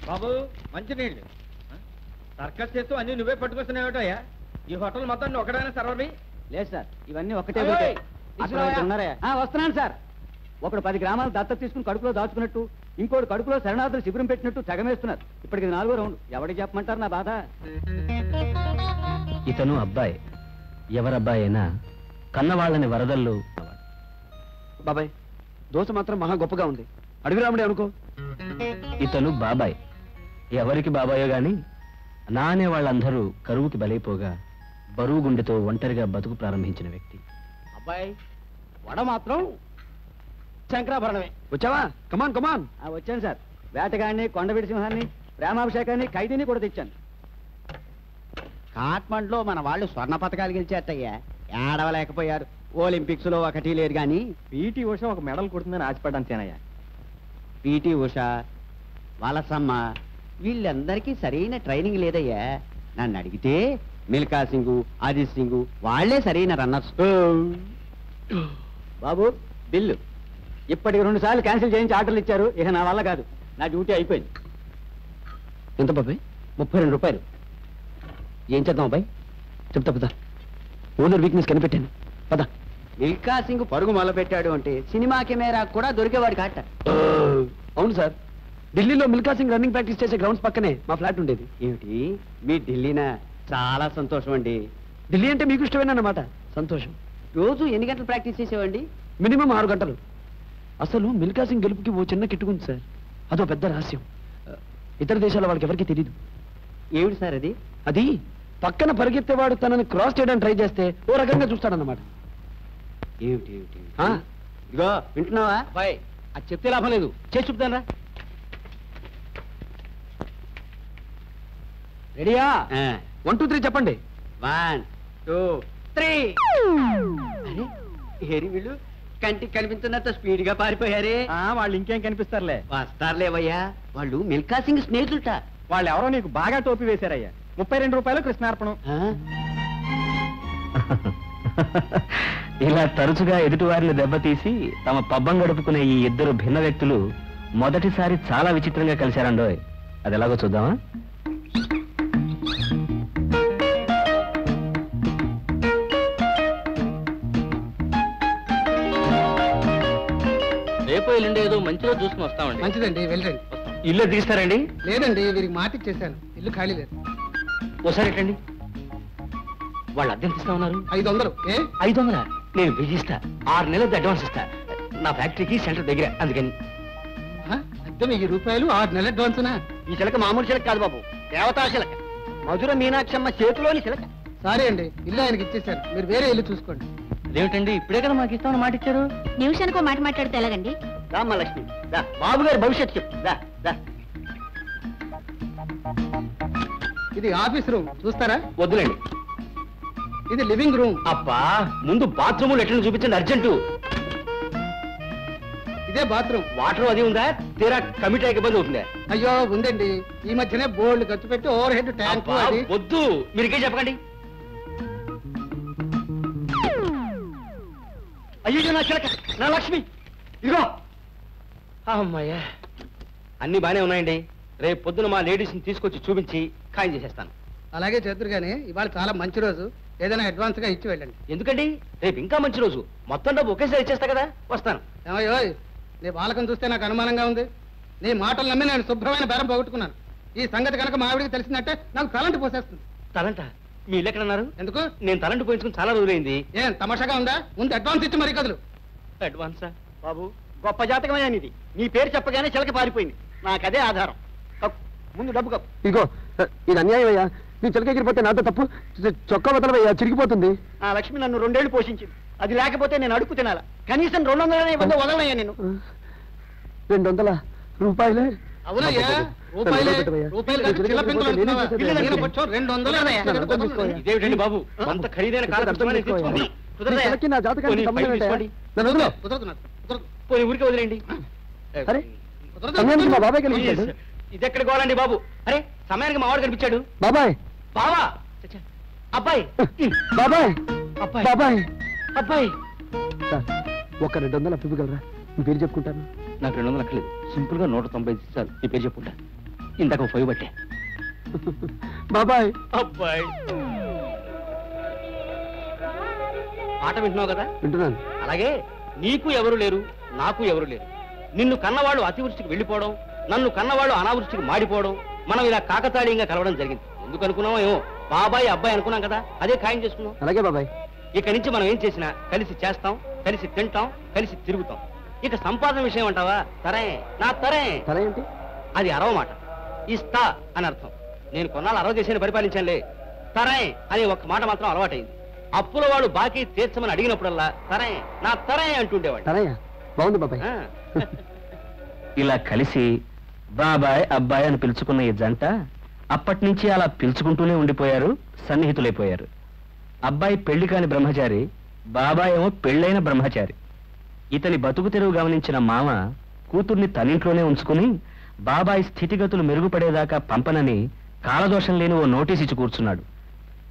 బాబు మంచినీళ్ళు. సర్కస్ చేస్తూ అన్ని నువ్వే పట్టుకొస్తున్నావుటయ్యా. ఈ హోటల్ మొత్తం ఒకడైనా సర్వర్వి? లేదు సార్, ఇవన్నీ ఒకటే ఉన్నారా? వస్తున్నాను సార్. ఒకడు 10 గ్రామాలు దత్తత తీసుకుని కడుపులో దాచుకున్నట్టు, ఇంకోటి కడుపులో శరణార్థులు శిబిరం పెట్టినట్టు తెగమేస్తున్నారు. ఇప్పటికి 4వ రౌండ్. ఎవరికి చెప్పమంటారు నా బాధ? ఇతను అబ్బాయి, ఎవరబ్బాయి అయినా కన్నవాళ్ళని వరదల్లో. బాబాయ్, దోశ మాత్రం మహా గొప్పగా ఉంది. అడుగురాముడే అనుకో. ఇతను బాబాయ్, ఎవరికి బాబాయో గాని నా అనే వాళ్ళందరూ కరువుకి బలైపోగా బరువు గుండెతో ఒంటరిగా బతుకు ప్రారంభించిన వ్యక్తి. అబ్బాయి, వడ మాత్రం శంకరాభరణమే. వచ్చావా? కమాన్ కమాన్. వచ్చాను సార్. వేటగాడిని, కొండవీడి సింహాన్ని, ప్రేమాభిషేకాన్ని, ఖైదీని కూడా తెచ్చాను. కాట్మండ్లో మన వాళ్ళు స్వర్ణ పథకాలు గెలిచేట్టయ్యా. ఏడవలేకపోయారు. ఒలింపిక్స్ లో ఒకటి లేదు గాని పీటీ ఉష ఒక మెడల్ కొడుతుందని ఆశపడ్డాను సేనయ్య. పీటీ ఉష, వలసమ్మ వీళ్ళందరికీ సరైన ట్రైనింగ్ లేదయ్యా. నన్ను అడిగితే మిల్కా సింగ్, అజిత్ సింగ్ వాళ్లే సరైన రన్నర్స్. బాబు, బిల్లు ఇప్పటికి 2 సార్లు క్యాన్సిల్ చేయించి ఆర్డర్లు ఇచ్చారు. ఇక నా వల్ల కాదు. నా డ్యూటీ అయిపోయింది. ఎంత బాబాయ్? 32 రూపాయలు. ఏం చేద్దాం అబ్బాయి? చెప్తా పద. ఓనర్ వీక్నెస్ కనిపెట్టాను. పద. మిల్కా సింగ్ పరుగు మొదలుపెట్టాడు అంటే సినిమా కెమెరా కూడా దొరికేవాడు కాట. అవును సార్, ఢిల్లీలో మిల్కా సింగ్ రన్నింగ్ ప్రాక్టీస్ చేసే గ్రౌండ్స్ పక్కనే మా ఫ్లాట్ ఉండేది. ఏమిటి మీ ఢిల్లీనా? చాలా సంతోషం అండి. ఢిల్లీ అంటే మీకు ఇష్టమేనన్నమాట. సంతోషం. రోజు ఎన్ని గంటలు ప్రాక్టీస్ చేసేవండి? మినిమం 6 గంటలు. అసలు మిల్కా సింగ్ గెలుపుకి ఓ చిన్న కిట్టుకుంది సార్. అదో పెద్ద రహస్యం. ఇతర దేశాల వాళ్ళకి ఎవరికి తెలీదు. ఏమిటి సార్ అది? అది పక్కన పరిగెత్తేవాడు తనని క్రాస్ చేయడానికి ట్రై చేస్తే ఓ రకంగా చూస్తాడన్నమాట. ఏమిటి ఏమిటి? ఇదిగో వింటున్నావా? బాయ్, అది చెప్తే లాభం లేదు. చేసి చూపుతానరా. రెడీయా? 1 2 3 చెప్పండి. 1 2 3. ఏరి వీళ్ళు కంటికి కనిపించినంత స్పీడ్ గా పారిపోయారే. వాళ్ళు ఇంకేం కనిపిస్తారులే. వస్తారులేవయ్యా. వాళ్ళు మిల్కా సింగ్ స్నేహితులట. వాళ్ళు ఎవరో నీకు బాగా టోపీ వేశారయ్యా. 32 రూపాయలు కృష్ణార్పణం. ఇలా తరచుగా ఎదుటివారిని దెబ్బతీసి తమ పబ్బం గడుపుకునే ఈ ఇద్దరు భిన్న వ్యక్తులు మొదటిసారి చాలా విచిత్రంగా కలిశారండోయ్. అది ఎలాగో చూద్దామా? రేపు ఎల్లుండి ఏదో మంచిగా చూసుకుని వస్తామండి. మంచిదండి, వెళ్ళండి. ఇల్లు తీస్తారండి? లేదండి, వీరికి మాట ఇచ్చేసాను. ఇల్లు ఖాళీ లేదు. ఓసారి ఎట్టండి. వాళ్ళు అద్దె ఇస్తా ఉన్నారు? 500. 500? నేను 1000 ఇస్తా. 6 నెలలది అడ్వాన్స్ ఇస్తా. నా ఫ్యాక్టరీకి సెంటర్ దగ్గర, అందుకని. అద్దె 1000 రూపాయలు, 6 నెలల అడ్వాన్స్నా? ఈ చిలక మామూలు చిలక కాదు బాబు, దేవతా చిలక. మధుర మీనాక్షమ్మ చేతిలోని చిలక. సారీ అండి, ఇల్లు ఆయనకి ఇచ్చేసాను. మీరు వేరే ఇల్లు చూసుకోండి. అదేమిటండి, ఇప్పుడే కదా మాకు ఇస్తామని మాట ఇచ్చారు. నిమిషానికో మాట మాట్లాడితే ఎలాగండి? రామ్మ లక్ష్మి, బాబు గారి భవిష్యత్తు చెప్పు. ఇది ఆఫీస్ రూమ్, చూస్తారా? వద్దులేండి. ఇది లివింగ్ రూమ్. అబ్బా, ముందు బాత్రూమ్ లెటర్లు చూపించండి, అర్జెంటు. ఇదే బాత్రూమ్. వాటర్ అది ఉందా? తీరా కమిటీ ఇబ్బంది అవుతుందా? అయ్యో ఉందండి, ఈ మధ్యనే బోర్డు ఖర్చు పెట్టి ఓవర్ హెడ్ ట్యాంక్. వద్దు, మీరికే చెప్పకండి. అయ్యో నా చిలక, నా లక్ష్మి, ఇదిగో. అమ్మాయ్యా, అన్ని బానే ఉన్నాయండి. రేపు పొద్దున మా లేడీస్ని తీసుకొచ్చి చూపించి ఖాయం చేసేస్తాను. అలాగే చేద్దరు కానీ ఇవాళ చాలా మంచి రోజు. ఏదైనా అడ్వాన్స్ గా ఇచ్చి వెళ్ళండి. ఎందుకండి, రేపు ఇంకా మంచి రోజు. మొత్తం డబ్బు ఒకేసారి ఇచ్చేస్తా కదా. వస్తాను. ఏమయ్యో, నీ బాలకం చూస్తే నాకు అనుమానంగా ఉంది. నీ మాటలు నమ్మి నేను శుభ్రమైన బేరం పోగొట్టుకున్నాను. ఈ సంగతి కనుక మా ఆవిడికి తెలిసినట్టే నాకు తలంటి పోసేస్తుంది. తలంట? మీ ఇల్లు ఎక్కడన్నారు? ఎందుకు? నేను తలంటి పోయించుకుని చాలా రోజులైంది. ఏం తమాషాగా ఉందా? ముందు అడ్వాన్స్ ఇచ్చి మరీ కదులు. అడ్వాన్సా? బాబు, గొప్ప జాతకమయ్యా నీది. నీ పేరు చెప్పగానే చిలక పారిపోయింది. నాకదే ఆధారం. ముందు డబ్బు కప్పు. ఇదిగో, ఇది అన్యాయం అయ్యా. నీ చిలక ఎగిరిపోతే నాతో తప్పు. చొక్కా వదలవయ్యా, చిరిగిపోతుంది. ఆ లక్ష్మి నన్ను 2 ఏళ్లు పోషించింది. అది లేకపోతే నేను అడుగు తినాలా? కనీసం 200 వదలనయ్యా నేను. 200 రూపాయలే? అవునయ్యా, ఇదేమిటండి బాబు, అంత ఖరీదైన ఊరికి వదిలేండి. మా బాబాయ్ కనిపించాడు. ఇది ఎక్కడ గోలండి బాబు? అరే, సమయానికి మా వాడు కనిపించాడు. బాబాయ్, బావా, అబ్బాయి, బాబాయ్, అబ్బాయి, బాబాయ్, అబ్బాయి. ఒక 200 ఇవ్వగలరా? మీ పేరు చెప్పుకుంటాను. నాకు 200 అక్కర్లేదు. సింపుల్ గా 190 ఇస్తారు. ఈ పేరు చెప్పుకుంటా. ఇంతకు పొయ్యి పట్టే. బాబాయ్ అబ్బాయి ఆట వింటున్నావు కదా? వింటున్నాను. అలాగే నీకు ఎవరు లేరు, నాకు ఎవరు లేరు. నిన్ను కన్నవాళ్ళు అతివృష్టికి వెళ్ళిపోవడం, నన్ను కన్నవాళ్ళు అనావృష్టికి మాడిపోవడం, మనం ఇలా కాకతాళీయంగా కలవడం జరిగింది. ఎందుకు అనుకున్నామో ఏమో, బాబాయ్ అబ్బాయి అనుకున్నాం కదా, అదే ఖాయం చేసుకున్నాం. అలాగే బాబాయ్. ఇక నుంచి మనం ఏం చేసినా కలిసి చేస్తాం, కలిసి తింటాం, కలిసి తిరుగుతాం. ఇక సంపాదన విషయం అంటావా? తరే నా తరే. తరే ఏంటి? అది అరవ మాట. ఇస్తా అని అర్థం. నేను కొన్నాళ్ళు 60 దేశాన్ని పరిపాలించానులే. తరే అనే ఒక్క మాట మాత్రం అలవాటైంది. అప్పుల వాడు బాకీ తీర్చమని అడిగినప్పుడల్లా తరే నా తరే అంటుండేవాడు. బాగుంది బాబాయ్. ఇలా కలిసి బాబాయ్ అబ్బాయి అని పిలుచుకున్న ఈ జంట అప్పటి నుంచి అలా పిలుచుకుంటూనే ఉండిపోయారు, సన్నిహితులైపోయారు. అబ్బాయి పెళ్లి కాని బ్రహ్మచారి, బాబాయ్ ఏమో పెళ్ళైన బ్రహ్మచారి. ఇతని బతుకు తెరువు గమనించిన మామ కూతుర్ని తనింట్లోనే ఉంచుకుని బాబాయ్ స్థితిగతులు మెరుగుపడేదాకా పంపనని కాలదోషం లేని ఓ నోటీస్ ఇచ్చి కూర్చున్నాడు.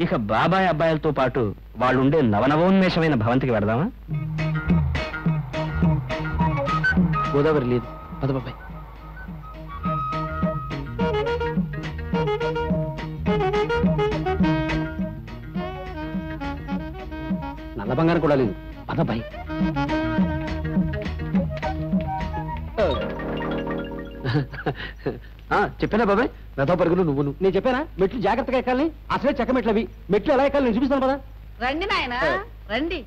ఇక బాబాయ్ అబ్బాయిలతో పాటు వాళ్ళుండే నవనవోన్మేషమైన భవంతికి వెడదామా? గోదావరి లేదు. పద బాబాయ్. నల్ల బంగారం కూడా లేదు. పదబాయ్. చెప్పానా బాబాయ్? రథ పరుగులు నువ్వు నేను చెప్పానా? మెట్లు జాగ్రత్తగా ఎక్కాలి. అసలే చెక్క మెట్లు అవి. మెట్లు ఎలా ఎక్కాలి నేను చూపిస్తాను కదా. రండి నాయన రండి.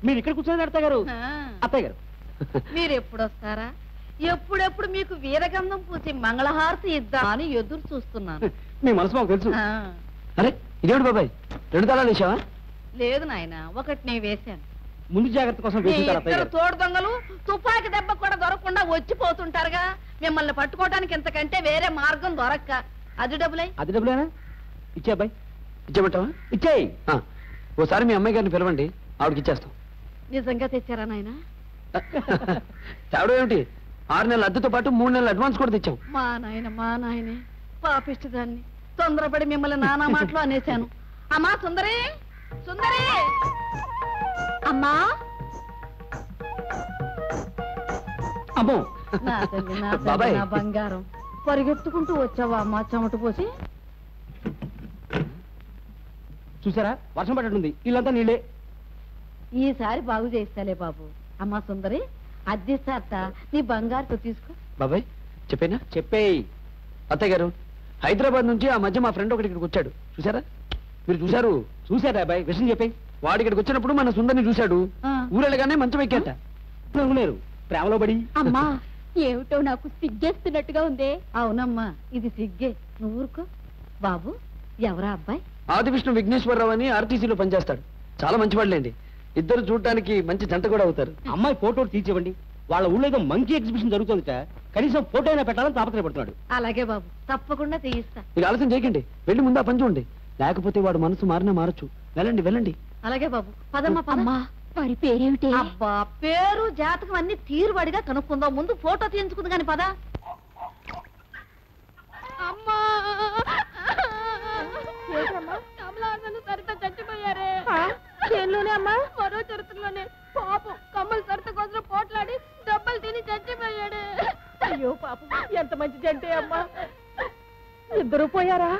మీరు ఇక్కడ కూర్చొని అత్తయ్య గారు. అత్తయ్య గారు మీరు ఎప్పుడు వస్తారా? ఎప్పుడెప్పుడు మీకు వీరగంధం పూసి మంగళహారతి ఇద్దామని ఎదురు చూస్తున్నాను. మీ మనసు మాకు తెలుసు. అరే ఇదేమిటి బాబాయ్, 2 తాళాలు వేసావా? లేదు నాయన, ఒకటి నేను వేశాను. ముందు జాగ్రత్త కోసం తోడు దొంగలు తుపాకి దెబ్బ కూడా దొరకకుండా వచ్చిపోతుంటారుగా. మిమ్మల్ని పట్టుకోవడానికి ఇంతకంటే వేరే మార్గం దొరక్క. అది డబ్బులై. అది డబ్బులేనా? ఇచ్చే అబ్బాయి. ఇచ్చేమంటావా? ఇచ్చేయి. ఓసారి మీ అమ్మాయి గారిని పిలవండి, ఆవిడకి ఇచ్చేస్తాం. నిజంగా తెచ్చారా నాయన? తేవడం ఏమిటి? 6 నెలల అద్దెతో పాటు 3 నెలల అడ్వాన్స్ కూడా తెచ్చాం. మా నాయనే పాపిష్టదాన్ని. తొందరపడి మిమ్మల్ని నానా మాటలు అనేశాను. అమ్మా సుందరి, సుందరి అమ్మా. అమ్మో నా తల్లి, నా తల్లి, నా బంగారం. పరిగెత్తుకుంటూ వచ్చావా అమ్మా చెమట పోసి? చూసారా వర్షం పడ్డట్టుంది, ఇల్లంతా నీళ్ళే. ఈసారి బాగు చేస్తాలే బాబు. అమ్మా సుందరి, అద్దెస్తారట నీ బంగారుతో తీసుకో. బాబాయ్ చెప్పేనా? చెప్పేయి. అత్తయ్య గారు, హైదరాబాద్ నుంచి ఆ మధ్య మా ఫ్రెండ్ ఒకటి ఇక్కడికి వచ్చాడు. చూసారా? మీరు చూసారా అబ్బాయి? విషయం చెప్పేయి. వాడు ఇక్కడికి వచ్చినప్పుడు మన సుందరిని చూశాడు. ఊరెళ్ళగానే మంచం ఎక్కేట. లేరు ప్రేమలో పడి. అమ్మా ఏమిటో నాకు సిగ్గేస్తున్నట్టుగా ఉందే. అవునమ్మా, ఇది సిగ్గే. నువ్వు ఊరుకో. బాబు ఎవరా అబ్బాయి? ఆదివిష్ణు విఘ్నేశ్వరరావు అని ఆర్టీసీలో పనిచేస్తాడు. చాలా మంచివాళ్ళండి. ఇద్దరు చూడడానికి మంచి జంట కూడా అవుతారు. అమ్మాయి ఫోటో తీర్చివ్వండి. వాళ్ళ ఊళ్ళో ఏదో మంకీ ఎగ్జిబిషన్ జరుగుతుందిట. కనీసం ఫోటో అయినా పెట్టాలని తాపత్రయపడుతున్నాడు. అలాగే బాబు, తప్పకుండా తీయిస్తా. ఇక ఆలస్యం చేయకండి, వెళ్ళి ముందు ఆ పని చూడండి. లేకపోతే వాడు మనసు మారినా మారచ్చు. వెళ్ళండి వెళ్ళండి. అలాగే బాబు, పదమ్మా పదమ్మా. వారి పేరేమిటి? అబ్బా, పేరు జాతకం అన్ని తీరుబడిగా కనుక్కుందాం. ముందు ఫోటో తీయించుకుంది కానీ పద. అమ్మా సరిత చచ్చిపోయారే. చేనులోనే అమ్మా? మరో చరిత్రలోనే. పాపం కమ్మలు సరిత కోసం పోట్లాడి దెబ్బలు తిని చచ్చిపోయాడు. అయ్యో పాపం, ఎంత మంచి జంటే అమ్మా. ఇద్దరు పోయారా?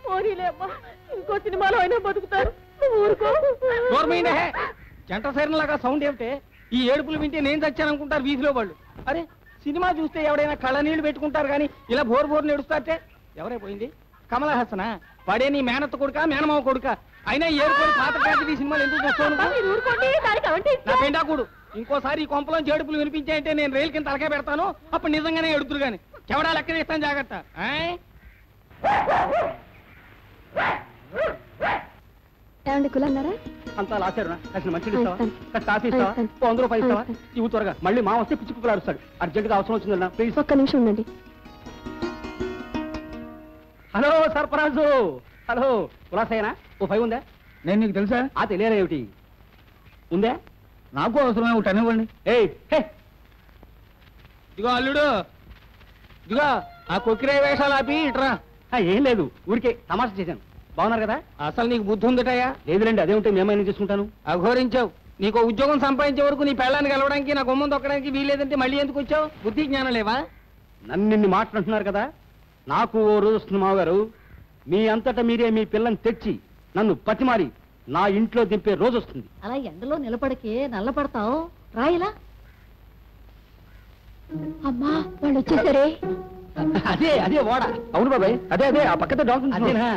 పోనీలే అమ్మా, ఇంకో సినిమాలో అయినా బతుకుతారు. ఊరుకో. జంట సైరన్లాగా సౌండ్ ఏమిటే? ఈ ఏడుపులు వింటే నేను చచ్చాననుకుంటారు వీధిలో వాళ్ళు. అరే సినిమా చూస్తే ఎవడైనా కళ్ళ నీళ్లు పెట్టుకుంటారు కానీ ఇలా బోరు నేడుస్తారటే. ఎవరైపోయింది? కమల హాసనా? పడే నీ మేనత్త కొడుక మేనమావ కొడుక? అయినా ఏడుకోని పాత ఫ్యాక్టరీ సినిమాలు ఎందుకు చూస్తాను? నా పెండాకుడు ఇంకోసారి ఈ కొంపలోంచి ఏడుపులు వినిపించాయంటే నేను రైలు కింద తలకాయ పెడతాను. అప్పుడు నిజంగానే ఎడుతురు గాని చెవడా లెక్కన ఇస్తాను, జాగ్రత్త. కులన్నారా? అంతా లాచారు. కాసిన మంచి ఇస్తావా? కాఫీ ఇస్తావా? 100 రూపాయలు ఇస్తావా? ఇవి త్వరగా. మళ్ళీ మా వస్తే పిచ్చి కుక్కలు అరుస్తాడు. అర్జెంట్గా అవసరం వచ్చిందన్నా ప్లీజ్. ఒక్క నిమిషం ఉండండి. హలో సర్పరాజు. హలో కులాసైనా? ఓ 5 ఉందా? నేను నీకు తెలుసా? ఆ తెలియదు ఏమిటి ఉందా? నాకు అవసరమే ఒకటి అనివ్వండి. ఇదిగో అల్లుడు, ఇదిగో ఆ కొక్కిరే వేషాలు ఆపి ఇట్రా. ఏం లేదు, ఊరికే తమాషా చేశాను. బాగున్నారు కదా? అసలు నీకు బుద్ధి ఉందటయ్యా? లేదులేండి, అదేమిటి మేమైనా చేసుకుంటాను. అఘోరించావు. నీకు ఉద్యోగం సంపాదించే వరకు నీ పెళ్ళాన్ని కలవడానికి నా గుమ్మం దొక్కడానికి వీలేదంటే మళ్ళీ ఎందుకు వచ్చావు? బుద్ధి జ్ఞానం లేవా? నన్నిన్ని మాట్లాడుతున్నారు కదా, నాకు ఓ రోజు వస్తుంది మావగారు. మీ అంతటా మీరే మీ పిల్లని తెచ్చి నన్ను పతిమారి నా ఇంట్లో దింపే రోజు వస్తుంది. అలా ఎండలో నిలబడికే నల్లపడతావు, రాయిలా. అమ్మా వాళ్ళు వచ్చేసరే. అదే అదే ఓడ. అవును బాబాయ్, అదే అదే ఆ పక్కతో డాక్టర్. అదేనా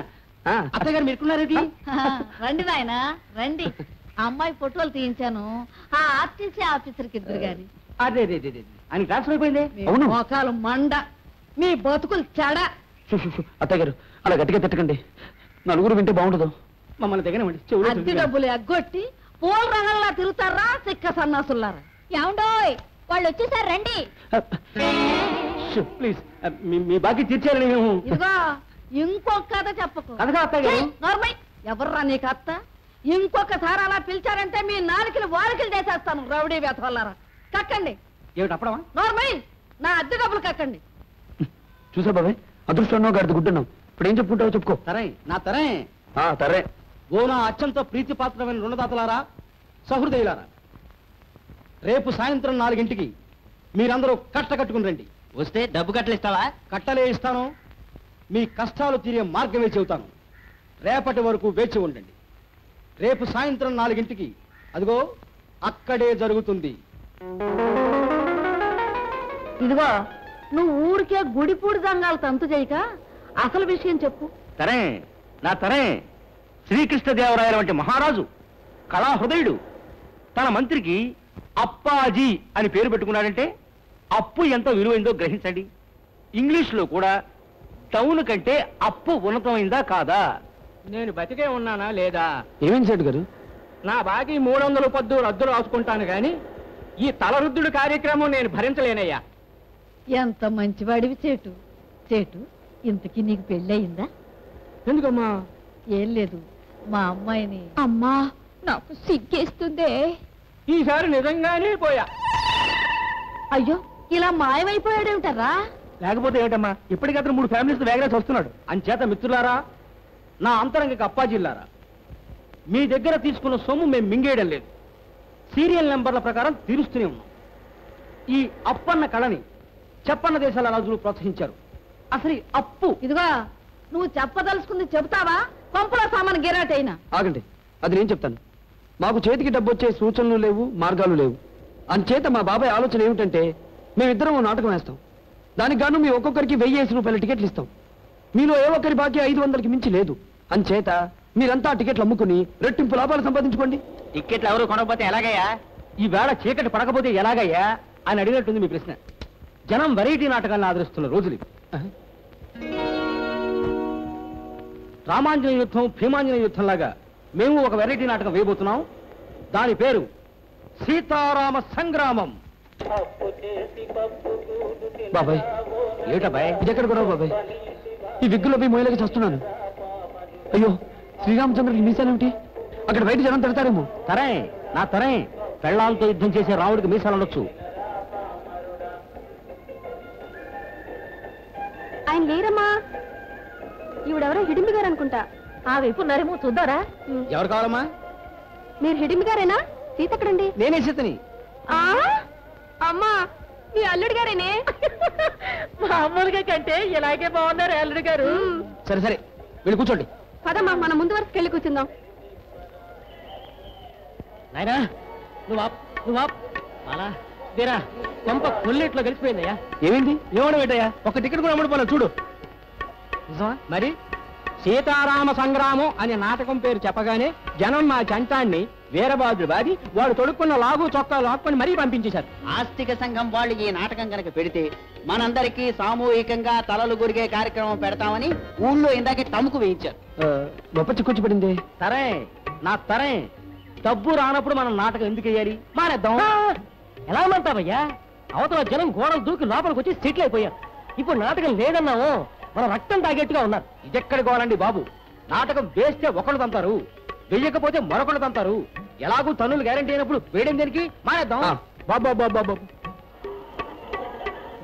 అత్తయ్య గారు మీరుకున్నారేంటి? రండి నాయనా రండి. ఆ అమ్మాయి ఫోటోలు తీయించాను, ఆ ఆర్టీసీ ఆఫీసర్కి ఇద్దరు గాని. అదే అదే అదే అని ట్రాన్స్ఫర్ అయిపోయింది. అవును, మోకాలు మండ, మీ బతుకులు చెడ. అత్తయ్య గారు అలా గట్టిగా తిట్టకండి, నలుగురు వింటే బాగుండదు. మమ్మల్ని దగ్గర అద్దె డబ్బులు ఎగ్గొట్టి పూల రంగంలా తిరుగుతారా సిక్క సన్నాసులారా. ఏమండోయ్ వాళ్ళు వచ్చేసారు రండి. ప్లీజ్ మీ బాకీ తీర్చారని మేము. ఇదిగో ఇంకొక కథ చెప్పకు. కథగా అత్తయ్య గారు. నార్మల్ ఎవర్రా నీకు అత్త? ఇంకొకసారి అలా పిలిచారంటే మీ నాలుకలు వారికలు చేసేస్తాను. రౌడీ వేతవల్లారా కక్కండి. ఏమిటి అప్పడమా? నార్మల్ నా అద్దె డబ్బులు కక్కండి. చూసా బాబాయ్, అదృష్టం గడిది గుడ్డున్నావు. ఇప్పుడు ఏం చెప్పుకుంటావు చెప్పుకో. తరే నా తరే తరే. ఓ నా అత్యంత ప్రీతిపాత్రమైన రుణదాతలారా, సహృదయులారా, రేపు సాయంత్రం 4 మీరందరూ కట్టుకుని రండి. వస్తే డబ్బు కట్టలు ఇస్తావా? కట్టలే ఇస్తాను, మీ కష్టాలు తీరే మార్గమే చెబుతాను. రేపటి వరకు వేచి ఉండండి. రేపు సాయంత్రం 4 అదిగో అక్కడే జరుగుతుంది. ఇదిగో నువ్వు ఊరికే గుడిపూడి దంగాలు తంతు చేయక అసలు విషయం చెప్పు. తరే నా తరే. శ్రీకృష్ణదేవరాయల వంటి మహారాజు కళాహృదయుడు తన మంత్రికి అప్పాజీ అని పేరు పెట్టుకున్నాడంటే అప్పు ఎంత విలువైందో గ్రహించండి. ఇంగ్లీష్లో కూడా టౌన్ కంటే అప్పు ఉన్నతమైందా కాదా? నేను బతికే ఉన్నానా లేదా? ఏమేం సెట్ గారు? నా బాకీ 300 పద్దు రద్దు రాసుకుంటాను గాని ఈ తలరుద్దుడు కార్యక్రమం నేను భరించలేనయ్యా. ఎంత మంచివాడివి చేటు. చేటు ఇంతకీ నీకు పెళ్ళయిందా? ఎందుకమ్మా? ఏం లేదు, మా అమ్మాయిని. అమ్మా నాకు సిగ్గేస్తుందే. ఈసారి నిజంగానే పోయా. అయ్యో ఇలా మాయమైపోయాడేమిటరా? లేకపోతే ఏమిటమ్మా, ఇప్పటికప్పుడు 3 ఫ్యామిలీస్ వేగరేసి వస్తున్నాడు. అంచేత మిత్రులారా, నా అంతరంగకి అప్పాజిల్లారా, మీ దగ్గర తీసుకున్న సొమ్ము మేము మింగేయడం లేదు. సీరియల్ నెంబర్ల ప్రకారం తీరుస్తూనే ఉన్నాం. ఈ అప్పన్న కళని చెప్పన్న దేశాల రాజులు ప్రోత్సహించారు. అసలు ఈ అప్పు. ఇదిగో నువ్వు చెప్పదలుచుకుంది చెబుతావా? పంపులో సామాన్ గిరాటైనా. ఆగండి, అది నేను చెప్తాను. మాకు చేతికి డబ్బు వచ్చే సూచనలు లేవు, మార్గాలు లేవు. అంచేత మా బాబాయ్ ఆలోచన ఏమిటంటే, మేమిద్దరం ఓ నాటకం వేస్తాం. దానికి గాను మీ ఒక్కొక్కరికి 1000 రూపాయల టికెట్లు ఇస్తాం. మీలో ఏ ఒక్కరి బాకీ 500కి మించి లేదు. అంచేత మీరంతా ఆ టికెట్లు అమ్ముకుని రెట్టింపు లాభాలు సంపాదించుకోండి. టికెట్లు ఎవరు కొనకపోతే ఎలాగయ్యా? ఈ వేళ చీకటి పడకపోతే ఎలాగయ్యా అని అడిగినట్టుంది మీ ప్రశ్న. జనం వెరైటీ నాటకాలను ఆదరిస్తున్న రోజులు ఇవి. రామాంజనేయ యుద్ధం, భీమాంజనేయ యుద్ధం లాగా మేము ఒక వెరైటీ నాటకం వేయబోతున్నాం. దాని పేరు సీతారామ సంగ్రామం. బాబాయ్ ఏమిటాబాయ్ ఇది ఎక్కడ కూడా బాబాయ్? ఈ విగ్గులో పోయి మొయ్యలకి చస్తున్నాను. అయ్యో శ్రీరామచంద్రుడికి మీసాలేమిటి? అక్కడ బయట జనం తిడతారేమో. తరే నా తరే. పెళ్ళాలతో యుద్ధం చేసే రాముడికి మీసాలు ఉండొచ్చు. ఆయన లేరమ్మా. ఈవిడెవరో హిడింబి గారు అనుకుంటా. ఆ వైపు నరేమో చూద్దారా? ఎవరు కావాలమ్మా? మీరు హిడింబి గారేనా? సీత ఎక్కడండి? నేనే సీతని. అమ్మా మీ అల్లుడు గారేనే. మామూలుగా కంటే ఇలాగే బాగున్నారు అల్లుడు గారు. సరే సరే వెళ్ళి కూర్చోండి. పదమ్మా మన ముందు వరుసకి వెళ్ళి కూర్చుందాం. నాయనా నువ్వు అలా దేరా కొంప కొల్లేట్లో కలిసిపోయిందయ్యా. ఏమైంది? ఏమన్నా పెట్టయ్యా, ఒక టికెట్ కూడా అమ్ముడుపోలేదు చూడు. నిజమా? మరి సీతారామ సంగ్రామం అనే నాటకం పేరు చెప్పగానే జనం మా చంటాన్ని వీరబాదుడు బాది వాడు తొడుక్కున్న లాగు చొక్కా లాక్కొని మరీ పంపించేశారు. ఆస్తిక సంఘం వాళ్ళు ఈ నాటకం కనుక పెడితే మనందరికీ సామూహికంగా తలలు గురిగే కార్యక్రమం పెడతామని ఊళ్ళో ఇందాకే తమకు వేయించారు. గొప్ప చిక్కొచ్చి పడింది. తరే నా తరే. డబ్బు రానప్పుడు మనం నాటకం ఎందుకు వేయాలి? మానేద్దాం. ఎలా మంటావయ్యా? అవతల జనం గోడలు దూకి లోపలికి వచ్చి సెటిల్ అయిపోయారు. ఇప్పుడు నాటకం లేదన్నావు, మన రక్తం తాగేట్టుగా ఉన్నారు. ఇదెక్కడి గోడండి బాబు? నాటకం వేస్తే ఒకళ్ళు తంతారు, వెయ్యకపోతే మరొకళ్ళు తంతారు. ఎలాగూ తన్నులు గ్యారంటీ అయినప్పుడు వేయడం దేనికి? మానేద్దాం. బాబు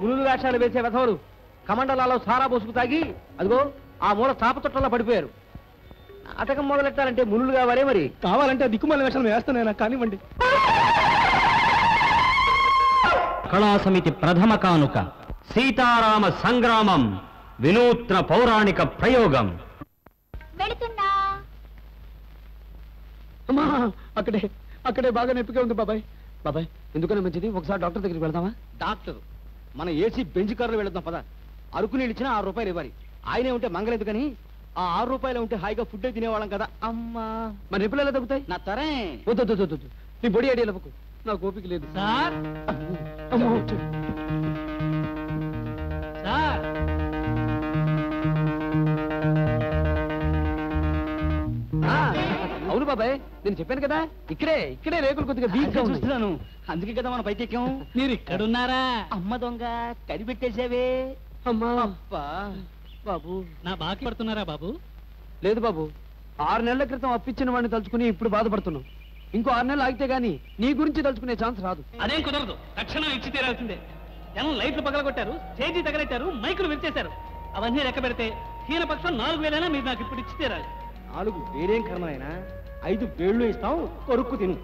మునులు వేషాలు వేసే వెధవరు కమండలాలో సారా పోసుకు తాగి అదిగో ఆ మూల తాపతొట్టంలో పడిపోయారు. నాటకం మొదలెట్టాలంటే మునులు కావాలే. మరి కావాలంటే దిక్కుమాల వేషాలు వేస్తానైనా కానివ్వండి. కళా సమితి ప్రథమ కానుక సీతారామ సంగ్రామం వినూత్న పౌరాణిక ప్రయోగం. వెళుతున్నా. అమ్మా అక్కడే అక్కడే బాగా నొప్పిగా ఉంది బాబాయ్. బాబాయ్ ఎందుకని మంచిది ఒకసారి డాక్టర్ దగ్గరికి వెళ్దామా? డాక్టర్ మన ఏసీ బెంచ్ కారులో వెళదాం పద. అరకు నీళ్ళు ఇచ్చినా 6 రూపాయలు ఇవ్వాలి. ఆయనే ఉంటే మంగలేదు కానీ ఆ 6 రూపాయలు ఉంటే హాయిగా ఫుడ్ తినేవాళ్ళం కదా. అమ్మా మరి ఎప్పుడు ఎలా తగ్గుతాయి? నా తరే వద్దు నీ బొడి ఐడియా లేవకు, నాకు ఓపిక లేదు. సార్ అమ్మో. సార్ ఆ, అవును బాబాయ్ నేను చెప్పాను కదా ఇక్కడే రేకులు కొద్దిగా వీక్ గా చూస్తున్నాను. అందుకే కదా మన పైకి ఎక్కాం. మీరు ఇక్కడున్నారా? అమ్మ దొంగ కనిపెట్టేసావే. అమ్మా అబ్బా బాబు. నా బాకీ పడుతున్నారా బాబు? లేదు బాబు, 6 నెలల క్రితం అప్పిచ్చిన వాడిని తలుచుకుని ఇప్పుడు బాధపడుతున్నావు. ఇంకో 6 నెలలు ఆగితే గానీ నీ గురించి తలుచుకునే ఛాన్స్ రాదు. అదేం కుదరదు, తక్షణం ఇచ్చి తీరాల్సిందే. జనం లైట్లు పగలగొట్టారు, స్టేజీ తగలెట్టారు, మైకులు విరిచేశారు. అవన్నీ లెక్క పెడితే హీనపక్షం 4,000 మీరు నాకు ఇప్పుడు ఇచ్చి తీరాలి. 4 వేరేం కర్మలైనా 5 వేళ్ళు ఇస్తాం, కొరుక్కు తిను.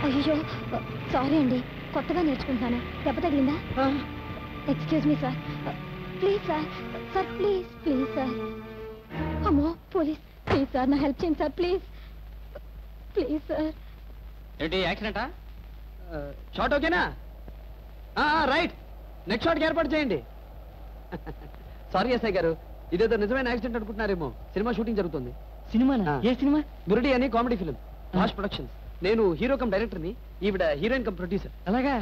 అయ్యో సారీ అండి, కొత్తగా నేర్చుకుంటాను. దెబ్బ తగిలిందా? Excuse me sir, please sir, sir please sir. అమ్మో పోలీస్, ప్లీజ్ సార్ నా హెల్ప్ చేయండి సార్, ప్లీజ్ సార్. ఏంటి యాక్సిడెంటా? షార్ట్ ఓకేనా? రైట్, నెక్స్ట్ షాట్కి ఏర్పాటు చేయండి. సారీ ఎస్ఐ గారు, ఇదేదో నిజమైన యాక్సిడెంట్ అనుకుంటున్నారేమో. సినిమా షూటింగ్ జరుగుతుంది. సినిమానా? ఏ సినిమా? బురడి అని కామెడీ ఫిలిం, భాష్ ప్రొడక్షన్స్. నేను హీరో కమ్ డైరెక్టర్ని, ఈవిడ హీరోయిన్ కమ్ ప్రొడ్యూసర్. అలాగా?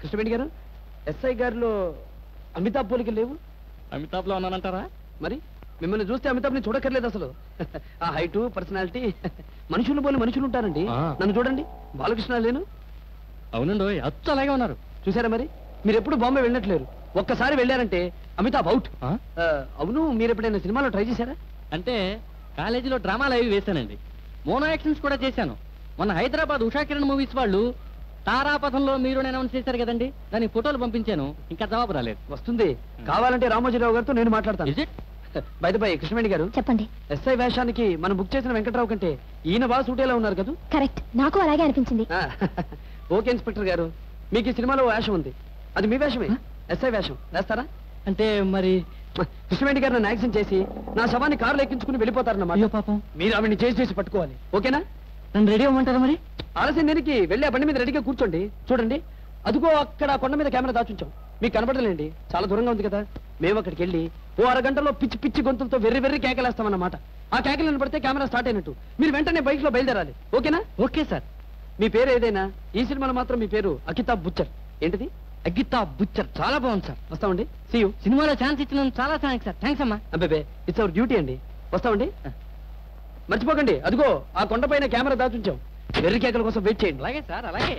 కృష్ణవేణి గారు, ఎస్ఐ గారిలో అమితాబ్ పోలికలు లేవు. అమితాబ్ లో ఉన్నానంటారా? మరి మిమ్మల్ని చూస్తే అమితాబ్ని చూడక్కర్లేదు అసలు. ఆ హైటు, పర్సనాలిటీ, మనుషులు పోలి మనుషులు ఉంటారండి. నన్ను చూడండి, బాలకృష్ణ లేను. అవునండి, అచ్చు అలాగే ఉన్నారు. చూసారా మరి, మీరు ఎప్పుడు బాంబే వెళ్ళట్లేరు. ఒక్కసారి వెళ్ళారంటే అమితాబ్ అవుట్. అవును, మీరు ఎప్పుడైనా సినిమాలో ట్రై చేశారా? అంటే కాలేజీలో డ్రామాలు అవి వేశానండి, మోనో యాక్షన్స్ కూడా చేశాను. మొన్న హైదరాబాద్ ఉషా కిరణ్ మూవీస్ వాళ్ళు తారాపథంలో మీరు అనౌన్స్ చేశారు కదండి, దానికి ఫోటోలు పంపించాను, ఇంకా జవాబు రాలేదు. వస్తుంది, కావాలంటే రామోజీరావు గారితో నేను మాట్లాడతాను. బై కృష్ణవేణి గారు చెప్పండి. ఎస్ఐ వేషానికి మనం బుక్ చేసిన వెంకట్రావు కంటే ఈయన బాగా సూటేలా ఉన్నారు కదా? కరెక్ట్, నాకు అలాగే అనిపించింది. ఓకే ఇన్స్పెక్టర్ గారు, మీకు ఈ సినిమాలో వేషం ఉంది, అది మీ వేషమే. ఎస్ఐ వేషం వేస్తారా? అంటే మరి కృష్ణవేణి గారు నన్ను యాక్సిడెంట్ చేసి నా శవాన్ని కారులో ఎక్కించుకుని వెళ్ళిపోతారన్నమాట. పాపం, మీరు ఆవిడని చేసి పట్టుకోవాలి. ఓకేనా? నన్ను రెడీ అవ్వమంటారా మరి? ఆలస్యం దేనికి, వెళ్ళి ఆ బండి మీద రెడీగా కూర్చోండి. చూడండి, అదిగో అక్కడ కొండ మీద కెమెరా దాచుంచాం, మీకు కనపడలేండి, చాలా దూరంగా ఉంది కదా. మేము అక్కడికి వెళ్ళి ఓ అరగంటలో పిచ్చి గొంతులతో వెర్రి కేకలేస్తామన్నమాట. ఆ కేకలు వినపడితే కెమెరా స్టార్ట్ అయినట్టు. మీరు వెంటనే బైక్ లో బయలుదేరాలి. ఓకేనా? Okay sir. మీ పేరు ఏదైనా, ఈ సినిమాలో మాత్రం మీ పేరు అకితాబ్ బుచ్చర్. ఏంటిది? అగితాబ్ బుచ్చర్. చాలా బాగుంది సార్. వస్తామండి. See you. సినిమాలో ఛాన్స్ ఇచ్చినందుకు చాలా థ్యాంక్స్ సార్. థ్యాంక్స్ అమ్మా. అబ్బే, ఇట్స్ అవర్ డ్యూటీ అండి. వస్తామండి. మర్చిపోకండి, అదిగో ఆ కొండపైన కెమెరా దాచుంచాం, వెర్రి కేకల కోసం వెయిట్ చేయండి. అలాగే సార్, అలాగే.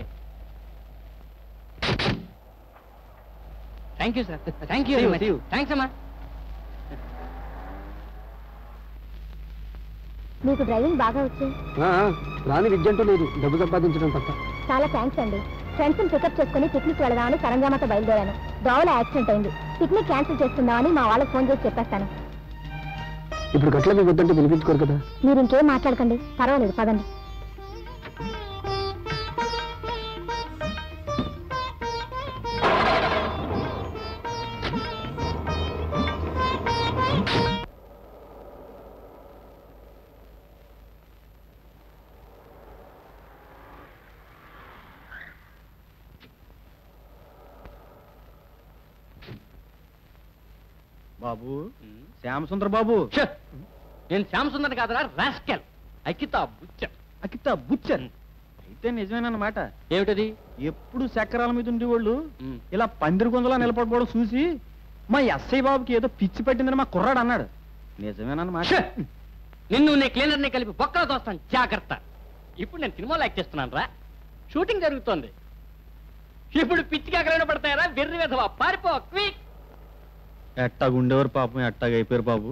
Thank you sir. Thank you. See you. Thanks అమ్మా. మీకు డ్రైవింగ్ బాగా వచ్చు. రాని విద్య అంటూ లేదు, డబ్బు సంపాదించడం తప్ప. చాలా థ్యాంక్స్ అండి. ఫ్రెండ్స్ పికప్ చేసుకుని పిక్నిక్ వెళదామని సరంజామాతో బయలుదేరాను. దోవలో యాక్సిడెంట్ అయింది. పిక్నిక్ క్యాన్సిల్ చేస్తుందామని మా వాళ్ళకి ఫోన్ చేసి చెప్పేస్తాను. ఇప్పుడు గట్ల మీకు వద్దంటే వినిపించుకోరు కదా. మీరు ఇంకేం మాట్లాడకండి, పర్వాలేదు, పదండి. బాబు, శ్యామసుందర్ బాబు. నేను శ్యామసుందర్ కాదరా, రాస్కెల్. అకితాబ్ బుచ్చర్. అకితాబ్ బుచ్చర్ అయితే నిజమేనన్నమాట. ఏమిటది? ఎప్పుడు చక్రాల మీద ఉండేవాళ్ళు ఇలా పందిరి గుంజలా నిలబడిపోవడం చూసి మా ఎస్ఐ బాబుకి ఏదో పిచ్చి పట్టిందని మా కుర్రాడు అన్నాడు. నిజమేనన్నమాట. నిన్ను నీ క్లీనర్ని కలిపి బొక్కలు తోస్తాను, జాగ్రత్త. ఇప్పుడు నేను సినిమాలో యాక్ట్ చేస్తున్నాను రా, షూటింగ్ జరుగుతోంది. ఇప్పుడు పిచ్చిగా ఎక్కడైనా పడతాయరా, వెర్రి వెధవా, పారిపో క్విక్. ఎట్టాగుండేవారు పాపం, ఎట్టాగా అయిపోయారు బాబు.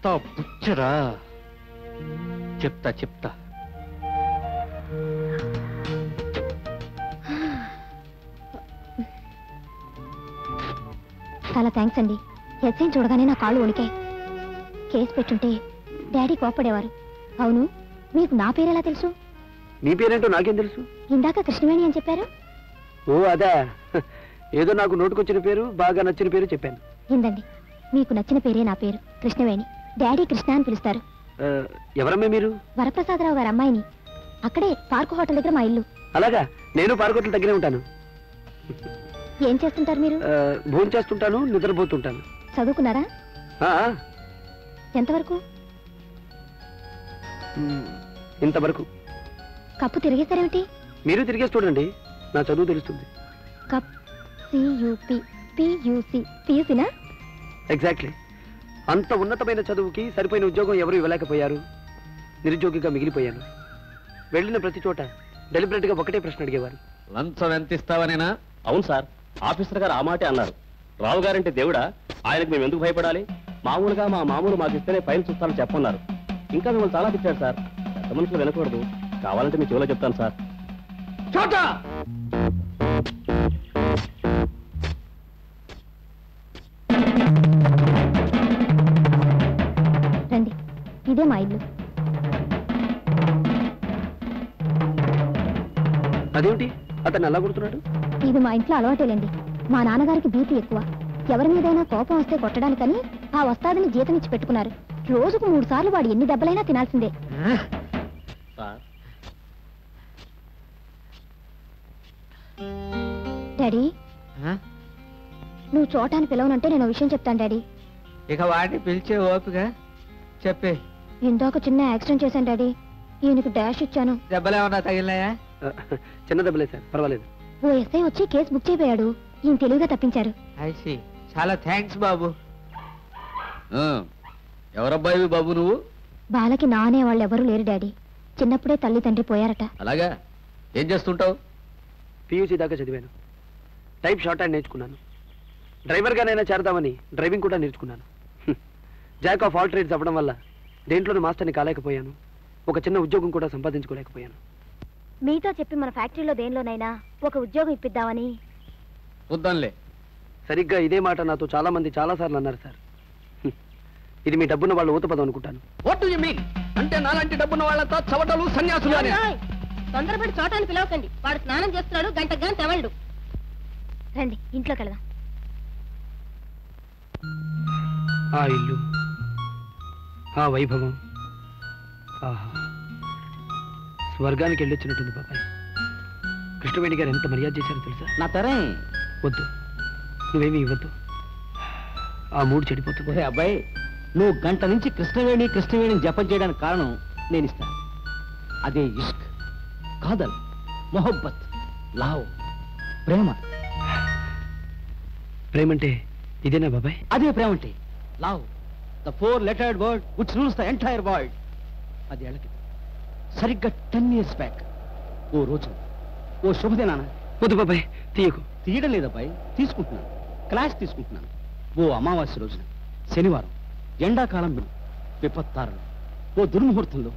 అంతా బుచ్చరా. చెప్తా చాలా థ్యాంక్స్ అండి. ఎస్ఐని చూడగానే నా కాళ్ళు వణికాయి. కేసు పెట్టుంటే డాడీ కోపడేవారు. అవును, మీకు నా పేరు ఎలా తెలుసు? నీ పేరేంటో నాకేం తెలుసు? ఇందాక కృష్ణవేణి అని చెప్పారు. ఓ అదా, ఏదో నాకు నోటుకొచ్చిన పేరు, బాగా నచ్చిన పేరు చెప్పాను. ఇందండి, మీకు నచ్చిన పేరే నా పేరు, కృష్ణవేణి. డాడీ కృష్ణ అని పిలుస్తారు. ఎవరమ్మే మీరు? వరప్రసాదరావు గారి అమ్మాయిని. అక్కడే పార్కు హోటల్ దగ్గర మా ఇల్లు. అలాగా, నేను పార్క్ హోటల్ దగ్గరే ఉంటాను. ఏం చేస్తుంటారు మీరు? భోజనం చేస్తుంటాను, నిద్రపోతుంటాను. చదువుకున్నారా? ఎంతవరకు? ఇంతవరకు. కప్పు తిరిగేస్తారేమిటి? మీరు తిరిగేసి చూడండి, నా చదువు తెలుస్తుంది. కప్ సియుపి పియుసి పియుసినా? ఎగ్జాక్ట్లీ. అంత ఉన్నతమైన చదువుకి సరిపోయిన ఉద్యోగం ఎవరు ఇవ్వలేకపోయారు. నిరుద్యోగిగా మిగిలిపోయాను. వెళ్ళిన ప్రతి చోట డెలిబరేట్ గా ఒకటే ప్రశ్న అడిగేవారు, లంచం ఎంత ఇస్తావనేనా? అవును సార్, ఆఫీసర్ గారు ఆ మాటే అన్నారు. రావు గారంటే దేవుడా, ఆయనకు మేము ఎందుకు భయపడాలి? మామూలుగా మా మామూలు మాకు ఇస్తేనే ఫైల్ చూస్తానని చెప్పన్నారు. ఇంకా మిమ్మల్ని చాలా తిట్టారు సార్. పెద్ద మనుషులు వినకూడదు. కావాలంటే మీ చెవిలో చెప్తాను సార్. చోటా రండి, ఇదే మా ఇల్లు. అదేమిటి అతను అలా కొడుతున్నాడు? ఇది మా ఇంట్లో అలవాటేలేండి. మా నాన్నగారికి బీపీ ఎక్కువ. ఎవరి మీదైనా కోపం వస్తే కొట్టడానికని ఆ వస్తాదిని జీతం ఇచ్చి పెట్టుకున్నారు. రోజుకు 3 సార్లు వాడు ఎన్ని దెబ్బలైనా తినాల్సిందే. డాడీ, నువ్వు చోటాన్ని పిలవనంటే నేను విషయం చెప్తాను డాడీ. ఇక వాడిని పిలిచే ఓపిక చెప్పే. ఇందాక చిన్న యాక్సిడెంట్ చేశాను డాడీ. ఈయనకు డాష్ ఇచ్చాను. దెబ్బలేమన్నా తగిలినాయా? చిన్న దెబ్బలే సార్, పర్వాలేదు. ఓ ఎస్ఐ వచ్చి కేసు బుక్ చేయబోయాడు. ఈయన తెలివిగా తప్పించారు. ఐసి, చాలా థ్యాంక్స్ బాబు. ఎవరబ్బాయి బాబు నువ్వు? బాలకి నానే వాళ్ళు ఎవరూ లేరు డాడీ. చిన్నప్పుడే తల్లి తండ్రి పోయారట. అలాగా, ఏం చేస్తుంటావు? పియూసీ దాకా చదివాను. టైప్ షార్ట్ హ్యాండ్ నేర్చుకున్నాను. డ్రైవర్గానైనా చేరదామని డ్రైవింగ్ కూడా నేర్చుకున్నాను. జాక్ ఆఫ్ ఆల్ ట్రేడ్స్ అవ్వడం వల్ల దేంట్లోనూ మాస్టర్ని కాలేకపోయాను. ఒక చిన్న ఉద్యోగం కూడా సంపాదించుకోలేకపోయాను. మీతో చెప్పి మన ఫ్యాక్టరీలో దేనిలోనైనా ఒక ఉద్యోగం ఇప్పిద్దామని. వద్దాంలే. సరిగ్గా ఇదే మాట నాతో చాలా మంది చాలాసార్లు అన్నారు సార్. ఇది మీ డబ్బున్న వాళ్ళు ఊతపదం అనుకుంటాను. What do you mean? అంటే నాలాంటి డబ్బున్న వాళ్ళతో చవటలు సన్యాసులు అని. తొందరపడి చోటాన్ని పిలవకండి. వాడు స్నానం చేస్తున్నాడు, గంటగా తెవళ్ళు. రండి, ఇంట్లోకి వెళదాం. ఆ ఇల్లు, ఆ వైభవం, ఆహా, స్వర్గానికి వెళ్ళొచ్చినట్టుంది బాబాయ్. కృష్ణవేణి గారు ఎంత మర్యాద చేశారో తెలుసా? నా తరే వద్దు, నువ్వేమీ ఇవ్వద్దు. ఆ మూడు చెడిపోతుంది. అబ్బాయి, నువ్వు గంట నుంచి కృష్ణవేణి జపం చేయడానికి కారణం నేను ఇస్తాను. అదే ఇష్క్, కాదల్, మొహబ్బత్, లావ్, ప్రేమ. ప్రేమంటే ఇదేనా బాబాయ్? అదే ప్రేమ అంటే. Love, the 4-lettered word which rules the entire world. అది ఏళ్ళకి సరిగ్గా 10 years బ్యాక్ ఓ రోజు, ఓ శుభదినాన. వద్దు బాబాయ్, తీయకు. తీయడం లేదబ్బాయి, తీసుకుంటున్నాను. క్లాస్ తీసుకుంటున్నాను. ఓ అమావాస్య రోజున, శనివారం, ఎండాకాలం విపత్తారులు, ఓ దుర్ముహూర్తంలో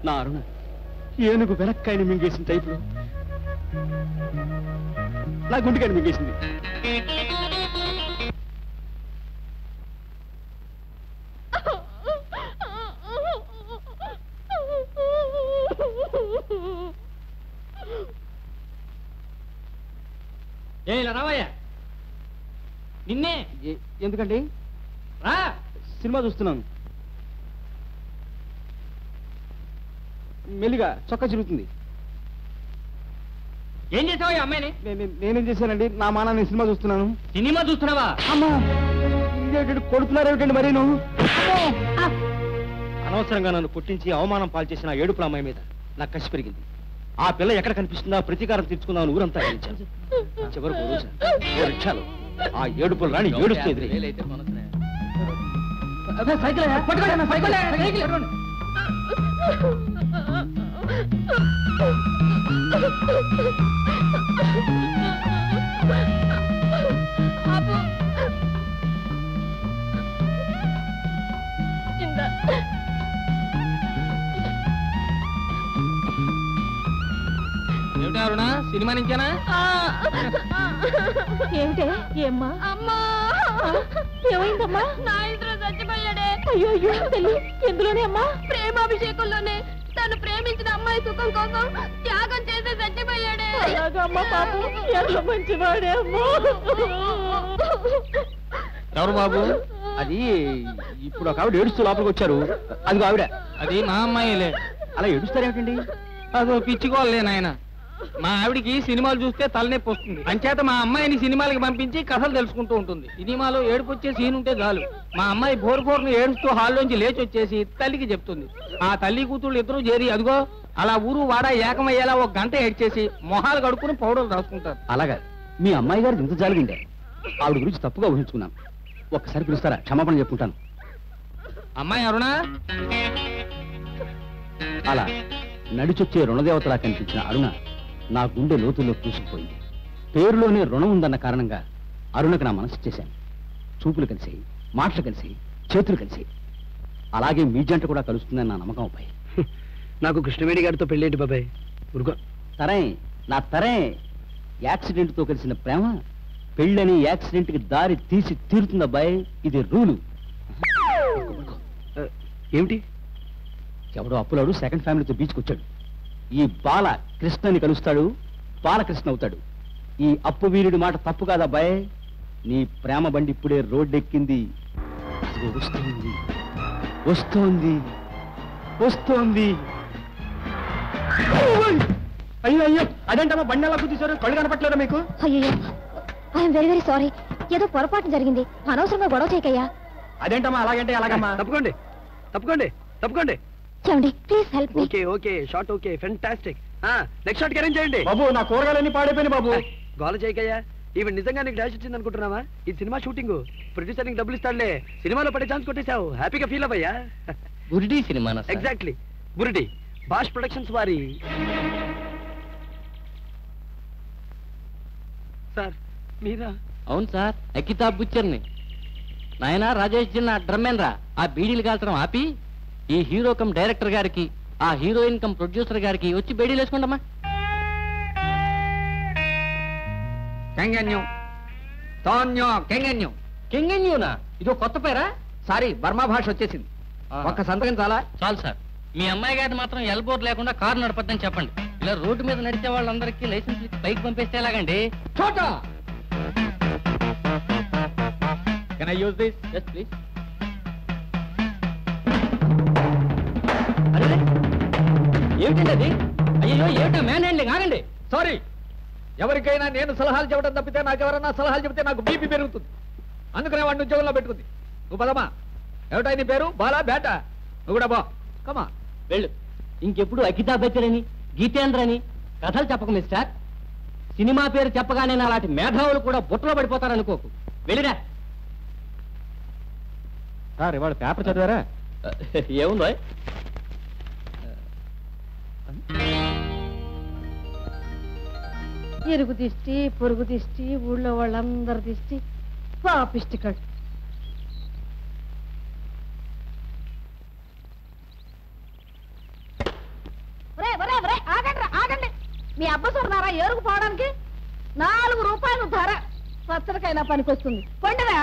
నా అరుణ ఏనుగు వెనక్కాయని మింగేసిన టైపులో నా గుండెకాయని మింగేసింది. రావయ్యా, నిన్నే. ఎందుకండి? రా, సినిమా చూస్తున్నాను. మెల్లిగా చొక్కా చిరుగుతుంది. ఏం చేసావా అమ్మాయిని? నేనేం చేశానండి? నా మానాన్ని సినిమా చూస్తున్నాను. సినిమా చూస్తున్నావా? అమ్మా, ఇదేంటండి కొడుతున్నారేమిటండి మరి? నువ్వు అనవసరంగా నన్ను కొట్టించి అవమానం పాల్చేసిన ఏడుపుల అమ్మాయి మీద నాకు కసి పెరిగింది. ఆ పిల్ల ఎక్కడ కనిపిస్తుందా ప్రతీకారం తీర్చుకుందామని ఊరంతా గెలిచాను. చివరకు రిక్షాలు ఆ ఏడుపులు రాని ఏడుస్తుంది. ఇందా సినిమా నుంచేనా? ఏమిటే ఏమ్మా? అమ్మా ఏమైందమ్మా? నా ఇంట్లో చచ్చిపోయాడే. అయ్యో అయ్యో తల్లి, ఎందులోనే అమ్మా? ప్రేమాభిషేకంలోనే తను ప్రేమించిన అమ్మాయి సుఖం కోసం త్యాగం చేసి చచ్చిపోయాడే. అలాగా అమ్మ పాపం, ఎంత మంచివాడే అమ్మా. ఎవరు బాబు? అది ఇప్పుడు ఒక ఆవిడ ఏడుస్తూ లోపలికి వచ్చారు. అది ఆవిడ. అది మా అమ్మాయిలే. అలా ఏడుస్తారేమిటండి? అదో పిచ్చుకోవాలే నాయన. మా ఆవిడికి సినిమాలు చూస్తే తలనొప్పి వస్తుంది. అంచేత మా అమ్మాయిని సినిమాలకి పంపించి కథలు తెలుసుకుంటూ ఉంటుంది. సినిమాలో ఏడుపు వచ్చే సీన్ ఉంటే చాలు మా అమ్మాయి బోర్ను ఏడుస్తూ హాల్లోంచి లేచి వచ్చేసి తల్లికి చెప్తుంది. ఆ తల్లి కూతుళ్ళు ఇద్దరు చేరి అదిగో అలా ఊరు వాడ ఏకమయ్యేలా ఒక గంట ఏడ్చేసి మొహాలు కడుక్కుని పౌడర్లు రాసుకుంటారు. అలాగా మీ అమ్మాయి గారు ఇంత జాలిగుండే. ఆవిడ గురించి తప్పుగా ఊహించుకున్నాను. ఒక్కసారి పిలుస్తారా? క్షమాపణ చెప్పుకుంటాను. అమ్మాయి అరుణా. అలా నడిచొచ్చే రుణదేవతలా కనిపించిన అరుణ నా గుండె లోతుల్లో కూసుకుపోయింది. పేరులోనే రుణం ఉందన్న కారణంగా అరుణకు నా మనసు చేశాను. చూపులు కలిసి, మాటలు కలిసి, చేతులు కలిసి. అలాగే మీ జంట కూడా కలుస్తుందని నా నమ్మకం అబ్బాయి. నాకు కృష్ణవేణి గారితో పెళ్ళేంటి బాబాయ్? ఉరుగో. తరే నా తరే. యాక్సిడెంట్తో కలిసిన ప్రేమ పెళ్ళని యాక్సిడెంట్కి దారి తీసి తీరుతుంది అబ్బాయి. ఇది రూలు. ఏమిటి? ఎవడో అప్పులాడు సెకండ్ ఫ్యామిలీతో బీచ్కి వచ్చాడు. ఈ బాల కృష్ణని కలుస్తాడు, బాలకృష్ణ అవుతాడు. ఈ అప్పు వీరుడి మాట తప్పు కాదబ్బాయ్. నీ ప్రేమ బండి ఇప్పుడే రోడ్డెక్కింది. అదిగో వస్తోంది, వస్తోంది, వస్తోంది. అయ్యో అయ్యో, అదేంటమ్మా బండి ఎలా గుద్దేశారు? కళ్ళు కనపట్లేదా మీకు? అయ్యో ఐఎమ్ వెరీ వెరీ సారీ. ఏదో పొరపాటు జరిగింది. అనవసరంగా గొడవ చేయకయ్యా. అదేంటమ్మా అలాగంటే అలాగమ్మా. తప్పుకోండి, తప్పుకోండి, తప్పుకోండి. చూడండి please help me. Okay okay, shot okay, fantastic. Next shot arrange చేయండి. బాబు నా కూరగాయలన్నీ పాడైపోయినాయి బాబు. గోల చేయకయ్యా. ఈవెన్ నిజంగా నీకు డాష్ వచ్చింది అనుకుంటున్నావా? ఇది సినిమా షూటింగ్. ప్రొడ్యూసర్ నీకు డబ్బులు ఇస్తాడులే. సినిమాలో పడే ఛాన్స్ కొట్టేశావు. హ్యాపీగా ఫీల్ అవ్వయ్యా. Buridi cinema. Exactly, Buridi. Bash productions వారి. సార్ మీరా? అవును సార్, అకితాబ్ బుచ్చర్ని. నాయనా రాజేష్ జిన్నా డ్రమ్మెన్ రా. ఆ బీడీలు కాల్చడం ఆపి ఈ హీరో కమ్ డైరెక్టర్ గారికి, ఆ హీరోయిన్ కమ్ ప్రొడ్యూసర్ గారికి వచ్చి బీడీలు వేసుకోండమ్మా. కెంగన్యం తాన్యం కెంగన్యం. కెంగన్యూనా? ఇదో కొత్త పేరా? సారీ, బర్మా భాష వచ్చేసింది. ఒక్క సంతకం చాలా. చాలు సార్. మీ అమ్మాయి గారిని మాత్రం ఎల్బోర్ లేకుండా కారు నడపద్దని చెప్పండి. ఇలా రోడ్డు మీద నడిచే వాళ్ళందరికీ లైసెన్స్ పైకి పంపిస్తే ఎలాగండి? చోటా can I use this? Yes please. ఏమిటండి అది? అయ్యో ఏమిటా మ్యాన్ హ్యాండ్లింగ్? ఆగండి. సారీ, ఎవరికైనా నేను సలహాలు చెప్పడం తప్పితే నాకెవరన్నా సలహాలు చెబితే నాకు బీపీ పెరుగుతుంది. అందుకనే వాడిని ఉద్యోగంలో పెట్టుకుంది. నువ్వు పదమా. ఏమిటా నీ పేరు? బాలా బేట. నువ్వు కూడా బా. కమా వెళ్ళు. ఇంకెప్పుడు అకితాబ్ బచ్చర్ అని, గీతేంద్ర అని కథలు చెప్పకు మిస్టర్. సినిమా పేరు చెప్పగానే అలాంటి మేధావులు కూడా బుట్టలో పడిపోతారనుకోకు. వెళ్ళిరా. సార్ ఇవాళ పేపర్ చదివారా? ఏముందో? ఇరుగు దిష్టి, పొరుగు దిష్టి, ఊళ్ళో వాళ్ళందరి దిష్టి, పాపిష్టి కట్టు. ఆగండి. మీ అబ్బసన్నారా ఏరుకు పోవడానికి? 4 రూపాయలు ధర. పచ్చడికైనా పనికొస్తుంది. పండురా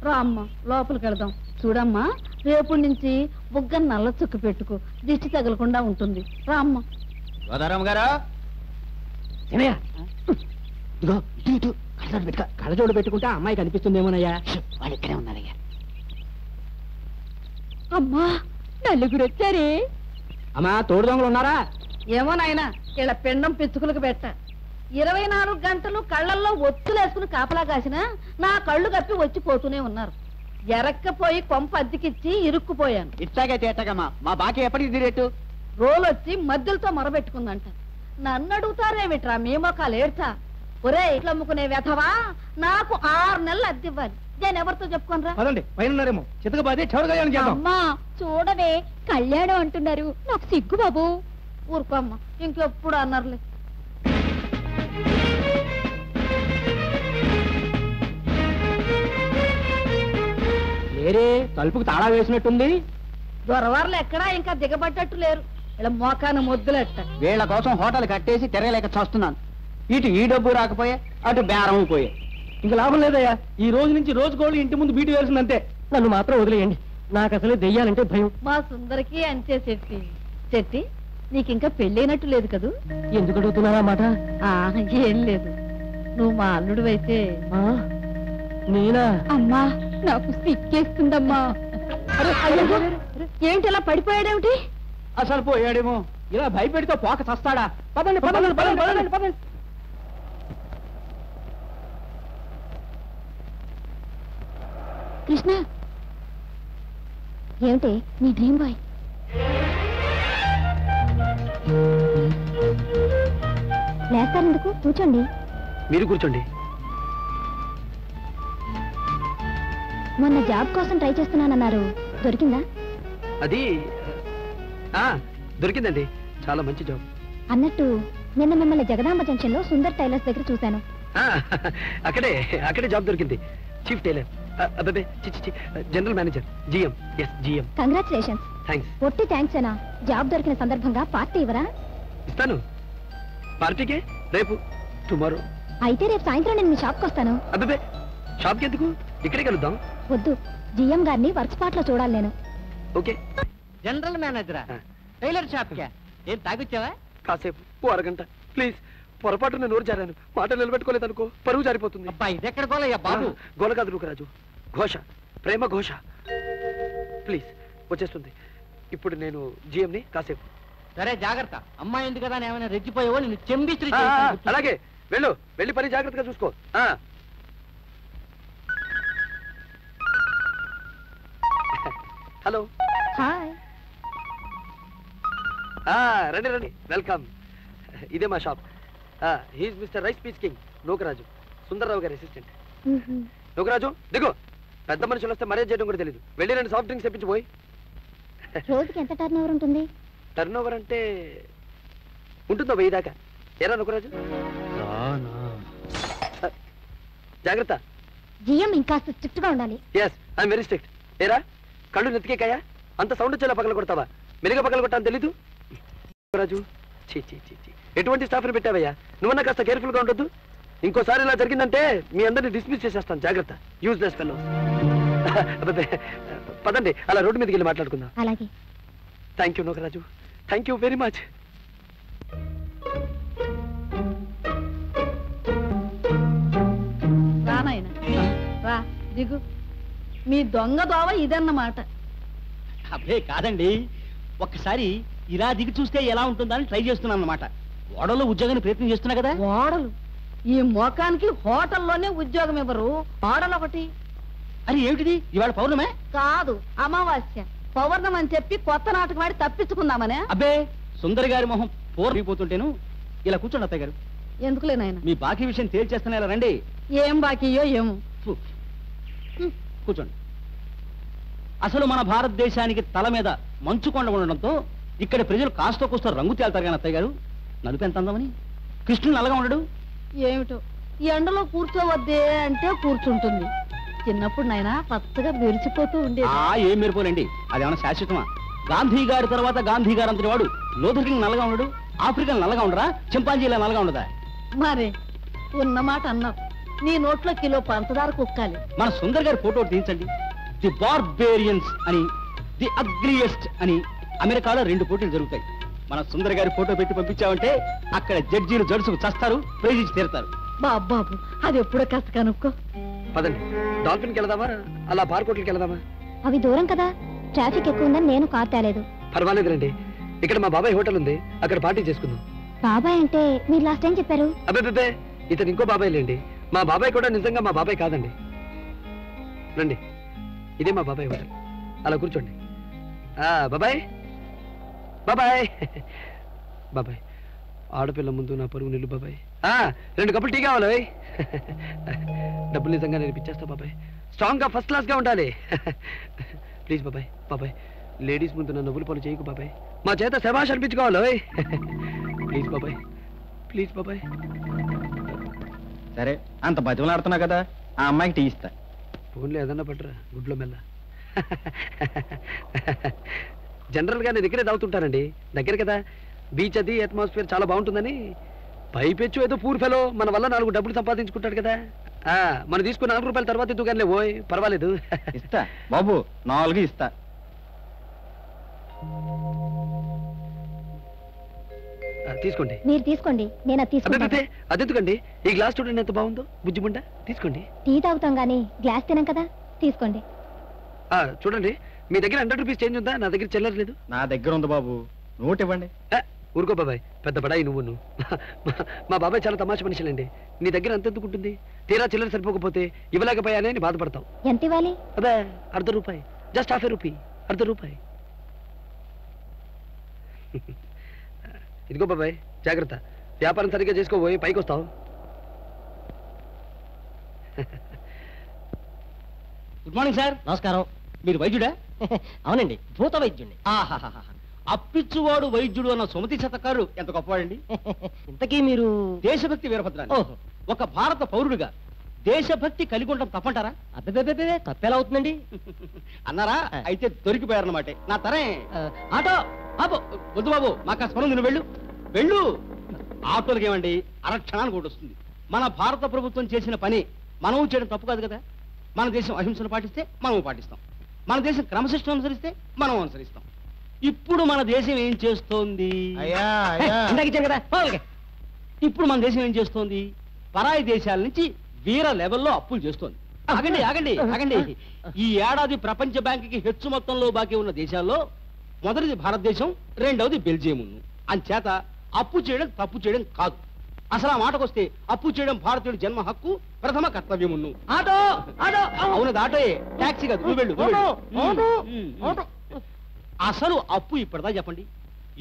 రామ్మ, లోపలికి వెళదాం. చూడమ్మా, రేపటి నుంచి బుగ్గ నల్ల చుక్క పెట్టుకో. దిష్టి తగలకుండా ఉంటుంది. రామ్మ. గోదారాం గారా, ఇదిగో ఇటు ఇటు కళ్ళజోడు పెట్టుకో. కళ్ళజోడు పెట్టుకుంటే అమ్మాయి కనిపిస్తుందేమోనయ్యా. వాడు ఇక్కడే ఉన్నారయ్యా. అమ్మా, నలుగురు వచ్చారే. అమ్మా, తోడు దొంగలు ఉన్నారా? ఏమో నాయన, ఇలా పిండం పిచ్చుకులకు పెట్ట. 24 గంటలు కళ్ళల్లో ఒత్తులేసుకుని కాపలా కాసినా నా కళ్ళు కప్పి వచ్చి పోతూనే ఉన్నారు. ఎరక్కపోయి కొంప అద్దెకిచ్చి ఇరుక్కుపోయాను. ఇట్లాగే చేతగమ్మా. మా బాకీ ఎప్పటికి తీరేట్టు? రోలొచ్చి మధ్యలతో మొరబెట్టుకుందంట. నన్ను అడుగుతారేమిట్రా మీ మొక్కలు ఏడ్చా? ఒరే ఇట్లా అమ్ముకునే వెధవా, నాకు 6 నెలలు అద్దెవ్వాలి. నేను ఎవరితో చెప్పుకోనరా? పదండి, పైన చితకబాదే చౌరగాయని చేద్దాం. అమ్మా చూడవే, కళ్యాణం అంటున్నారు. నాకు సిగ్గు బాబు. ఊరుకోమ్మా, ఇంకెప్పుడు అన్నారులే. లేరే, తలుపుకు తాళా వేసినట్టుంది. దొరవారులు ఎక్కడా ఇంకా దిగబడ్డట్టు లేరు. ఇలా మోకాన మొద్దులెట్ట. వీళ్ళ కోసం హోటల్ కట్టేసి తిరగలేక చూస్తున్నాను. ఇటు ఈ డబ్బు రాకపోయే, అటు బేరం పోయే. ఇంక లాభం లేదయ్యా. ఈ రోజు నుంచి రోజుకోళ్ళు ఇంటి ముందు బీటు వేయాల్సిందంతే. నన్ను మాత్రం వదిలేయండి. నాకు అసలే దెయ్యాలంటే భయం. మా సుందరికి అంతే శెట్టి. శెట్టి, నీకింకా పెళ్ళైనట్టు లేదు కదూ? ఎందుకు అడుగుతున్నారా మాట? ఏం లేదు, నువ్వు మా అల్లుడు నేనా? అమ్మా నాకు సిక్కేస్తుందమ్మా. ఏంటి ఇలా పడిపోయాడేమిటి? అసలు పోయాడేమో. ఇలా భయపెడితే పోక చస్తాడా? పదండి పదండి పదండి పదండి పదండి. కృష్ణ, ఏమిటి నీ డ్రీమ్ బాయ్? లేస్తారెందుకు? కూర్చోండి. మీరు కూర్చోండి. మొన్న జాబ్ కోసం ట్రై చేస్తున్నానన్నారు, దొరికిందా? అది దొరికిందండి. చాలా మంచి జాబ్. అన్నట్టు నిన్న మిమ్మల్ని జగదాంబ జంక్షన్ లో సుందర్ టైలర్స్ దగ్గర చూశాను. అక్కడే జాబ్ దొరికింది. చీఫ్ టైలర్, అబ్బే general manager, GM. Yes, GM. Congratulations. Thanks. ఒట్టి థ్యాంక్స్ ఏనా? జాబ్ దొరికిన సందర్భంగా పార్టీ ఇవ్వరా? ఇస్తాను. పార్టీకే రేపు, టుమారో. అయితే రేపు సాయంత్రం నేను మీ షాప్కి వస్తాను. అబ్బే, షాప్కి ఎందుకు? ఇక్కడే కలుద్దాం. వద్దు, జిఎం గారిని వర్క్ స్పాట్ లో చూడాలి నేను. ఓకే. జనరల్ మేనేజరా? టైలర్ షాప్ కే? ఏం తాగొచ్చావా? కాసేపు, ఓ అరగంట ప్లీజ్. పొరపాటున నోరు జారాను. మాట నిలబెట్టుకోలేదు అనుకో, పరువు జారిపోతుంది. అబ్బాయి ఇదెక్కడ గోలయ్యా బాబు? గోల కాదు రాజు, ఘోష, ప్రేమ ఘోష. ప్లీజ్, వచ్చేస్తుంది. ఇప్పుడు నేను జిఎంని. కాసేపు. సరే జాగ్రత్త. అమ్మాయి ఉంది కదా, ఏమైనా రెచ్చిపోయావో నేను చెంబిస్త్రీ. అలాగే వెళ్ళు. వెళ్ళి పని జాగ్రత్తగా చూసుకో. హలో. హాయ్. రండి రండి, వెల్కమ్. ఇదే మా shop. He's mister rice piece king Nokaraju, Sundarrao గారి అసిస్టెంట్. నోకరాజు దిగు. పెద్ద మనుషులు వస్తే మర్యాద చేయడం కూడా తెలీదు. వెళ్ళి రెండు సాఫ్ట్ డ్రింక్స్ తెప్పించిపోయి. రోజుకి ఎంత టర్న్ ఓవర్ ఉంటుంది? టర్న్ ఓవర్ అంటే ఉంటుందో 1000 దాకా. ఏరా నోకరాజు? జాగ్రత్త. జిఎం ఇంకా స్ట్రిక్ట్ గా ఉండాలి. Yes, I'm very strict. ఏరా, కళ్ళు నెత్తికేకాయా? అంత సౌండ్ వచ్చేలా పగల కొడతావా? మెరుగా పగల కొట్టా తెలీదు రాజు. చీ చీ చీ చీ, ఎటువంటి స్టాఫ్ని పెట్టావయ్యా? నువ్వన్నా కాస్త కేర్ఫుల్ గా ఉండొద్దు. ఇంకోసారి ఇలా జరిగిందంటే మీ అందరినీ డిస్మిస్ చేసేస్తాను. జాగ్రత్త. Useless fellow. పదండి, అలా రోడ్డు మీదకి వెళ్ళి మాట్లాడుకుందాం. అలాగే. Thank you Nookaraju, thank you very much. రానాయన రా, దిగు. మీ దొంగ దోవ ఇదన్నమాట. అబ్బే కాదండి, ఒక్కసారి ఇలా దిగి చూస్తే ఎలా ఉంటుందని ట్రై చేస్తున్నాను అన్నమాట. ఓడలో ఉద్యోగాన్ని ప్రయత్నం చేస్తున్నా కదా. ఓడలు? ఈ మోకానికి హోటల్లోనే ఉద్యోగం ఇవ్వరు. ఓడలు ఒకటి. అది ఏమిటిది? ఇవాళ పౌర్ణమే? కాదు, అమావాస్య. పౌర్ణం అని చెప్పి కొత్త నాటకం ఆడి తప్పించుకుందామనే. అబ్బే, సుందరి గారి మొహం పోరిపోతుంటేను. ఇలా కూర్చోండి అత్తయ్య గారు. ఎందుకులే నాయన, మీ బాకీ విషయం తేల్చేస్తున్నా. ఇలా రండి. ఏం బాకీయో ఏమో. కూర్చోండి. అసలు మన భారతదేశానికి తల మీద మంచు కొండ ఉండడంతో ఇక్కడ ప్రజలు కాస్త కూస్తో రంగు తేల్తారు కానీ అత్తయ్య గారు, నలుపు ఎంత అందమని. కృష్ణుడు నల్లగా ఉండడు. ఏమిటో ఈ ఎండలో కూర్చోవద్దే అంటే కూర్చుంటుంది. చిన్నప్పుడు నాయన పచ్చగా మెరిచిపోతూ ఉండేది. ఏం మెరిపోలేండి, అదేమన్నా శాశ్వతమా? గాంధీ గారి తర్వాత గాంధీ గారు అంతటి వాడు లోథర్ కింగ్ నల్లగా ఉండడు. ఆఫ్రికన్ నల్లగా ఉండరా? చింపాంజీలా నల్లగా ఉండదా? మరే ఉన్నమాట అన్నావు. నీ నోట్లో కిలో పంచదార కుక్కాలి. మన సుందర్ గారి ఫోటో తీయించండి. ది బార్బేరియన్స్ అని, ది అగ్లియెస్ట్ అని అమెరికాలో 2 పోటీలు జరుగుతాయి. మన సుందర్ గారి ఫోటో పెట్టి పంపించామంటే అక్కడ జడ్జీలు జడుసుకు చస్తారు, ప్రైజ్ ఇచ్చి తీరుతారు. బాబు అది ఎప్పుడో కాస్త కనుక్కో. పదండి, డాల్ఫిన్కి వెళదామా? అలా బార్కోట్లకి వెళదామా? అవి దూరం కదా, ట్రాఫిక్ ఎక్కువ ఉందని నేను కార్ తేలేదు. పర్వాలేదు రండి, ఇక్కడ మా బాబాయ్ హోటల్ ఉంది, అక్కడ పార్టీ చేసుకుందాం. బాబాయ్ అంటే మీరు లాస్ట్ టైం చెప్పారు. అబ్బే, ఇతను ఇంకో బాబాయ్ లేండి. మా బాబాయ్ కూడా నిజంగా మా బాబాయ్ కాదండి. రండి, ఇదే మా బాబాయ్ హోటల్. అలా కూర్చోండి. బాబాయ్ బాబాయ్ బాబాయ్, ఆడపిల్ల ముందు నా పరువు నిల్లు బాబాయ్. 2 కప్పులు టీ కావాలి. డబ్బులు నిజంగా నేను ఇప్పించేస్తా బాబాయ్. స్ట్రాంగ్ గా ఫస్ట్ క్లాస్ గా ఉండాలి. ప్లీజ్ బాబాయ్. బాబాయ్, లేడీస్ ముందు నా నవ్వులు పనులు చేయకు బాబాయ్. మా చేత శభాష్ అనిపించుకోవాలి. ప్లీజ్ బాబాయ్, ప్లీజ్ బాబాయ్. సరే, అంత బతిమలాడుతున్నా కదా, ఆ అమ్మాయికి టీ ఇస్తా. ఫోన్లో ఏదన్నా పట్టరా, గుడ్లో మెల్ల. జనరల్ గా నేను ఇక్కడే తాగుతుంటానండి, దగ్గర కదా, బీచ్ అది అట్మాస్ఫియర్ చాలా బాగుంటుందని. పైపెచ్చు ఏదో పూర్ ఫెలో మన వల్ల 4 డబ్బులు సంపాదించుకుంటాడు కదా. మనం తీసుకున్న 4 రూపాయల తర్వాత ఎదుగుగానే పోయి పర్వాలేదు. ఇస్తా బాబు, 4 ఇస్తా. తీసుకోండి. మీరు తీసుకోండి, నేను అది తీసుకుంటాను. అదెందుకండి, ఈ గ్లాస్ చూడండి ఎంత బాగుందో, బుజ్జిముండ. తీసుకోండి. టీ తాగుతాం గానీ గ్లాస్ తినం కదా, తీసుకోండి. చూడండి, మీ దగ్గర 100 రూపీస్ చేంజ్ ఉందా? నా దగ్గర చిల్లర లేదు. నా దగ్గర ఉంది బాబు, నోట్ ఇవ్వండి. ఊరుకో బాబాయ్, పెద్ద బడాయి నువ్వు. మా బాబాయ్ చాలా తమాషా మనుషులండి. నీ దగ్గర అంత ఎందుకుంటుంది? తీరా చిల్లర సరిపోకపోతే ఇవ్వలేకపోయానే అని బాధపడతావు. ఎంత ఇవ్వాలి? అదే ₹1/2, జస్ట్ ½ రూపీ, ₹1/2. ఇదిగో బాబాయ్, జాగ్రత్త, వ్యాపారం సరిగ్గా చేసుకోబోయి పైకి వస్తావు. Good morning sir. నమస్కారం. మీరు వైద్యుడా? అవునండి, భూత వైద్యుడిని. ఆహాహా, అప్పిచ్చువాడు వైద్యుడు అన్న సుమతి శతకారు ఎంత గొప్పవాడండి. ఇంతకీ మీరు దేశభక్తి వీరభద్రాన్ని. ఓహో. ఒక భారత పౌరుడిగా దేశభక్తి కలిగి ఉండడం తప్పంటారా? అబ్బే తప్పేలా అవుతుందండి. అన్నారా? అయితే దొరికిపోయారన్నమాట. నా తరే. ఆటో బాబు, వద్దు బాబు, మాకు ఆ స్మరణ, నువ్వు వెళ్ళు. ఆటోలకి ఏమండి, అరక్షణానికి ఒకటి వస్తుంది. మన భారత ప్రభుత్వం చేసిన పని మనం చేయడం తప్పు కాదు కదా. మన దేశం అహింసను పాటిస్తే మనం పాటిస్తాం, మన దేశం క్రమశిక్షణ అనుసరిస్తే మనం అనుసరిస్తాం. ఇప్పుడు మన దేశం ఏం చేస్తోంది? ఇందాక ఇచ్చాను కదా. ఇప్పుడు మన దేశం ఏం చేస్తోంది? పరాయి దేశాల నుంచి వీర లెవెల్లో అప్పులు చేస్తోంది. ఆగండి. ఈ ఏడాది ప్రపంచ బ్యాంకుకి హెచ్చు మొత్తంలో బాకీ ఉన్న దేశాల్లో మొదటిది భారతదేశం, రెండవది బెల్జియం. అంచేత అప్పు చేయడం తప్పు చేయడం కాదు. అసలు ఆ మాటకొస్తే అప్పు చేయడం భారతీయుడి జన్మ హక్కు, ప్రథమ కర్తవ్యమును. ఆటో అవునది, ఆటోయే, టాక్సీ కాదు. నువ్వు వెళ్ళు. అసలు అప్పు ఇప్పటిదా చెప్పండి.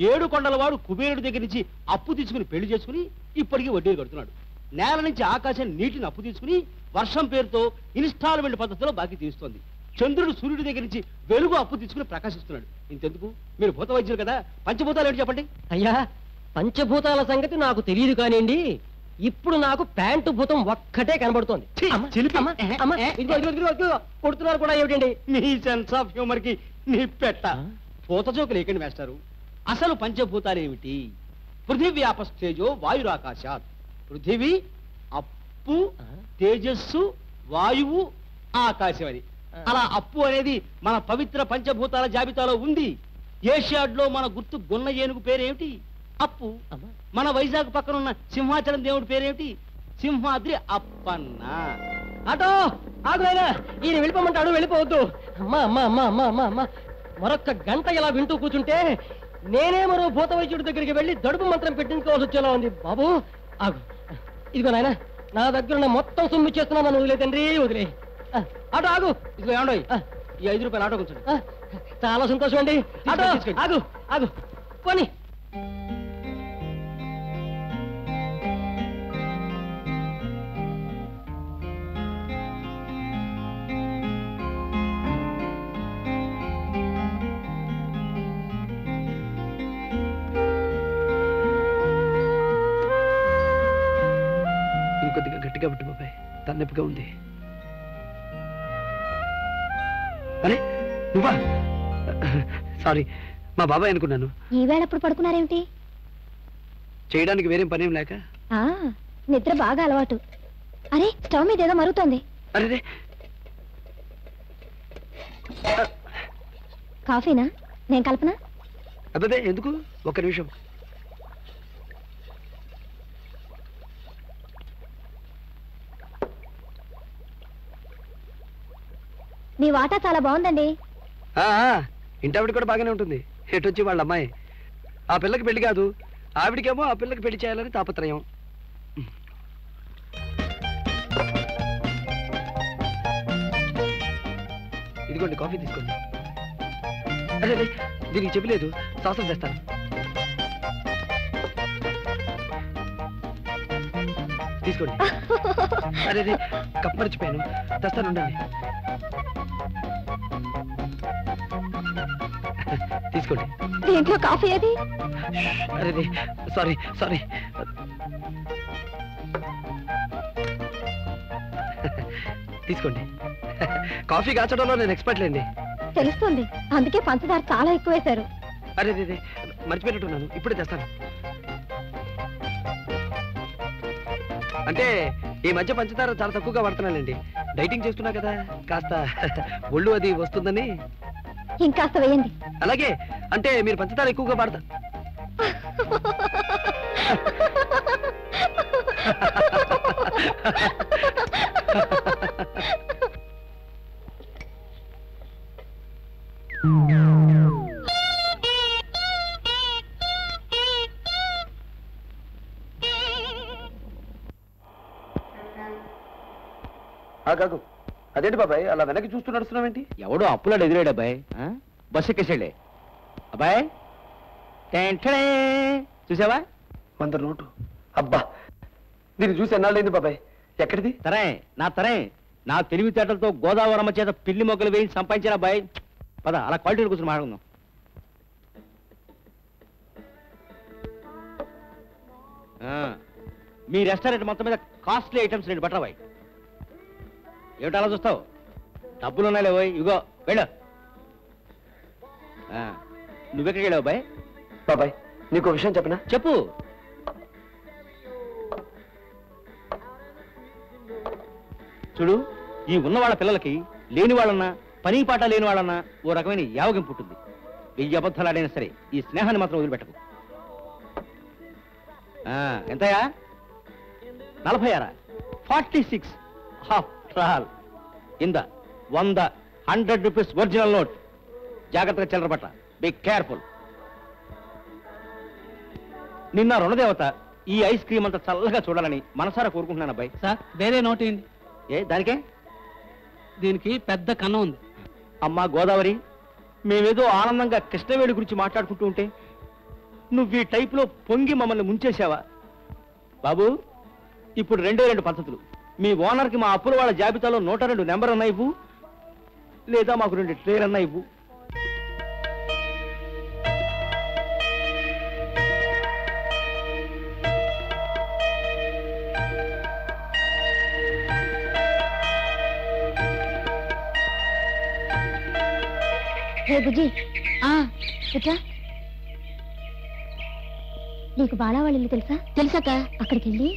7 కొండల వాడు కుబేరుడి దగ్గర నుంచి అప్పు తీసుకుని పెళ్లి చేసుకుని ఇప్పటికీ వడ్డీలు కడుతున్నాడు. నేల నుంచి ఆకాశం నీటిని అప్పు తీసుకుని వర్షం పేరుతో ఇన్స్టాల్మెంట్ పద్ధతిలో బాకీ తీరుస్తోంది. చంద్రుడు సూర్యుడి దగ్గర నుంచి వెలుగు అప్పు తీసుకుని ప్రకాశిస్తున్నాడు. ఇంతెందుకు, మీరు భూత వైద్యులు కదా, పంచభూతాలు ఏంటి చెప్పండి. అయ్యా, పంచభూతాల సంగతి నాకు తెలియదు కానివ్వండి. ఇప్పుడు నాకు ప్యాంటు భూతం ఒక్కటే కనబడుతోంది. కొడుతున్నారు కూడా ఏమిటండి? నీ సెన్స్ ఆఫ్ హ్యూమర్ కి నీ పెట్ట పూత జోకు లేకండి మాస్టారు. అసలు పంచభూతాలు ఏమిటి? పృథివ్యాపస్తేజో వాయురాకాశాత్. పృథివీ, అప్పు, తేజస్సు, వాయువు, ఆకాశం అని. అలా అప్పు అనేది మన పవిత్ర పంచభూతాల జాబితాలో ఉంది. ఏషియాడ్లో మన గుర్తు గున్న ఏనుగు పేరేమిటి? అప్పు. మన వైజాగ్ పక్కన ఉన్న సింహాచలం దేవుడి పేరేమిటి? సింహాద్రి అప్పన్న. ఆటో ఆగునైనా, ఈయన వెళ్ళిపోమంటాడు, వెళ్ళిపోవద్దు. అమ్మా, మరొక్క గంట ఇలా వింటూ కూర్చుంటే నేనే మరో భూత వైద్యుడి దగ్గరికి వెళ్ళి దడుపు మంత్రం పెట్టించుకోవాల్సి వచ్చేలా ఉంది. బాబు ఆగు. ఇదిగో నాయన, నా దగ్గర మొత్తం సొమ్ము చేస్తున్నా, నన్ను వదిలే తండ్రి, వదిలే. ఆటో ఆగు. ఇదిగో ఏమండో, ఈ 5 రూపాయలు ఆటో కూర్చోండి. చాలా సంతోషం అండి. ఆటో ఆగు పోనీ. ఇంకొద్దిగా గట్టిగా పెట్టు బాబాయ్, తలనొప్పిగా ఉంది. అరే నువ్వా? సారీ, మా బాబాయ్ అనుకున్నాను. ఈవేళప్పుడు పడుకున్నారేమిటి? చేయడానికి వేరేం పనేం లేక. నిద్ర బాగా అలవాటు. అరే, స్టవ్ మీద ఏదో మరుగుతోంది. అరే, కాఫీనా? నేను కల్పన. అబ్బాబే ఎందుకు, ఒక్క నిమిషం. మీ వాటా చాలా బాగుందండి. ఇంటావిడ కూడా బాగానే ఉంటుంది. ఎటొచ్చి వాళ్ళ అమ్మాయి. ఆ పిల్లకి పెళ్లి కాదు, ఆవిడికేమో ఆ పిల్లకి పెళ్లి చేయాలని తాపత్రయం. ఇదిగోండి కాఫీ తీసుకోండి. అదే దీనికి చెప్పలేదు, సాసం చేస్తాను. తీసుకోండి. అరే కప్ మర్చిపోయాను, తెస్తాను ఉండండి. తీసుకోండి. దీంట్లో కాఫీ ఏది? అరే సారీ. తీసుకోండి. కాఫీ కాచడంలో నేను ఎక్స్పర్ట్ లేండి. తెలుస్తుంది, అందుకే పంచదార చాలా ఎక్కువ వేశారు. అరే రే మర్చిపోయినట్టున్నాను, ఇప్పుడే తెస్తాను. అంటే ఈ మధ్య పంచదార చాలా తక్కువగా వాడుతున్నానండి. డైటింగ్ చేస్తున్నా కదా, కాస్త ఒళ్ళు అది వస్తుందని. ఇంకాస్త వేయండి. అలాగే, అంటే మీరు పంచదార ఎక్కువగా వాడతారు. కాకు అదేంటి బాబాయ్ అలా వెనక్కి చూస్తూ నడుస్తున్నావేంటి? ఎవడో అప్పులాడు ఎదురాడు అబ్బాయి, బస్సు ఎక్కేసాడే. అబ్బాయి చూసావా? 100 నోటు. అబ్బా, దీన్ని చూసి ఎన్నాళ్ళైంది బాబాయ్? ఎక్కడిది? తరే నా తెలివితేటలతో గోదావరమ్మ చేత పిల్లి మొక్కలు వేయి సంపాదించిన అబ్బాయి. పద అలా క్వాలిటీలు కూర్చొని మాట్లాడుకుందాం. మీ రెస్టారెంట్ మొత్తం మీద కాస్ట్లీ ఐటమ్స్ రెండు బట్టరాబాయ్. ఏమిటి అలా చూస్తావు? డబ్బులు ఉన్నాయిలే పోయి, ఇగో వెళ్ళు. నువ్వెక్కడికి వెళ్ళావు బాయ్? బాబాయ్ నీకు విషయం చెప్పనా? చెప్పు. చూడు, ఈ ఉన్న వాళ్ళ పిల్లలకి లేని వాళ్ళన్నా పని పాట లేని వాళ్ళన్నా ఓ రకమైన యావగింపు ఉంటుంది. 1000 అబద్ధాలు ఆడైనా సరే ఈ స్నేహాన్ని మాత్రం వదిలిపెట్టకు. ఎంతయా? 46. 46 ఆఫ్టర్ ఆల్. ఇంద 100 100 రూపీస్ ఒరిజినల్ నోట్. జాగ్రత్తగా చిల్లర పట్ల. Be careful. నిన్న రుణదేవత ఈ ఐస్ క్రీమ్ అంతా చల్లగా చూడాలని మనసారా కోరుకుంటున్నాను అబ్బాయి. సార్ వేరే నోట్ ఏంటి? ఏ దానికే? దీనికి పెద్ద కన్నం ఉంది. అమ్మా గోదావరి, మేమేదో ఆనందంగా కృష్ణవేడి గురించి మాట్లాడుకుంటూ ఉంటే నువ్వు ఈ టైపులో పొంగి మమ్మల్ని ముంచేశావా? బాబు, ఇప్పుడు 2 పద్ధతులు. మీ ఓనర్కి మా అప్పుల వాళ్ళ జాబితాలో 102 నెంబర్ అన్నా ఇవ్వు, లేదా మాకు 2 ట్రేర్ అన్నా ఇవ్వు. హే బుజ్జి, ఇట్లా. నీకు బాలా వాళ్ళ ఇల్లు తెలుసా? తెలుసాక. అక్కడికి వెళ్ళి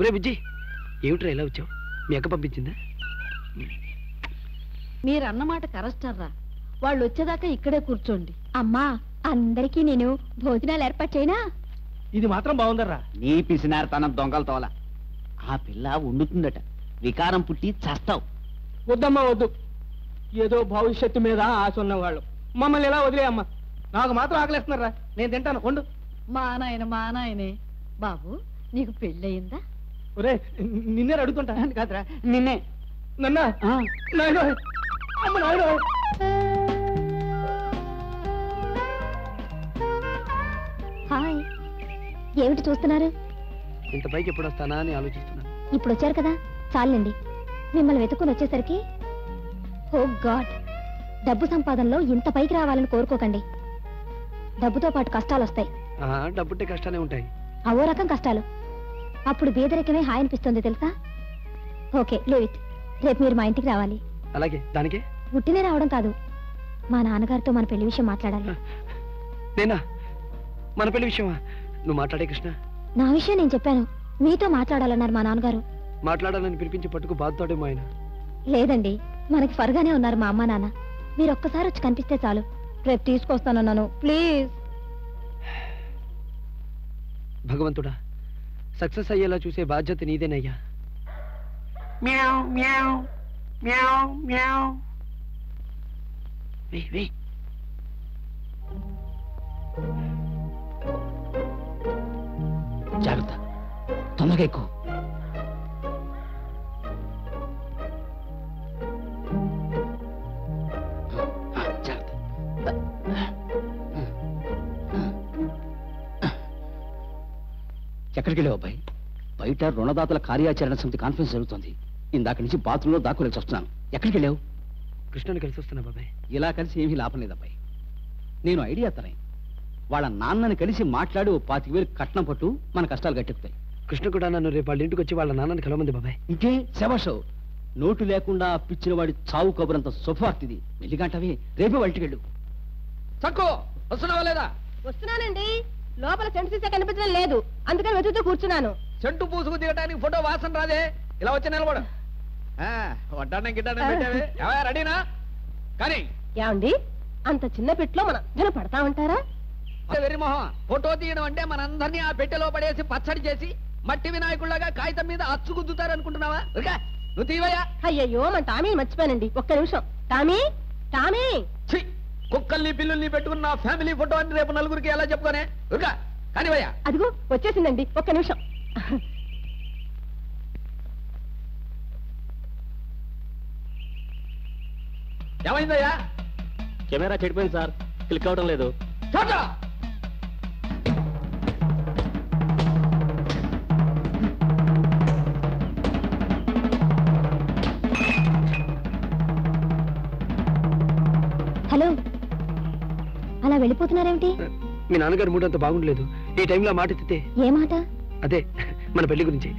ఒరే బుజ్జి, ఏమిట్రా ఎలా వచ్చావు? మీ అక్క పంపించిందా? మీరన్నమాట కరెస్టర్రా. వాళ్ళు వచ్చేదాకా ఇక్కడే కూర్చోండి. అమ్మా, అందరికీ నేను భోజనాలు ఏర్పాటు చేయనా? ఇది మాత్రం బాగుందర్రా. నీ పిసినారతనం దొంగల తోల. ఆ పిల్ల వండుతుందట, వికారం పుట్టి చస్తావు. వద్దమ్మా వద్దు. ఏదో భవిష్యత్తు మీద ఆశ ఉన్నవాళ్ళు మమ్మల్ని ఎలా వదిలేయమ్మా. నాకు మాత్రం ఆకలిస్తున్నారా, నేను తింటాను. వండు. మా నాయనే. బాబు, నీకు పెళ్ళయిందా? ఒరే, నిన్నే అడుగుతుంటా. కాదురా, నిన్నే. నన్నా నాయనో, అమ్మ నాయనో. హాయ్, ఏమిటి చూస్తున్నారు? ఇంత పైకి ఎప్పుడు వస్తానా అని ఆలోచిస్తున్నాను. ఇప్పుడు వచ్చారు కదా, చాలండి. మిమ్మల్ని వెతుక్కుని వచ్చేసరికి ఓ గాడ్, డబ్బు సంపాదనలో ఇంత పైకి రావాలని కోరుకోకండి. డబ్బుతో పాటు కష్టాలు వస్తాయి. డబ్బుంటే కష్టాలే ఉంటాయి. అవో రకం కష్టాలు. అప్పుడు బీదరికమే హాయ్ అనిపిస్తుంది తెలుసా? Okay, leave it. రేపు మీరు మా ఇంటికి రావాలి. అలాగే. దానికే పుట్టినే రావడం కాదు, మా నాన్నగారితో మన పెళ్లి విషయం మాట్లాడాలి. నేనా? మన పెళ్లి విషయమా? నువ్వు మాట్లాడే కృష్ణ. నా విషయం నేను చెప్పాను, మీతో మాట్లాడాలన్నారు మా నాన్నగారు. మాట్లాడాలని పిలిపించి పట్టుకు బాధతోడేమో ఆయన. లేదండి, మనకి ఫర్గానే ఉన్నారు మా అమ్మ నాన్న. మీరు ఒక్కసారి వచ్చి కనిపిస్తే చాలు. రేపు తీసుకొస్తానన్నాను, ప్లీజ్. భగవంతుడా, సక్సెస్ అయ్యేలా చూసే బాధ్యత నీదేనయ్యా. మ్యావ్ మ్యావ్ మ్యావ్ మ్యావ్. వెయ్. జాగ్రత్త, తొందరగా ఎక్కువ. ఎక్కడికి వెళ్ళావు అబ్బాయి? బయట రుణదాతల కార్యాచరణ సమితి కాన్ఫరెన్స్ జరుగుతుంది. ఇందాక నుంచి బాత్రూంలో దాక్కులేసి వస్తున్నాను. ఎక్కడికి వెళ్ళావు? కృష్ణని కలిసి వస్తున్నా బాబాయ్. ఇలా కలిసి ఏమీ లాభం లేదు అబ్బాయి. నేను ఐడియా తనే. వాళ్ళ నాన్నని కలిసి మాట్లాడి ఓ 25,000 కట్నం పట్టు మన కష్టాలు గట్టెక్కుతాయి. కృష్ణ కూడా నన్ను రేపు వాళ్ళ ఇంటికి వచ్చి వాళ్ళ నాన్నని కలవమంది బాబాయ్. ఇంకే శభాషో, నోటు లేకుండా పిచ్చిన వాడి చావు కబురంత శుభవార్తిది. వెళ్ళిగంటవి రేపే వాళ్ళింటికెళ్ళు. చక్కో వస్తున్నావా లేదా? వస్తున్నానండి. లోపల సెంటు సీసా కనిపించడం లేదు, అందుకని వెతుకుతూ కూర్చున్నాను. చెంటు పూసుకు దిగటానికి ఫోటో వాసన రాదే, ఇలా వచ్చి నిలబడు. వడ్డాన్నం గిడ్డాన్నం పెట్టావే, రెడీనా? కానీ ఏమండి, అంత చిన్న పెట్టులో మన అందరం పడతామంటారా? వెర్రి మొహం, ఫోటో తీయడం అంటే మనందరినీ ఆ పెట్టెలో పడేసి పచ్చడి చేసి మట్టి వినాయకుడిలాగా కాగితం మీద అచ్చు గుద్దుతారు అనుకుంటున్నావా? నువ్వు తీవయ్యా. అయ్యయ్యో, మన టామీ మర్చిపోయానండి. ఒక్క నిమిషం. Tommy, Tommy. కుక్కల్ని పిల్లుల్ని పెట్టుకున్న ఫ్యామిలీ ఫోటో అని రేపు నలుగురికి ఎలా చెప్పుకోనే? కానివయ్యా. అదిగో వచ్చేసిందండి, ఒక్క నిమిషం. ఏమైందయ్యా? కెమెరా చెడిపోయింది సార్, క్లిక్ అవడం లేదు. హలో, అలా వెళ్ళిపోతున్నారేమిటి? మీ నాన్నగారు మూడు అంత బాగుండలేదు. ఈ టైంలో మాట ఎత్తితే. ఏ మాట? అదే మన పెళ్లి గురించి.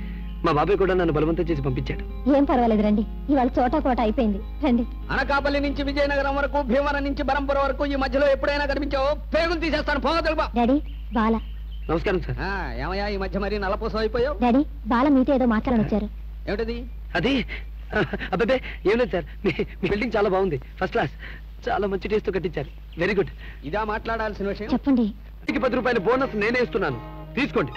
మా బాబాయ్ కూడా నన్ను బలవంతం చేసి పంపించాడు. ఏం పర్వాలేదు, రండి. ఇవాళ చోటా కోట అయిపోయింది, రండి. అనకాపల్లి నుంచి విజయనగరం వరకు, భీమవరం నుంచి బరంపురం వరకు ఈ మధ్యలో ఎప్పుడైనా కనిపించావో పేగులు తీసేస్తాను. పోగలుగుబా. డాడీ, బాల. నమస్కారం సార్. ఏమయ్యా ఈ మధ్య మరి నల్లపూసం అయిపోయావు? డాడీ, బాల మీతో ఏదో మాట్లాడని వచ్చారు. ఏమిటది? అది అబ్బాబే ఏం లేదు సార్, మీ బిల్డింగ్ చాలా బాగుంది, ఫస్ట్ క్లాస్, చాలా మంచి టేస్ట్ తో కట్టించారు. Very good. ఇదా మాట్లాడాల్సిన విషయం? చెప్పండి. 10 రూపాయల బోనస్ నేనే ఇస్తున్నాను, తీసుకోండి.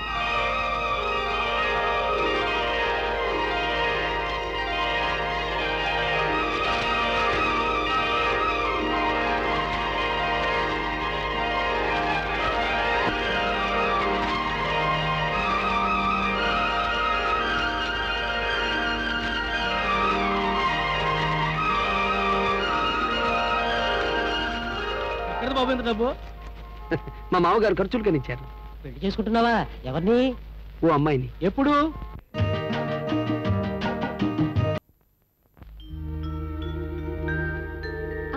బాబు ఎంత డబ్బు? మా మామగారు ఖర్చులు కనిచ్చారు. పెళ్లి చేసుకుంటున్నావా? ఎవరిని? ఓ అమ్మాయిని. ఎప్పుడు?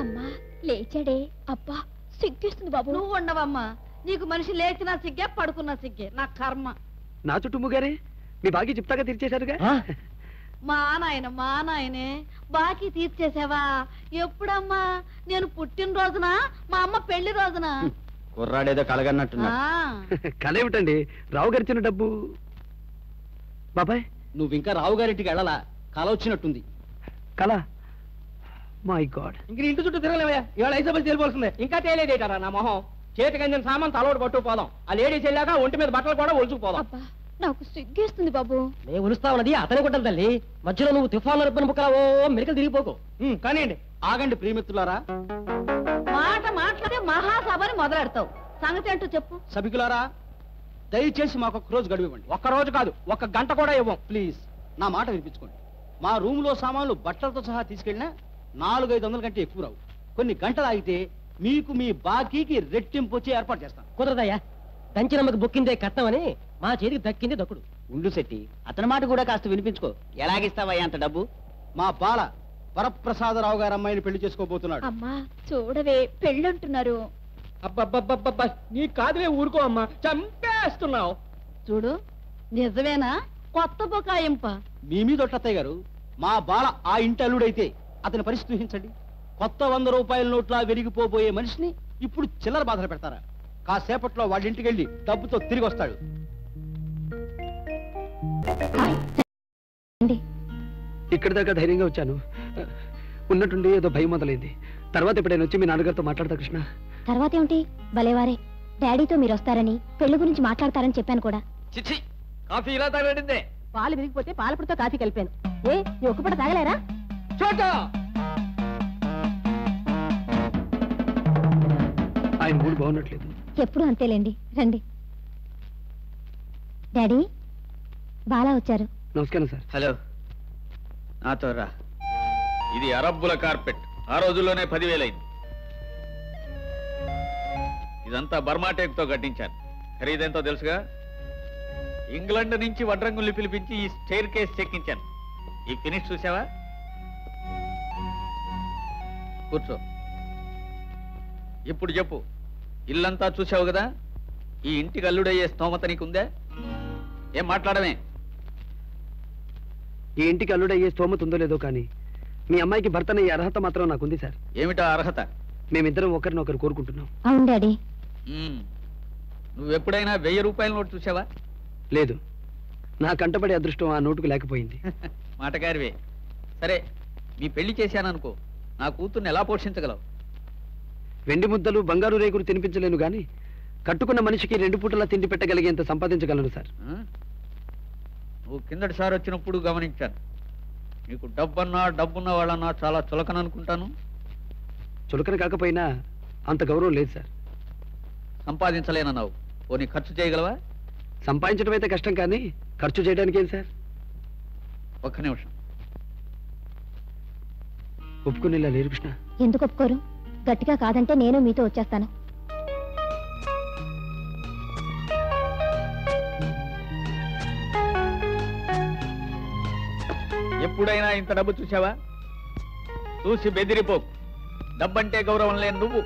అమ్మా లేచాడే. అబ్బా సిగ్గేస్తుంది బాబు. నువ్వు ఉండవమ్మా, నీకు మనిషి లేచినా సిగ్గే, పడుకున్నా సిగ్గే. నా కర్మ. నా చుట్టూ ముగారే, మీ బాకీ చెప్తాగా తీర్చేశారుగా. మా నాయనే బాకీ తీర్చేసావా? ఎప్పుడమ్మా? నేను పుట్టినరోజున, మా అమ్మ పెళ్లి రోజున. కుర్రాడేదో కలగన్నట్టున్నా. కలేమిటండి, రావు గారు ఇచ్చిన డబ్బు. బాబాయ్, నువ్వు ఇంకా రావు గారింటికి వెళ్ళాలా? కల వచ్చినట్టుంది. కళ. My God. ఇంక ఇంటి చుట్టూ తిరగలేవయ్యా, ఇవాళ ఐసబల్ తేలిపోతుంది. ఇంకా తేలేదేటారా నా మొహం? చేతికి అందిన సామాన్ తలోడు పట్టుకుపోదాం. ఆ లేడీస్ వెళ్ళాక ఒంటి మీద బట్టలు కూడా ఒలుచుకుపోదాం. అబ్బా నాకు సిగ్గేస్తుంది బాబు. నేను ఉలుస్తా ఉన్నది అతని గుంటలు తల్లి, మధ్యలో నువ్వు తుఫాను రిబ్బన్ బుక్కలావో మెరికలు తిరిగిపోకు. కానివ్వండి. ఆగండి ప్రియమిత్రులారా. మాట మాట్లాడే మహాసభని మొదలెడతావు. సంగతి ఏంటో చెప్పు. సభికులారా, దయచేసి మాకు ఒక్క రోజు గడువివ్వండి. ఒక్క రోజు కాదు, 1 గంట కూడా ఇవ్వం. ప్లీజ్ నా మాట వినిపించుకోండి. మా రూమ్ లో సామాన్లు బట్టలతో సహా తీసుకెళ్ళినా 400-500 కంటే ఎక్కువ రావు. కొన్ని గంటలు ఆగితే మీకు మీ బాకీకి రెట్టింపు వచ్చి ఏర్పాటు చేస్తాం. కుదరదయ్యా, దంచినమ్మకి బొక్కిందే కట్నమని మా చేతికి దక్కింది దక్కుడు. ఉండు శెట్టి, అతని మాట కూడా కాస్త వినిపించుకో. ఎలాగిస్తావయ్యా అంత డబ్బు? మా బాల వరప్రసాదరావు గారు అమ్మాయిని పెళ్లి చేసుకోబోతున్నాడు. అమ్మా చూడవే, పెళ్ళంటున్నారు. అబ్బబ్బబ్బబ్బబ్బా, నీ కాదులే, ఊరుకో అమ్మా, చంపేస్తున్నావు. చూడు, నిజమేనా? కొత్త బొకాయింప. మీ మీద ఒట్టత్తయ్య గారు, మా బాల ఆ ఇంటి అల్లుడైతే అతని పరిస్థితి ఊహించండి. కొత్త 100 రూపాయల నోట్లా వెలిగిపోబోయే మనిషిని ఇప్పుడు చిల్లర బాధలు పెడతారా? కాసేపట్లో వాళ్ళ ఇంటికి వెళ్ళి డబ్బుతో తిరిగి వస్తాడు. ఇక్కడి దాకా ధైర్యంగా వచ్చాను, ఉన్నట్టుండి ఏదో భయం మొదలైంది. తర్వాత ఎప్పుడైనా వచ్చి మీ నాన్నగారితో మాట్లాడతా కృష్ణ. తర్వాత ఏమిటి? భలేవారే, డాడీతో మీరు వస్తారని, పెళ్లి గురించి మాట్లాడతారని చెప్పాను కూడా. చిచ్చి, కాఫీ ఇలా తాగడిందే. పాలు విరిగిపోతే పాలపుడితో కాఫీ కలిపాను. ఏ నీ ఒక్కపట తాగలేరా? చోటా ఆయన మూడు బాగున్నట్లేదు. ఎప్పుడు అంతేలేండి, రండి. డాడీ, బాలా వచ్చారు. నమస్కారం సార్. హలో, నాతో రా. ఇది అరబ్బుల కార్పెట్, ఆ రోజుల్లోనే 10,000 అయింది. ఇదంతా బర్మా టేక్తో కట్టించాను. ఖరీదెంతో తెలుసుగా? ఇంగ్లాండ్ నుంచి వడ్రంగుల్ని పిలిపించి ఈ స్టైర్ కేస్ చెక్కించాను. ఈ ఫినిష్ చూసావా? కూర్చో. ఇప్పుడు చెప్పు, ఇల్లంతా చూసావు కదా, ఈ ఇంటికి అల్లుడయ్యే స్తోమత నీకుందే? ఏం మాట్లాడమే? ఈ ఇంటికి అల్లుడయ్యే స్తోమత ఉందో లేదో కానీ మీ అమ్మాయికి భర్తనయ్యే అర్హత మాత్రం నాకుంది సార్. ఏమిటా అర్హత? మేమిద్దరం ఒకరినొకరు కోరుకుంటున్నాం. అవును డాడీ. నువ్వెప్పుడైనా 1000 రూపాయల నోటు చూసావా? లేదు, నా కంటపడే అదృష్టం ఆ నోటుకు లేకపోయింది. మాటగారివే. సరే, మీ పెళ్లి చేశాననుకో, నా కూతుర్ని ఎలా పోషించగలవు? వెండి ముద్దలు బంగారు రేకులు తినిపించలేను గాని కట్టుకున్న మనిషికి 2 పూటలా తిండి పెట్టగలిగేంత సంపాదించగలను సార్. నువ్వు కిందటిసారి వచ్చినప్పుడు గమనించాను. నీకు డబ్బున్న వాళ్ళన్నా చాలా చులకన అనుకుంటాను. చులకన కాకపోయినా అంత గౌరవం లేదు సార్. సంపాదించలేనన్నావు, పోనీ ఖర్చు చేయగలవా? సంపాదించడం అయితే కష్టం కానీ ఖర్చు చేయడానికి ఏం సార్? ఒక్క నిమిషం. ఒప్పుకునేలా లేరు కృష్ణ. ఎందుకు ఒప్పుకోరు? గట్టిగా కాదంటే నేను మీతో వచ్చేస్తాను. ఎప్పుడైనా ఇంత డబ్బు చూసావా? చూసి బెదిరిపోకు. డబ్బంటే గౌరవం లేని నువ్వు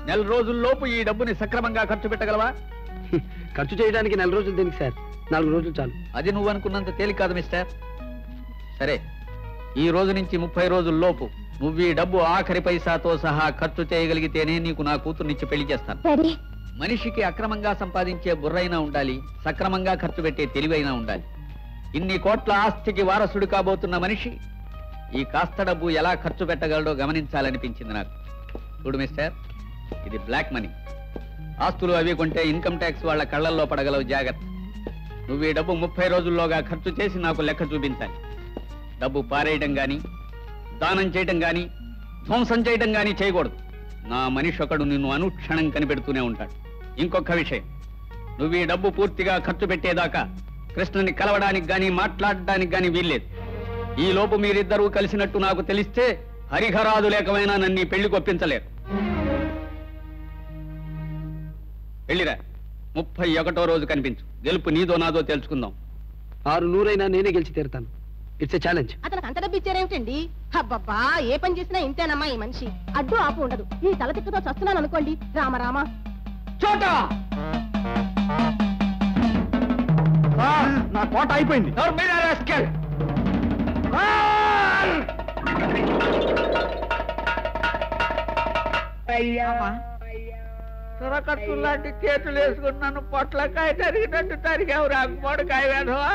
నెల రోజుల్లోపు ఈ డబ్బుని సక్రమంగా ఖర్చు పెట్టగలవా? ఖర్చు చేయడానికి 4 రోజులు దేనికి సార్? 4 రోజులు చాలు. అది నువ్వు అనుకున్నంత తేలిక కాదు మిస్టర్. సరే, ఈ రోజు నుంచి 30 రోజుల్లోపు నువ్వు ఈ డబ్బు ఆఖరి పైసాతో సహా ఖర్చు చేయగలిగితేనే నీకు నా కూతుర్నిచ్చి పెళ్లి చేస్తాను. మనిషికి అక్రమంగా సంపాదించే బుర్రైనా ఉండాలి, సక్రమంగా ఖర్చు పెట్టే తెలివైనా ఉండాలి. ఇన్ని కోట్ల ఆస్తికి వారసుడు కాబోతున్న మనిషి ఈ కాస్త డబ్బు ఎలా ఖర్చు పెట్టగలడో గమనించాలనిపించింది నాకు. చూడు మిస్టర్, ఇది బ్లాక్ మనీ. ఆస్తులు అవి కొంటే ఇన్కమ్ ట్యాక్స్ వాళ్ళ కళ్ళల్లో పడగలవు, జాగ్రత్త. నువ్వు ఈ డబ్బు 30 రోజుల్లోగా ఖర్చు చేసి నాకు లెక్క చూపించాలి. డబ్బు పారేయడం గాని, దానం చేయడం గాని, ధ్వంసం చేయడం గాని చేయకూడదు. నా మనిషి ఒకడు నిన్ను అనుక్షణం కనిపెడుతూనే ఉంటాడు. ఇంకొక విషయం, నువ్వు ఈ డబ్బు పూర్తిగా ఖర్చు పెట్టేదాకా కృష్ణని కలవడానికి గాని మాట్లాడడానికి గాని వీల్లేదు. ఈ లోపు మీరిద్దరూ కలిసినట్టు నాకు తెలిస్తే హరిహరాదు లేకమైనా నన్ను పెళ్లి కొప్పించలేరు. వెళ్ళిరా, 31వ రోజు కనిపించు. గెలుపు నీదో నాదో తెలుసుకుందాం. 600 నేనే గెలిచి తీరుతాను. It's a challenge. అతనికి అంత డబ్బు ఇచ్చారేమిటండి? అబ్బబ్బా, ఏ పని చేసినా ఇంతేనమ్మా ఈ మనిషి. అడ్డు ఆపు ఉండదు. ఈ తలతిక్కతో చస్తున్నాను అనుకోండి. రామరామ చోటా నా కోట అయిపోయింది. సురకత్తులాంటి చేతులు వేసుకున్నాను. పొట్లకాయ తరిగినట్టు తరిగావు రాకపోడుకాయ వేధవా.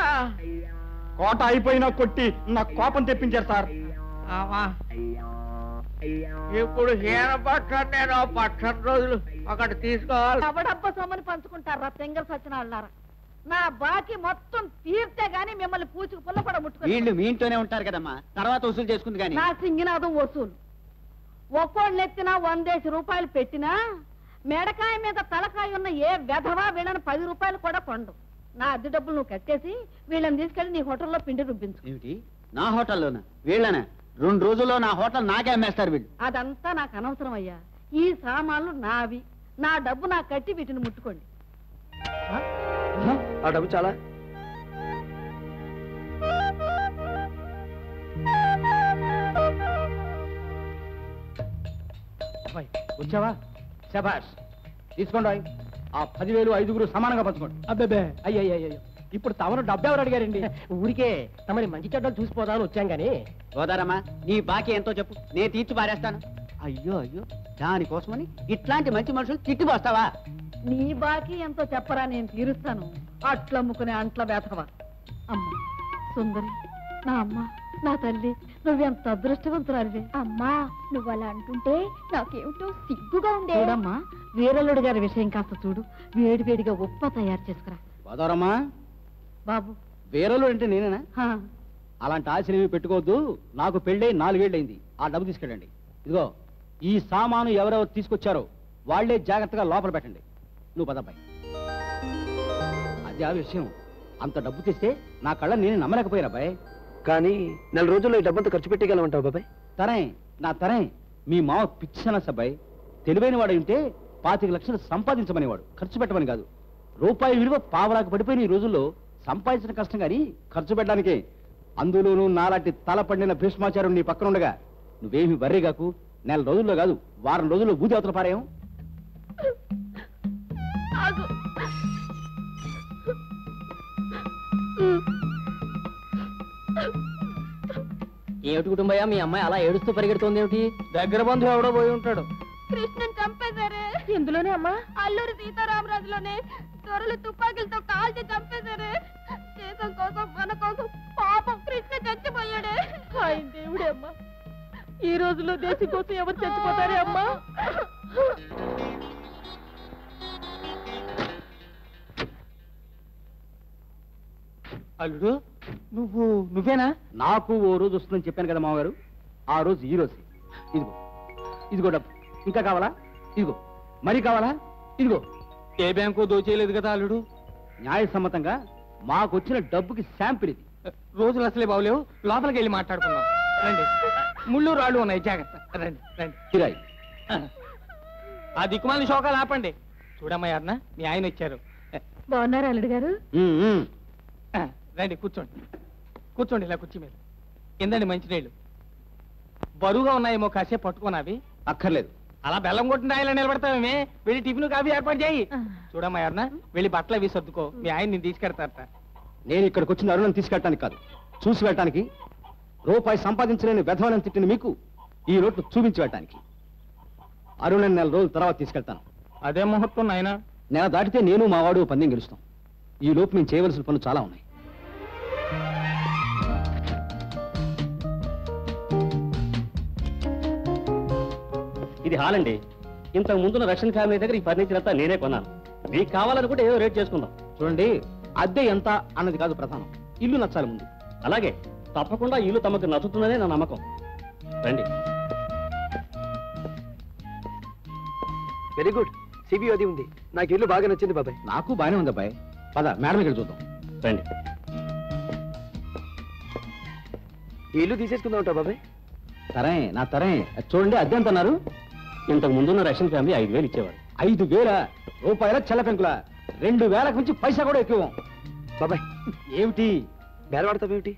కోట అయిపోయినా కొట్టి నా కోపం తెప్పించారు సార్. ఇప్పుడు హీన పక్షం నేను 10 రోజులు ఒకటి తీసుకోవాలి. ఎవడబ్బ సొమ్మని పంచుకుంటారా తెంగర సత్యనాళ్ళారా? నా బాకీ మొత్తం తీర్తే గాని మిమ్మల్ని పూచుకు పుల్ల కూడా ముట్టుకుని వీళ్ళు మీ ఇంట్లోనే ఉంటారు కదమ్మా, తర్వాత వసూలు చేసుకుంది కానీ. నా సింగినాదం వసూలు. ఒక్కోళ్ళెత్తినా 100 రూపాయలు పెట్టినా మెడకాయ మీద తలకాయ ఉన్న ఏ వెధవా వీళ్ళని 10 రూపాయలు కూడా కొండు. నా అద్దె డబ్బులు నువ్వు కట్టేసి వీళ్ళని తీసుకెళ్లి నీ హోటల్లో పిండి రుబ్బించు. ఏమిటి, నా హోటల్లోనా? వీళ్ళనా? 2 రోజుల్లో నా హోటల్ నాకే అమ్మేస్తారు వీళ్ళు. అదంతా నాకు అనవసరం అయ్యా. ఈ సామాన్లు నావి. నా డబ్బు నాకు కట్టి వీటిని ముట్టుకోండి. ఆ డబ్బు చాలా. వచ్చావా? శభాష్, తీసుకోండి. ఆ 10,000 5గురు సమానంగా పంచుకోండి. అబ్బే అయ్యయ్యో, ఇప్పుడు తమరు డబ్బు ఎవరు అడిగారండి? ఊరికే తమని మంచి చెడ్డలు చూసిపోదామని వచ్చాం గాని. గోదారమ్మా, నీ బాకీ ఎంతో చెప్పు, నేను తీర్చి పారేస్తాను. అయ్యో అయ్యో, దానికోసమని ఇట్లాంటి మంచి మనుషులు తిట్టిపోస్తావా? నీ బాకీ ఎంతో చెప్పరా, నేను తీరుస్తాను. అట్లమ్ముకునే అంట్ల వేతవా. అమ్మ సుందరి, నా అమ్మ, నా తల్లి, నువ్వెంత అదృష్టవంతురాలివే. అమ్మా, నువ్వు అలా అంటుంటే నాకేమిటో సిగ్గుగా ఉండే. చూడమ్మా, వీరల్లుడి గారి విషయం కాస్త చూడు. వేడి వేడిగా ఉప్మా తయారు చేసుకురా. గోదావరమ్మా, బాబు వేరేలు అంటే నేనేనా? హా. అలాంటి ఆశలేమి పెట్టుకోవద్దు. నాకు పెళ్ళై 4 ఏళ్ళైంది. ఆ డబ్బు తీసుకెళ్ళండి. ఇదిగో, ఈ సామాను ఎవరెవరు తీసుకొచ్చారో వాళ్లే జాగ్రత్తగా లోపల పెట్టండి. నువ్వు పదబ్బాయి. అది ఆ విషయం. అంత డబ్బు తెస్తే నా కళ్ళ నేను నమ్మలేకపోయాను అబ్బాయి. కానీ 4 రోజుల్లో ఈ డబ్బంతా ఖర్చు పెట్టగలమంటావు బాబాయ్? తరే నా తరే. మీ మావ పిచ్చిసన సబ్బాయి. తెలివైన వాడు ఉంటే 25 లక్షలు సంపాదించమనేవాడు, ఖర్చు పెట్టమని కాదు. రూపాయి విలువ పావలాకు పడిపోయిన ఈ రోజుల్లో సంపాదించడం కష్టం కానీ ఖర్చు పెట్టడానికే. అందులోనూ నాలాంటి తల పండిన భీష్మాచార్యుడు నీ పక్కన ఉండగా నువ్వేమి వర్రీగాకు. 4 రోజుల్లో కాదు, వారం రోజుల్లో బూది అవతల పారేయం. ఏమిటి కుటుంబయ్య, మీ అమ్మాయి అలా ఏడుస్తూ పరిగెడుతోంది ఏమిటి? దగ్గర బంధువు ఎవడో పోయి ఉంటాడు. కృష్ణన్ చంపేశారే. ఎందులోనే అమ్మా? అల్లూరి సీతారామరాజులోనే దొరలు తుపాకీలతో కాల్చి చంపేశారే. దేశం కోసం మన కోసం పాపం కృష్ణ చచ్చిపోయాడే. ఆయన దేవుడే అమ్మా. ఈ రోజుల్లో దేశం కోసం ఎవరు చచ్చిపోతారే అమ్మా? అల్లుడు నువ్వేనా? నాకు ఓ రోజు వస్తుందని చెప్పాను కదా మామగారు, ఆ రోజు ఈ రోజు. ఇదిగో ఇదిగో డబ్బు. ఇంకా కావాలా? ఇదిగో. మరి కావాలా? ఇదిగో. ఏ బ్యాంకు దోచేయలేదు కదా అల్లుడు. న్యాయసమ్మతంగా మాకు వచ్చిన డబ్బుకి శాంపిల్ ఇది. రోజులు అసలే బాగులేవు, లోపలికి వెళ్ళి మాట్లాడుకుందాం రండి. ముళ్ళు రాళ్ళు ఉన్నాయి, జాగ్రత్త. రండి రండి. కిరాయి. ఆ దిక్కుమాలని శోకాలు ఆపండి. చూడమ్మా అన్న, మీ ఆయన వచ్చారు. బాగున్నారు అల్లుడు గారు? రండి కూర్చోండి. కూర్చోండి ఇలా కుర్చీ మీద. కిందండి మంచినీళ్ళు. బరువుగా ఉన్నాయేమో, కాసేపు పట్టుకోనావి. అక్కర్లేదు. అలా బెల్లం కొట్టిన ఆయన నిలబడతామే. వెళ్ళి టిఫిన్ కాఫీ ఏర్పాటు చేయి. చూడమ్మా అన్న, వెళ్ళి బట్టలు అవి సర్దుకో. మీ ఆయన నేను తీసుకెడతారట. నేను ఇక్కడికి వచ్చిన అరుణను తీసుకెళ్ళటానికి కాదు, చూసి వెళ్ళటానికి. రూపాయి సంపాదించలేని వెధవలను తిట్టిన మీకు ఈ రోడ్లు చూపించి వెళ్ళటానికి. అరుణని 4 రోజుల తర్వాత తీసుకెళ్తాను. అదే ముహూర్తం నాయన. నెల దాటితే నేను మా వాడు పందెం గెలుస్తాం. ఈ లోపు మేము చేయవలసిన పనులు చాలా ఉన్నాయి. ఇది హాల్ అండి. ఇంతకు ముందున్న రష్యన్ ఫ్యామిలీ దగ్గర ఈ ఫర్నిచర్ అంతా నేనే కొన్నాను. మీకు కావాలనుకుంటే ఏదో రేట్ చేసుకుందాం. చూడండి, అద్దె ఎంత అన్నది కాదు ప్రధానం, ఇల్లు నచ్చాలి ముందు. అలాగే, తప్పకుండా ఇల్లు తమకు నచ్చుతుందనే నా నమ్మకం. రండి. Very good. సిబి అది ఉంది. నాకు ఇల్లు బాగా నచ్చింది బాబాయ్. నాకు బాగానే ఉంది అబ్బాయి. పద మేడం ఇక్కడ చూద్దాం. రండి. ఈ ఇల్లు తీసేసుకుందాం ఉంటా బాబాయ్. తరే నా తరే. చూడండి, అద్దె ఎంత అన్నారు? ఇంతకు ముందున్న రష్యన్ ఫ్యామిలీ 5,000 ఇచ్చేవాడు. 5,000 రూపాయల చెల్ల పెంకుల. 2,000 నుంచి పైసా కూడా ఎక్కువ. బాబాయ్ ఏమిటి బేరవాడతావేమిటి?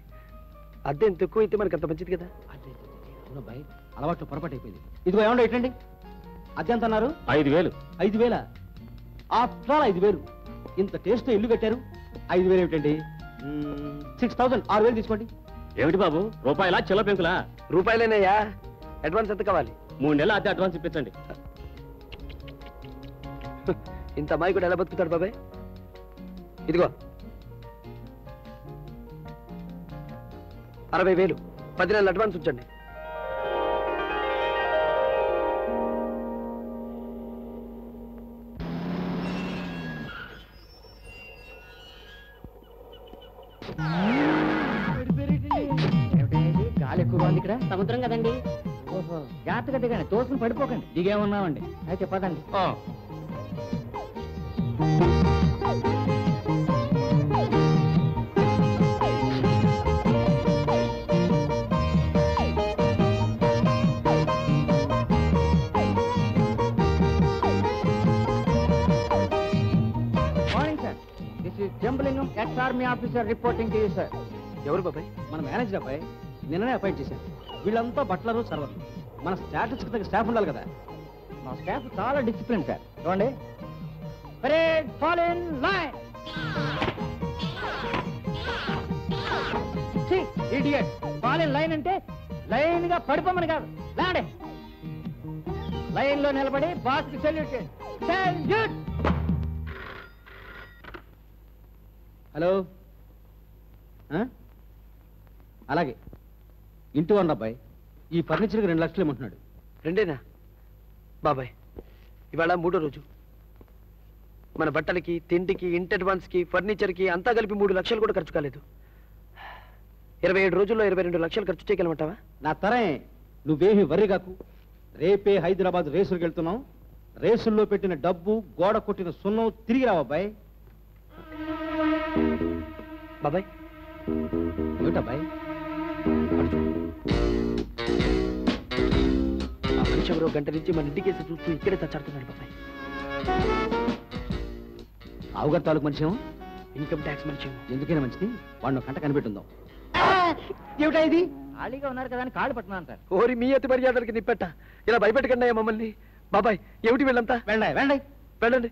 అద్దె ఎంత ఎక్కువ అయితే మనకి అంత మంచిది కదా. అబ్బాయి, అలవాట్లు పొరపాటు అయిపోయింది. ఇదిగో ఏమండి ఎట్టండి, అద్దె ఎంత అన్నారు? 5,000. 5,000? ఆఫ్టర్ 5,000 ఇంత టేస్ట్ ఇల్లు కట్టారు. 5,000 ఏమిటండి? 6,000. 6,000 తీసుకోండి. ఏమిటి బాబు, రూపాయలా చిల్ల పెంకులా? రూపాయలేనయ్యా. అడ్వాన్స్ ఎంత కావాలి? 3 నెలలు అద్దె అడ్వాన్స్ ఇప్పించండి. ఇంత అమ్మాయి కూడా ఎలా బతుకుతాడు బాబాయ్? ఇదిగో 60,000. 10 నెలలు అడ్వాన్స్ ఉంచండి. గాలి ఎక్కువ ఉంది ఇక్కడ. సముద్రం కదండి. ఓహో, జాగ్రత్తగా దిగండి, తోసుకుని పడిపోకండి. దిగేమన్నామండి. అయితే పదండి. Morning sir, this is Jambalingam, ex army officer reporting to you sir. ఎవరు బాబాయ్? మన మేనేజర్ అబ్బాయి, నిన్ననే అపాయింట్ చేశాను. వీళ్ళంతా బట్లరు, సర్వర్లు. మన స్టాటస్ తగ్గ స్టాఫ్ ఉండాలి కదా. మా స్టాఫ్ చాలా డిసిప్లిన్ సార్. చూడండి, parade fall in line. Idiot, fall in line అంటే లైన్ గా పడిపోమని కాదు. లాండే లైన్ లో నిలబడి బాస్ కి సెల్యూట్ చేయండి. సెల్యూట్. హలో, అలాగే. ఇంటి వాడు అబ్బాయి, ఈ ఫర్నిచర్కి 2 లక్షలు ఇమ్మంటున్నాడు. 2 బాబాయ్, ఇవాళ 3వ రోజు. మన బట్టలకి, తిండికి, ఇంటి అడ్వాన్స్కి, ఫర్నిచర్కి అంతా కలిపి 3 లక్షలు కూడా ఖర్చు కాలేదు. 27 రోజుల్లో 22 లక్షలు ఖర్చు చేయగలమంటావా? నా తరే, నువ్వేమి వర్రీ కాకు. రేపే హైదరాబాద్ రేసులకు వెళ్తున్నావు. రేసుల్లో పెట్టిన డబ్బు, గోడ కొట్టిన సున్నం తిరిగి రావు అబ్బాయి. బాబాయ్ ఏమిటబ్బాయి? ఆ మనిషి ఎవరో గంట నుంచి మన ఇంటికేసి చూస్తూ ఇక్కడే తచ్చాడుతున్నాడు బాబాయ్. ఆవుగారు తాలూకు మనిషి ఏమో. ఇన్కమ్ ట్యాక్స్ మనిషి ఎందుకైనా మంచిది, వాడిని కంట కనిపెట్టుందాం. ఏమిటా ఇది? ఖాళీగా ఉన్నారు కదా అని కాళ్ళు పట్టున్నా అంటారు. ఓరి మీ అతి మర్యాదలకి నిప్పెట్ట, ఇలా భయపెట్టకండి మమ్మల్ని. బాబాయ్ ఏమిటి వీళ్ళంతా? వెళ్ళండి వెళ్ళండి వెళ్ళండి.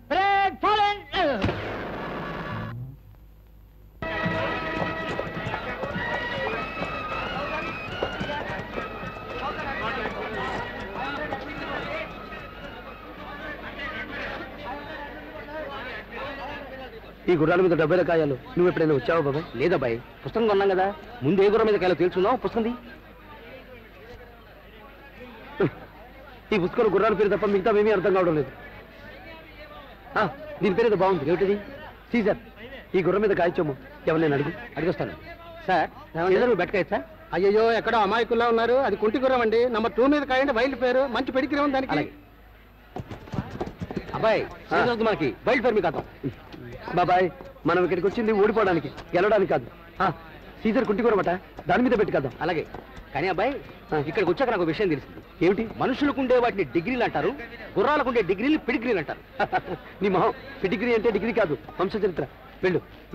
ఈ గుర్రాల మీద 70 కాయాలు నువ్వు ఎప్పుడైనా వచ్చావా బాబాయ్? లేదా బాయ్, పుస్తకం కొన్నాం కదా, ముందు ఏ గుర్రం మీద కాయలో తెలుసుకుందాం. పుస్తకం ఈ పుస్తకం గుర్రాల పేరు తప్ప మిగతా ఏమీ అర్థం కావడం లేదు. దీని పేరు ఏదో బాగుంది. ఏమిటిది? సీజర్. ఈ గుర్రం మీద కాయచ్చోము ఎవరినైనా అడిగొస్తాను. Sir Caesar బెట్టకాయచ్చా? అయ్యో ఎక్కడో అమాయకుల్లా ఉన్నారు. అది కుంటి గుర్రం అండి. నంబర్ 2 మీద కాయండి. వైల్డ్ పేరు మంచి పెడిగ్రీ ఉంది దానికి. అబ్బాయి మనకి వైల్డ్ పేరు మీకు అర్థం. బాబాయ్ మనం ఇక్కడికి వచ్చింది ఓడిపోవడానికి, గెలవడానికి కాదు. సీజర్ కుంటి గుర్రం అట, దాని మీద పెట్టి కదాం. అలాగే. కానీ అబ్బాయి ఇక్కడికి వచ్చాక నాకు విషయం తెలిసింది. ఏమిటి? మనుషులకు ఉండే వాటిని డిగ్రీలు అంటారు, గుర్రాలకు ఉండే డిగ్రీలు పిడిగ్రీలు అంటారు. నీ మొహం, డిగ్రీ అంటే డిగ్రీ కాదు, వంశ చరిత్ర.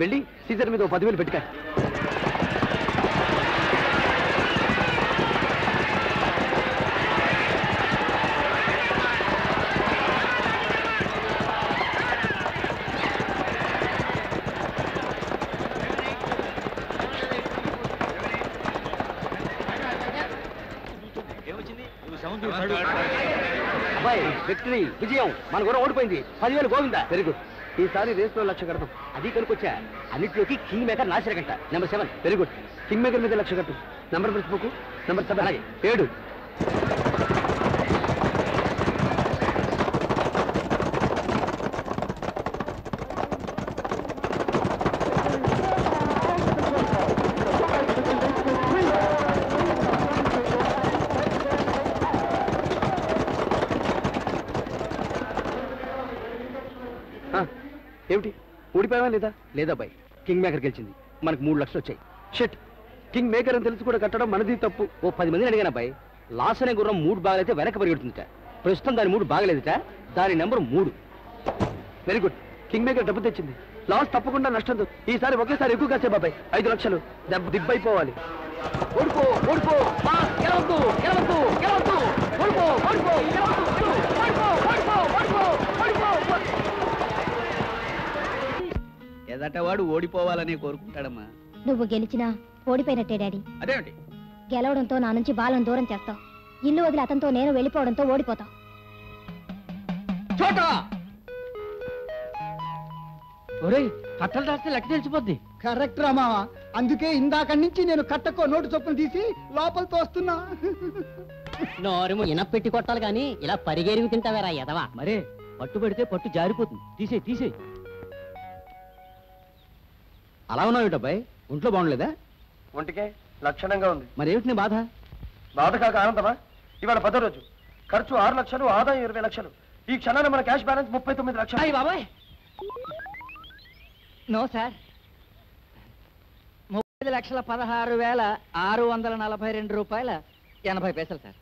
వెళ్ళి సీజర్ మీద 10,000 పెట్టుకా. అబ్బాయి విక్టరీ, విజయం, మన గుర్రం ఓడిపోయింది. 10,000 గోవిందా. Very good. ఈసారి రేస్లో 1,00,000 కడదాం. అది కనుకొచ్చా. అన్నింటిలోకి కింగ్ మేకర్ నాశరకంట. Number 7. Very good. King maker మీద 1,00,000 కట్టు. నంబర్ మర్చిపోకు. నంబర్ 7. అలాగే. 7. ఏమిటి? ఊడిపోయావా లేదా? లేదా బాయ్, కింగ్ మేకర్ గెలిచింది. మనకు 3 లక్షలు వచ్చాయి. షెట్. కింగ్ మేకర్ అని తెలిసి కూడా కట్టడం మనది తప్పు. ఓ 10 మందిని అడిగాను అబ్బాయి. లాస్ అనే గుర్రం 3 బాగలైతే వెనక పరిగెడుతుందిట. ప్రస్తుతం దాని 3 బాగలేదుట. దాని number 3. Very good. King maker డబ్బు తెచ్చింది. లాస్ తప్పకుండా నష్టం. ఈసారి ఒకేసారి ఎక్కువ కాసే బాబాయ్. 5 లక్షలు దిబ్బైపోవాలి. ఓడిపో ఓడిపో, గెలవద్దు గెలవద్దు గెలవద్దు, ఓడిపో ఓడిపో, గెలవద్దు, ఓడిపో ఓడిపో ఓడిపో ఓడిపో. ఎదటవాడు ఓడిపోవాలనే కోరుకుంటాడమ్మా. నువ్వు గెలిచినా ఓడిపోయినట్టే డాడీ. అదేమిటి? గెలవడంతో నా నుంచి బాలను దూరం చేస్తావు. ఇల్లు వదిలి అతనితో నేను వెళ్ళిపోవడంతో ఓడిపోతావు. చోటా ఒరే, కట్టలు రాస్తే లెక్క తెలిసిపోద్ది. కరెక్ట్ రా మావా. అందుకే ఇందాక నుంచి నేను కట్టకో నోటు చొప్పున తీసి లోపల తోస్తున్నా. నోరేమో ఇనపెట్టి కొట్టాలి కానీ ఇలా పరిగెరిగి తింటావేరా ఎదవా. మరే పట్టు పెడితే పట్టు జారిపోతుంది. తీసేయి. అలా ఉన్నావు అబ్బాయి, ఒంట్లో బాగుండలేదా? ఒంటికే లక్షణంగా ఉంది. మరేమిటి నీ బాధ? బాధ కాక ఆనందమా? ఇవాళ 10వ రోజు. ఖర్చు 6 లక్షలు, ఆదాయం 20 లక్షలు. ఈ క్షణాన మన క్యాష్ బ్యాలెన్స్ 39 లక్షలు. అయ్యి బాబాయ్, నో సార్. 35,16,642 రూపాయల 80 పైసలు సార్.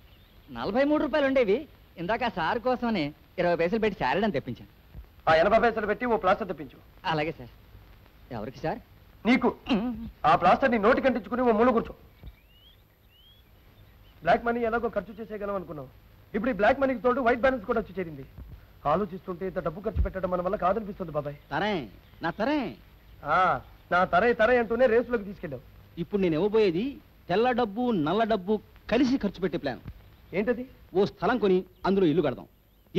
43 రూపాయలు ఉండేవి. ఇందాక సార్ కోసమని 20 పైసలు పెట్టి సారడం తెప్పించాను. ఆ 80 పైసలు పెట్టి ఓ ప్లాస్టర్ తెప్పించు. అలాగే సార్. ఎవరికి సార్? నీకు. ఆ ప్లాస్టర్ నీ నోటి కంటించుకుని ఓ మూల కూర్చో. బ్లాక్ మనీ ఎలాగో ఖర్చు చేసేయగలం అనుకున్నావు. ఇప్పుడు ఈ బ్లాక్ మనీకి తోడు వైట్ బ్యాలెన్స్ కూడా వచ్చి చేరింది. ఆలోచిస్తుంటే ఇంత డబ్బు ఖర్చు పెట్టడం మన వల్ల కాదనిపిస్తుంది బాబాయ్. నా తరే నా తరే అంటూనే రేసులోకి తీసుకెళ్ళావు. ఇప్పుడు నేను ఇవ్వబోయేది తెల్ల డబ్బు నల్ల డబ్బు కలిసి ఖర్చు పెట్టే ప్లాన్. ఏంటది? ఓ స్థలం కొని అందులో ఇల్లు కడదాం.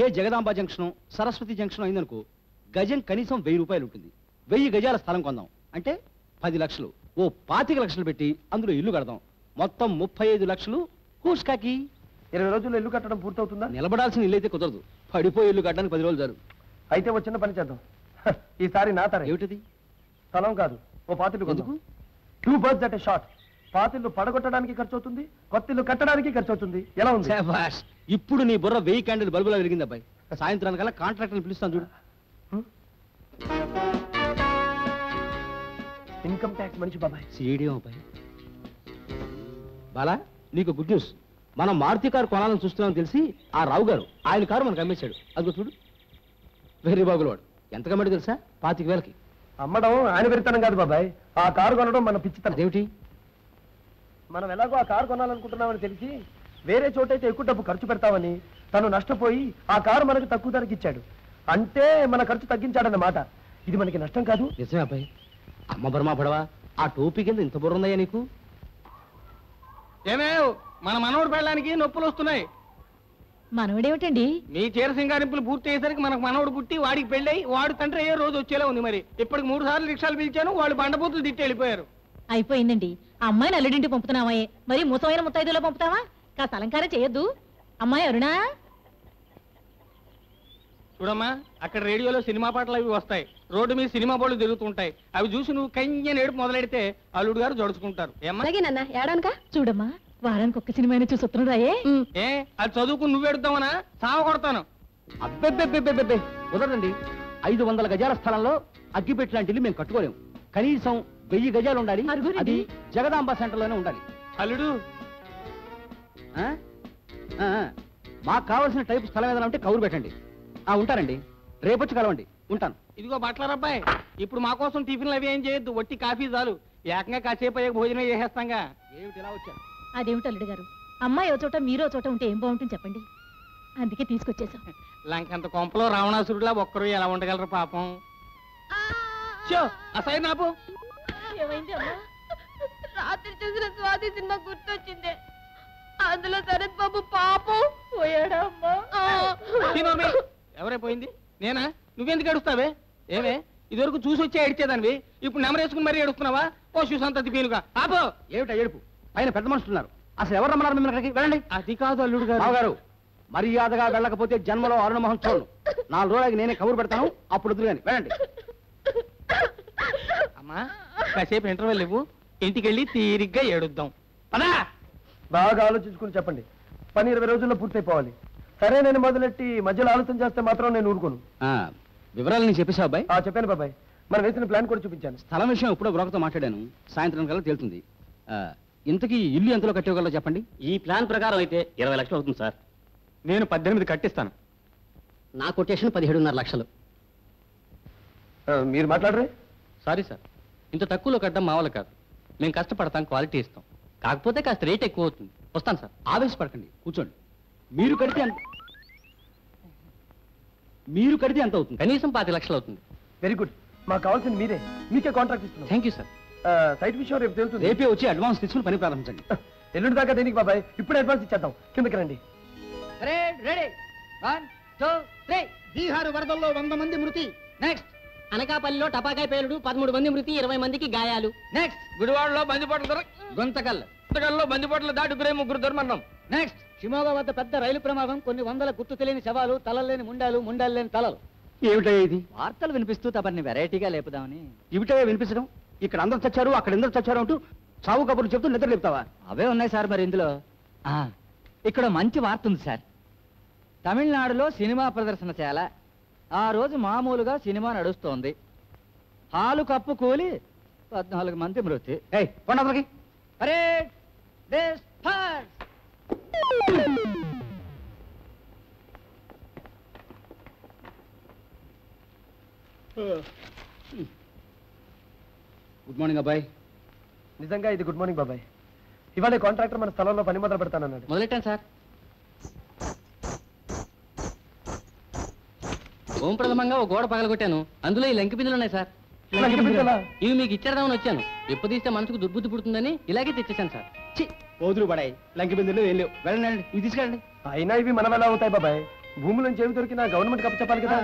ఏ జగదాంబ జంక్షన్, సరస్వతి జంక్షన్ అయిందనుకో, గజం కనీసం 1000 రూపాయలు ఉంటుంది. 1000 గజాల స్థలం కొందాం అంటే 10 లక్షలు. ఓ 25 లక్షలు పెట్టి అందులో ఇల్లు కడదాం. మొత్తం 35 లక్షలు. హూస్కాకి 20 రోజుల్లో ఇల్లు కట్టడం పూర్తవుతుందా? నిలబడాల్సిన ఇల్లు అయితే కుదరదు. పడిపోయి ఇల్లు కట్టడానికి 10 రోజులు చాలు. అయితే ఓ చిన్న పని చేద్దాం. ఈసారి నా తర. ఏమిటది? స్థలం కాదు, ఓ పాతిల్లు కొందుకు. 2 birds at a shot. పాతిల్లు పడగొట్టడానికి ఖర్చు అవుతుంది, కొత్తిల్లు కట్టడానికి ఖర్చు అవుతుంది. ఎలా ఉంది? శభాష్. ఇప్పుడు నీ బుర్ర 1000 క్యాండిల్ బల్బులా వెలిగింది అబ్బాయి. సాయంత్రానికల్లా కాంట్రాక్టర్ని పిలుస్తాను చూడు. ఇన్కమ్ ట్యాక్స్ మనిషి బాబాయ్. సీడీ అబ్బాయి. బాలా, నీకు గుడ్ న్యూస్. మనం మారుతి కారు కొనాలని చూస్తున్నామని తెలిసి ఆ రావు గారు ఆయన కారు మనకు అమ్మేశాడు. అదిగో చూడు. వెరీ బాగులవాడు. ఎంత కమ్మాడు తెలుసా? 25,000కి. అమ్మడం ఆయన పెరితనం కాదు బాబాయ్, ఆ కారు కొనడం మన పిచ్చితనం. అదేమిటి? మనం ఎలాగో ఆ కారు కొనాలనుకుంటున్నామని తెలిసి వేరే చోటైతే ఎక్కువ డబ్బు ఖర్చు పెడతామని తను నష్టపోయి ఆ కారు మనకు తక్కువ ధరకి ఇచ్చాడు. అంటే మన ఖర్చు తగ్గించాడన్నమాట. ఇది మనకి నష్టం కాదు. నిజమే అబ్బాయి. అమ్మ బర్మా పడవా, ఆ టోపీ కింద ఇంత బుర్ర ఉందయ్యా నీకు? ఏమేవ్, మన మనోడు పెళ్ళడానికి నొప్పులు వస్తున్నాయి. మనవడేమిటండి? మీ చీర సింగారింపులు పూర్తి అయ్యేసరికి మనకు మనవడు పుట్టి వాడికి పెళ్ళై వాడు తండ్రి అయ్యే రోజు వచ్చేలా ఉంది. మరి ఇప్పటికి 3 సార్లు రిక్షాలు పిలిచాను, వాళ్ళు బండబూతులు తిట్టి వెళ్ళిపోయారు. అయిపోయిందండి. అమ్మాయిని అల్లుడింటి పంపుతున్నామాయే, మరి ముసమైన ముత్తైదులో పంపుతావా? కాస్త అలంకారం చేయొద్దు. అమ్మాయి అరుణా, చూడమ్మా, అక్కడ రేడియోలో సినిమా పాటలు అవి వస్తాయి, రోడ్డు మీద సినిమా బోర్డులు తిరుగుతుంటాయి. అవి చూసి నువ్వు కన్య ఏడుపు మొదలెడితే అల్లుడు గారు జడుచుకుంటారు. ఏడానుక చూడమ్మా, వారానికి ఒక్క సినిమా చూసి వస్తున్నాడు రాయే. ఏ అది చదువుకుని నువ్వు ఎడుతావనా? సావ కొడతాను. అబ్బెబ్బెబ్బెబ్బెబ్బెబ్బే కుదరదండి. 500 గజాల స్థలంలో అగ్గిపెట్టి లాంటి ఇల్లు మేము కట్టుకోలేము. కనీసం 1000 గజాలు ఉండాలి. అది జగదాంబ సెంటర్లోనే ఉండాలి. అల్లుడు, మాకు కావాల్సిన టైపు స్థలం ఏదైనా ఉంటే కౌరు పెట్టండి. ఉంటానండి, రేపొచ్చి కలవండి. ఉంటాను. ఇదిగో బట్లరబ్బాయి, ఇప్పుడు మా కోసం టిఫిన్లు అవి ఏం చేయొద్దు, వట్టి కాఫీ చాలు. ఏకంగా కాసేపు అయ్యే భోజనం చేసేస్తాంగా. ఏమిటి ఇలా వచ్చాను? అదేమిటి అల్లుడు గారు, అమ్మాయి ఓ చోట మీరో చోట ఉంటే ఏం బాగుంటుంది చెప్పండి. అందుకే తీసుకొచ్చేసాం. లంకంత కొంపలో రావణాసురుడిలా ఒక్కరు ఎలా ఉండగలరు పాపం. అసలు నాపు ఏమైంది అమ్మా? రాత్రి చూసిన స్వాతి సినిమా గుర్తొచ్చింది. అందులో శరత్ బాబు పాపం పోయాడా అమ్మా? ఎవరే పోయింది? నేనా? నువ్వెందుకు ఏడుస్తావే? ఏమే ఇదివరకు చూసి వచ్చే ఏడ్చేదానివి, ఇప్పుడు నెమరేసుకుని మరీ ఏడుస్తున్నావా? ఓ చూసంతది పీనుగా ఆపో. ఏమిటా ఏడుపు? పైన పెద్ద మనుషులున్నారు. అసలు ఎవరు రమ్మన్నారు మిమ్మల్ని అక్కడికి? వెళ్ళండి. అది కాదు అల్లుడు గారు, మర్యాదగా వెళ్ళకపోతే జన్మలో అరుణమోహన్ చూడను. 4 రోజులకి నేనే కబురు పెడతాను, అప్పుడు వద్దు కానీ వెళ్ళండి. అమ్మా, కాసేపు ఇంటర్వెల్ ఇవ్వు, ఇంటికి వెళ్ళి తీరిగ్గా ఏడుద్దాం. పదా బాగా ఆలోచించుకుని చెప్పండి. పని 20 రోజుల్లో పూర్తయిపోవాలి. సరే, నేను మొదలెట్టి మధ్యలో ఆలోచన చేస్తే మాత్రం నేను ఊరుకోను. వివరాలు నేను చెప్పేశావు అబ్బాయి? చెప్పాను బాబాయ్. మనం వేసిన ప్లాన్ కూడా చూపించాను. స్థలం విషయం ఎప్పుడో బ్రోకర్తో మాట్లాడాను, సాయంత్రం కల్లా తేలుతుంది. ఇంతకీ ఇల్లు ఎంతలో కట్టేయగలరో చెప్పండి. ఈ ప్లాన్ ప్రకారం అయితే 20 లక్షలు అవుతుంది సార్. నేను 18 కట్టిస్తాను. నా కొటేషన్ 17.5 లక్షలు. మీరు మాట్లాడరే? సారీ సార్, ఇంత తక్కువలో కట్టడం మా వాళ్ళు కాదు. మేము కష్టపడతాం, క్వాలిటీ ఇస్తాం. కాకపోతే కాస్త రేట్ ఎక్కువ అవుతుంది. వస్తాను సార్. ఆవేశపడకండి, కూర్చోండి. మీరు కడితే ఎంత అవుతుంది? కనీసం 5 లక్షలు అవుతుంది. Very good. మాకు కావాల్సింది మీరే. మీకే కాంట్రాక్ట్ ఇస్తున్నాం. Thank you sir. సైట్ విషయం రేపు తెలుస్తుంది. రేపే వచ్చి అడ్వాన్స్ తీసుకుని పని ప్రారంభించండి. ఎల్లుండి దాకా దేనికి బాబాయ్? ఇప్పుడు అడ్వాన్స్ ఇచ్చేద్దాం. కిందకి రండి. బీహార్ వరదల్లో 100 మంది మృతి. నెక్స్ట్ అనకాపల్లిలో టపాకాయ పేలుడు 13 మంది మృతి, 20 మందికి గాయాలు. నెక్స్ట్ గుడివాడలో బందిపోట్ల గుంతకల్లో బందిపోట్ల దాటి 3 దుర్మరణం. నెక్స్ట్ షిమోగా వద్ద పెద్ద రైలు ప్రమాదం, కొన్ని వందల గుర్తు తెలియని శవాలు, తలలు లేని ముండాలు, ముండాలు లేని తలలు. ఏమిటా ఇది? వార్తలు వినిపిస్తూ తమని వెరైటీగా లేపుదామని. ఇవిటే వినిపించడం? ఇక్కడ అందరు చచ్చారు, అక్కడ అందరు చచ్చారు అంటూ చావు కబుర్లు చెప్తూ నిద్ర లేపుతావా? అవే ఉన్నాయి సార్. మరి ఇందులో ఇక్కడ మంచి వార్త ఉంది సార్. తమిళనాడులో సినిమా ప్రదర్శనశాల. ఆ రోజు మామూలుగా సినిమా నడుస్తోంది. హాలు కప్పు కూలి 14 మంది మృతి. గుడ్ మార్నింగ్ అబ్బాయి. నిజంగా ఇది గుడ్ మార్నింగ్ బాబాయ్. ఇవాళ కాంట్రాక్టర్ మన స్థలంలో పని మొదలు పెడతానన్నాడు. మొదలెట్టాను సార్. ఓం ప్రథమంగా ఓ గోడ పగలగొట్టాను. అందులో ఈ లంకి బిందులు ఉన్నాయి సార్. ఇవి మీకు ఇచ్చేద్దామని వచ్చాను. ఎప్పుడు తీస్తే మనసుకు దుర్బుద్ధి పుడుతుందని ఇలాగే తెచ్చేసాను సార్. పోదులు పడాయి, లంకి బిందులు ఏం లేవు. వెళ్ళండి, ఇవి తీసుకెళ్ళండి. అయినా ఇవి మనం ఎలా అవుతాయి బాబాయ్? భూముల నుంచి ఏమి దొరికినా గవర్నమెంట్ కప్ప చెప్పాలి కదా.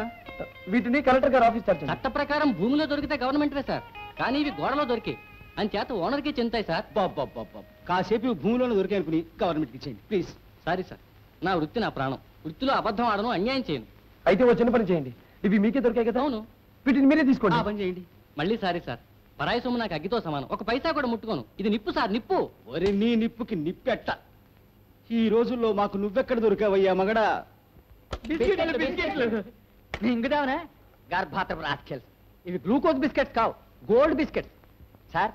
వీటిని కలెక్టర్ గారు ఆఫీస్ చార్జ్. చట్ట ప్రకారం భూమిలో దొరికితే గవర్నమెంటే సార్, కానీ ఇవి గోడలో దొరికి అని చేత ఓనర్కి చెందుతాయి సార్. కాసేపు భూమిలోనే దొరికే అనుకుని గవర్నమెంట్కి ఇచ్చేయండి ప్లీజ్. సారీ సార్, నా వృత్తి నా ప్రాణం. వృత్తిలో అబద్ధం ఆడను, అన్యాయం చేయను. అయితే ఓ చిన్న పని చేయండి. ఇవి మీకే దొరికాయి కదా. అవును, వీటిని మీరే తీసుకోండి. పని చేయండి. మళ్ళీ సారీ సార్, పరాయి సొమ్ము నాకు అగ్గితో సమానం. ఒక పైసా కూడా ముట్టుకోను. ఇది నిప్పు సార్, నిప్పు. ఒరే నీ నిప్పుకి నిప్పెట్ట. ఈ రోజుల్లో మాకు నువ్వెక్కడ దొరికావయ్యా మగడా? ఇంగుదావునా గర్భాత రాస్కెల్స్. ఇవి గ్లూకోజ్ బిస్కెట్స్ కావు, గోల్డ్ బిస్కెట్స్ సార్.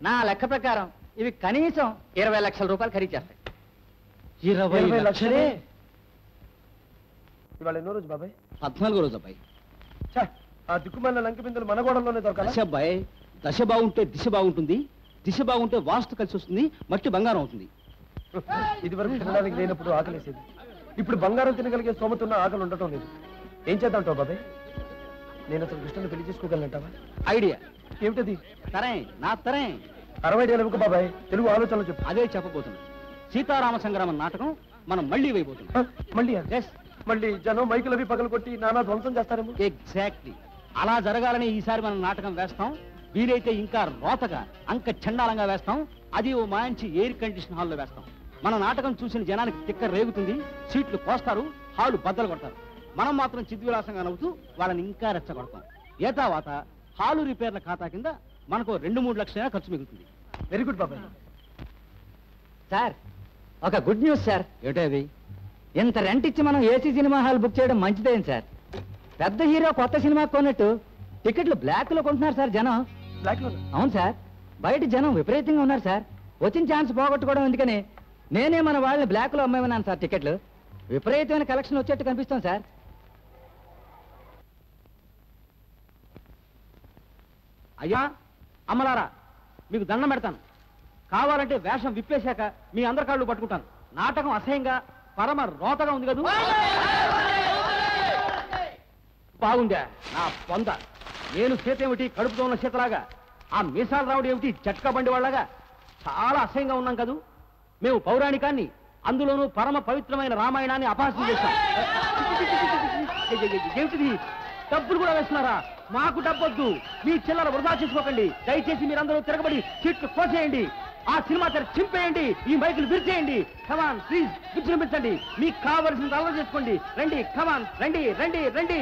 నా లెక్క ప్రకారం ఇవి కనీసం 20 లక్షల రూపాయలు ఖరీదు చేస్తాయి. 20 లక్షలే? ఇవాళ ఎన్నో రోజు బాబాయ్? 14వ రోజు అబ్బాయి. ఆ దిక్కుమాలిన లంక బిందులు మన గోడల్లోనే దొరకాలి. దశ అబ్బాయి, దశ బాగుంటే దిశ బాగుంటుంది, దిశ బాగుంటే వాస్తు కలిసి వస్తుంది, మట్టి బంగారం అవుతుంది. ఇది వరకు తినడానికి లేనప్పుడు ఆకలేసేది, ఇప్పుడు బంగారం తినగలిగే స్తోమతున్న ఆకలి ఉండటం లేదు. ఏం చేద్దాంటావు బాబాయ్? నేను అసలు కృష్ణని పెళ్లి చేసుకోగలనంటావా? ఐడియా ఏమిటది? తరే నా తరే 60 ఏళ్ళకు బాబాయ్, తెలుగు ఆలోచనలు చెప్పు. అదే చెప్పబోతున్నా. సీతారామ సంగ్రామం నాటకం మనం మళ్ళీ వేయబోతున్నాం. మళ్ళీ Yes. మళ్ళీ జనం మైకులు అవి పగలు కొట్టి నానా ధ్వంసం చేస్తారేమో. ఎగ్జాక్ట్లీ అలా జరగాలని ఈసారి మనం నాటకం వేస్తాం. వీలైతే ఇంకా రోతగా అంక చండాలంగా వేస్తాం. అది ఓ మంచి ఎయిర్ కండిషన్ హాల్లో వేస్తాం. మన నాటకం చూసిన జనానికి తిక్క రేగుతుంది, సీట్లు కోస్తారు, హాలు బద్దలు కొడతారు. మనం మాత్రం చిద్విలాసంగా నవ్వుతూ వాళ్ళని ఇంకా రెచ్చగొడతాం. ఏతావాత హాలు రిపేర్ల ఖాతా కింద మనకు 2-3 లక్షల ఖర్చు మిగులుతుంది. వెరీ గుడ్ బాబాయ్. సార్ ఒక గుడ్ న్యూస్ సార్. ఏమిటది? ఇంత రెంట్ ఇచ్చి మనం ఏసీ సినిమా హాల్ బుక్ చేయడం మంచిదేం సార్? పెద్ద హీరో కొత్త సినిమా కొన్నట్టు టికెట్లు బ్లాక్ లో కొంటున్నారు సార్ జనం. బ్లాక్ లో? అవును సార్, బయట జనం విపరీతంగా ఉన్నారు సార్. వచ్చిన ఛాన్స్ పోగొట్టుకోవడం ఎందుకని నేనే మన వాళ్ళని బ్లాక్ లో అమ్మేమన్నాను సార్. టికెట్లు విపరీతమైన కలెక్షన్ వచ్చేట్టు కనిపిస్తాం సార్. అయ్యా అమ్మలారా, మీకు దండం పెడతాను. కావాలంటే వేషం విప్పేశాక మీ అందరి కాళ్ళు పట్టుకుంటాను. నాటకం అసహ్యంగా పరమ రోతగా ఉంది కదా. బాగుందా నా పొంద? నేను సీత ఏమిటి కడుపుతో ఉన్న సీతలాగా, ఆ మీసాలు రావుడు ఏమిటి జట్కా బండి వాళ్ళగా చాలా అసహ్యంగా ఉన్నాం కదూ. మేము పౌరాణికాన్ని, అందులోనూ పరమ పవిత్రమైన రామాయణాన్ని అపహాస్యం చేస్తాం. ఏమిటిది? డబ్బులు కూడా వేస్తున్నారా? మాకు డబ్బొద్దు. మీ చిల్లర వృధా చేసుకోకండి దయచేసి. మీరందరూ తిరగబడి సీట్లు కోసేయండి, ఆ సినిమా తెర చింపేయండి, ఈ మైకులు విరిచేయండి. Come on please విజృంభించండి. మీకు కావలసిన అలవాటు చేసుకోండి. రండి, కమాన్ రండి రండి రండి.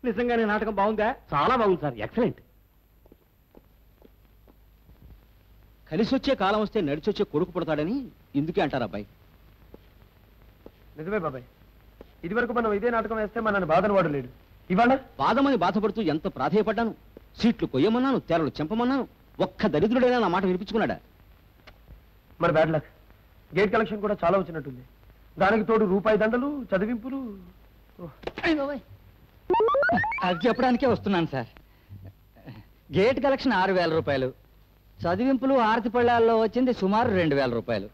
నిజంగానే నాటకం బాగుందా? చాలా బాగుంది సార్, ఎక్సలెంట్. కలిసి వచ్చే కాలం వస్తే నడిచొచ్చే కొడుకు పుడతాడని ఇందుకే అంటారు అబ్బాయి. నిజమే బాబాయ్. ఇది వరకు మనం ఇదే నాటకం వేస్తే మనల్ని బాధను వాడు లేడు. ఇవాళ బాధమని బాధపడుతూ ఎంత ప్రాధేయపడ్డాను. సీట్లు కొయ్యమన్నాను, తెరలు చెంపమన్నాను. ఒక్క దరిద్రుడైనా నా మాట వినిపించుకున్నాడా? మరి బ్యాడ్ లక్. గేట్ కలెక్షన్ కూడా చాలా వచ్చినట్టుంది. దానికి తోడు రూపాయి దండలు, చదివింపులు. అది చెప్పడానికే వస్తున్నాను సార్. గేట్ కలెక్షన్ 6,000 రూపాయలు, చదివింపులు ఆరతి పళ్ళాల్లో వచ్చింది సుమారు 2,000 రూపాయలు.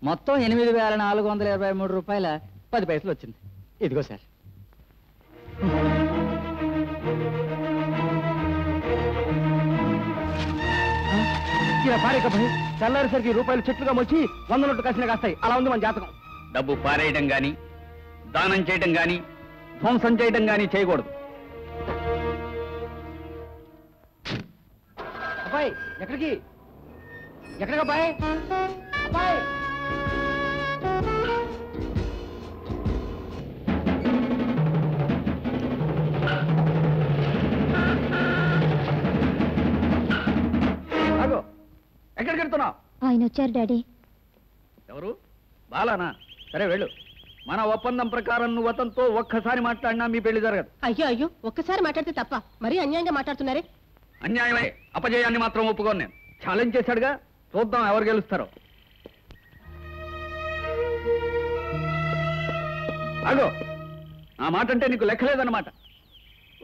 మొత్తం 8,423 రూపాయల 10 పైసలు వచ్చింది. ఇదిగో సార్. ఇలా పారేకపోయి తెల్లారిసరికి రూపాయలు చెట్లుగా వచ్చి 100 నోట్లు కాసిన కాస్తాయి. అలా ఉంది మన జాతకం. డబ్బు పారేయడం గాని, దానం చేయడం గాని, ధ్వంసం చేయడం గాని చేయకూడదు. అబ్బాయి ఎక్కడికి? ఎక్కడికి అబ్బాయి? అబ్బాయి ఎక్కడికి వెళ్తున్నావు? ఆయన వచ్చారు డాడీ. ఎవరు? బాలానా? సరే వెళ్ళు. మన ఒప్పందం ప్రకారం నువ్వు అతనితో ఒక్కసారి మాట్లాడినా మీ పెళ్లి జరగదు. అయ్యో అయ్యో, ఒక్కసారి మాట్లాడితే తప్ప మరీ అన్యాయంగా మాట్లాడుతున్నారే. అన్యాయమే. అపజయాన్ని మాత్రం ఒప్పుకోను నేను. ఛాలెంజ్ చేశాడుగా, చూద్దాం ఎవరు గెలుస్తారో. అగో, నా మాట అంటే నీకు లెక్కలేదన్నమాట.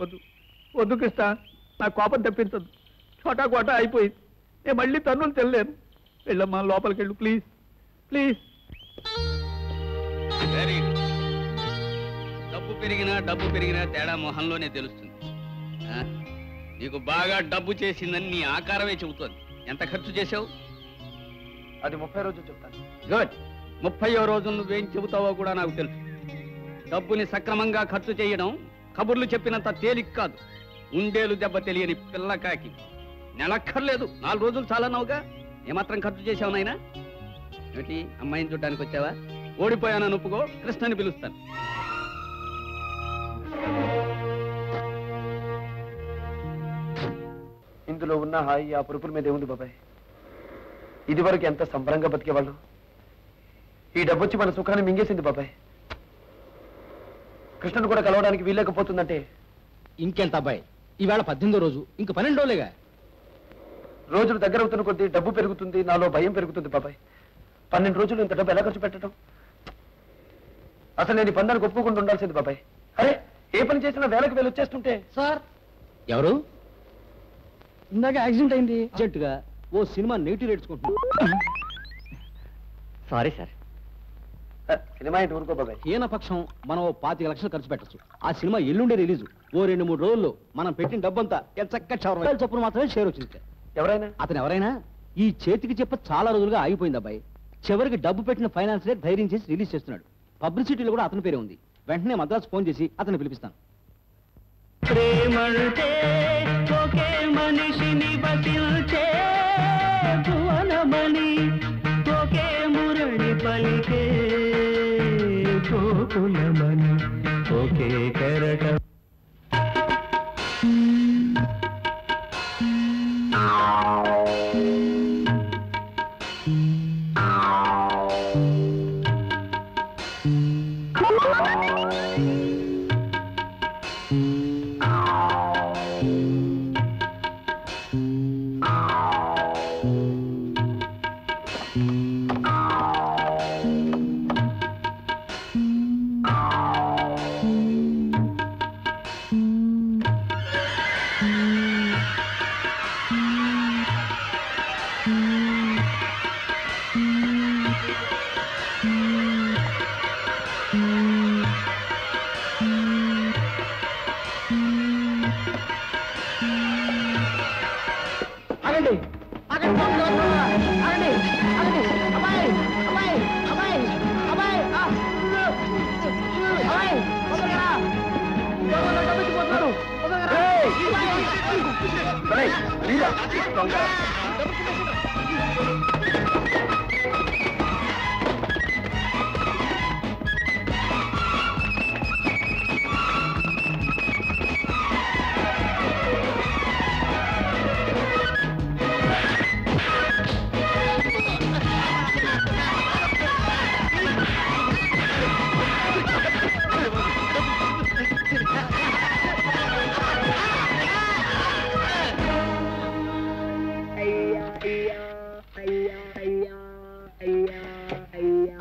వద్దు వద్దు కృష్ణ, నా కోపం తెప్పించద్దు. చోటా కోటా అయిపోయింది. నేను మళ్ళీ తన్నులు తెల్లేను. వెళ్ళమ్మా, లోపలికి వెళ్ళు ప్లీజ్ ప్లీజ్. Very good. డబ్బు పెరిగినా తేడా మొహంలోనే తెలుస్తుంది. నీకు బాగా డబ్బు చేసిందని నీ ఆకారమే చెబుతోంది. ఎంత ఖర్చు చేసావు? అది 30 రోజులు చెప్తాను. గుడ్. 30వ రోజు నువ్వేం చెబుతావో కూడా నాకు తెలుసు. డబ్బుని సక్రమంగా ఖర్చు చేయడం కబుర్లు చెప్పినంత తేలిక కాదు. ఉండేలు దెబ్బ తెలియని పిల్లకాకి. నెలక్కర్లేదు, 4 రోజులు చాలన్నావుగా. ఏమాత్రం ఖర్చు చేసావు నాయనా? ఏమిటి, అమ్మాయిని చూడడానికి వచ్చావా? ఓడిపోయానని ఒప్పుకో, కృష్ణని పిలుస్తాను. ఇందులో ఉన్న హాయి ఆ పురుపుల మీద ఏముంది బాబాయ్? ఇది వరకు ఎంత సంబరంగా బతికేవాళ్ళం. ఈ డబ్బు వచ్చి మన సుఖాన్ని మింగేసింది బాబాయ్. కృష్ణను కూడా కలవడానికి వీల్లేకపోతుందంటే ఇంకెంత అబ్బాయి? ఈవేళ 18వ రోజు, ఇంక 12 రోజులేగా. రోజులు దగ్గర అవుతున్న కొద్దీ డబ్బు పెరుగుతుంది, నాలో భయం పెరుగుతుంది బాబాయ్. 12 రోజులు ఇంత డబ్బు ఎలా ఖర్చు పెట్టడం? అసలు నేను ఈ పందానికి ఒప్పుకుండా ఉండాల్సింది బాబాయ్. అరే, ఏ పని చేసినా వేలకు వేలు వచ్చేస్తుంటే. సార్ ఎవరు? ఇందాక యాక్సిడెంట్ అయింది. అర్జెంటుగా ఓ సినిమా నెగిటివ్ నేర్చుకుంటున్నాను. Sorry sir. సినిమా ఏంటి ఊరుకో బాబాయ్. హీనపక్షం మనం ఓ 25 లక్షలు ఖర్చు పెట్టచ్చు. ఆ సినిమా ఎల్లుండే రిలీజు. ఓ 2-3 రోజుల్లో మనం పెట్టిన డబ్బంతా చక్కగా చొప్పున మాత్రమే షేర్ వచ్చింది. ఎవరైనా అతను ఎవరైనా ఈ చేతికి చెప్ప చాలా రోజులుగా ఆగిపోయింది అబ్బాయి. చివరికి డబ్బు పెట్టిన ఫైనాన్సరే ధైర్యం చేసి రిలీజ్ చేస్తున్నాడు. పబ్లిసిటీలో కూడా అతని పేరే ఉంది. వెంటనే మద్రాసు ఫోన్ చేసి అతన్ని పిలిపిస్తాను. ప్రేమంటే ఒకే మనిషిని బతిల్చే భువనమని ఒకే మురళి పలికే గోకులమని ఒకే కెరటం.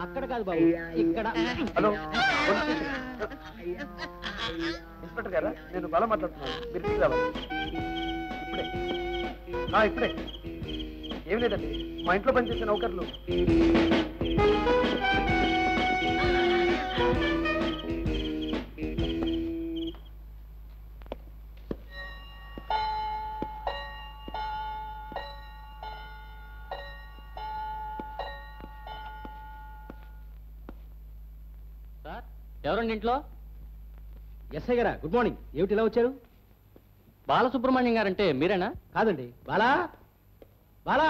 అక్కడ కాదు బాబు, ఇక్కడ. హలో ఇన్స్పెక్టర్ గారా, నేను బాగా మాట్లాడుతున్నాను. మీరు ఇంటికి రావాలి ఇప్పుడే. ఇప్పుడే. ఏం లేదండి, మా ఇంట్లో పనిచేసే నౌకర్లు. ఎవరండి ఇంట్లో? ఎస్ఐ గారా, గుడ్ మార్నింగ్. ఏమిటి ఇలా వచ్చారు? బాలసుబ్రహ్మణ్యం గారంటే మీరేనా? కాదండి. బాలా, బాలా.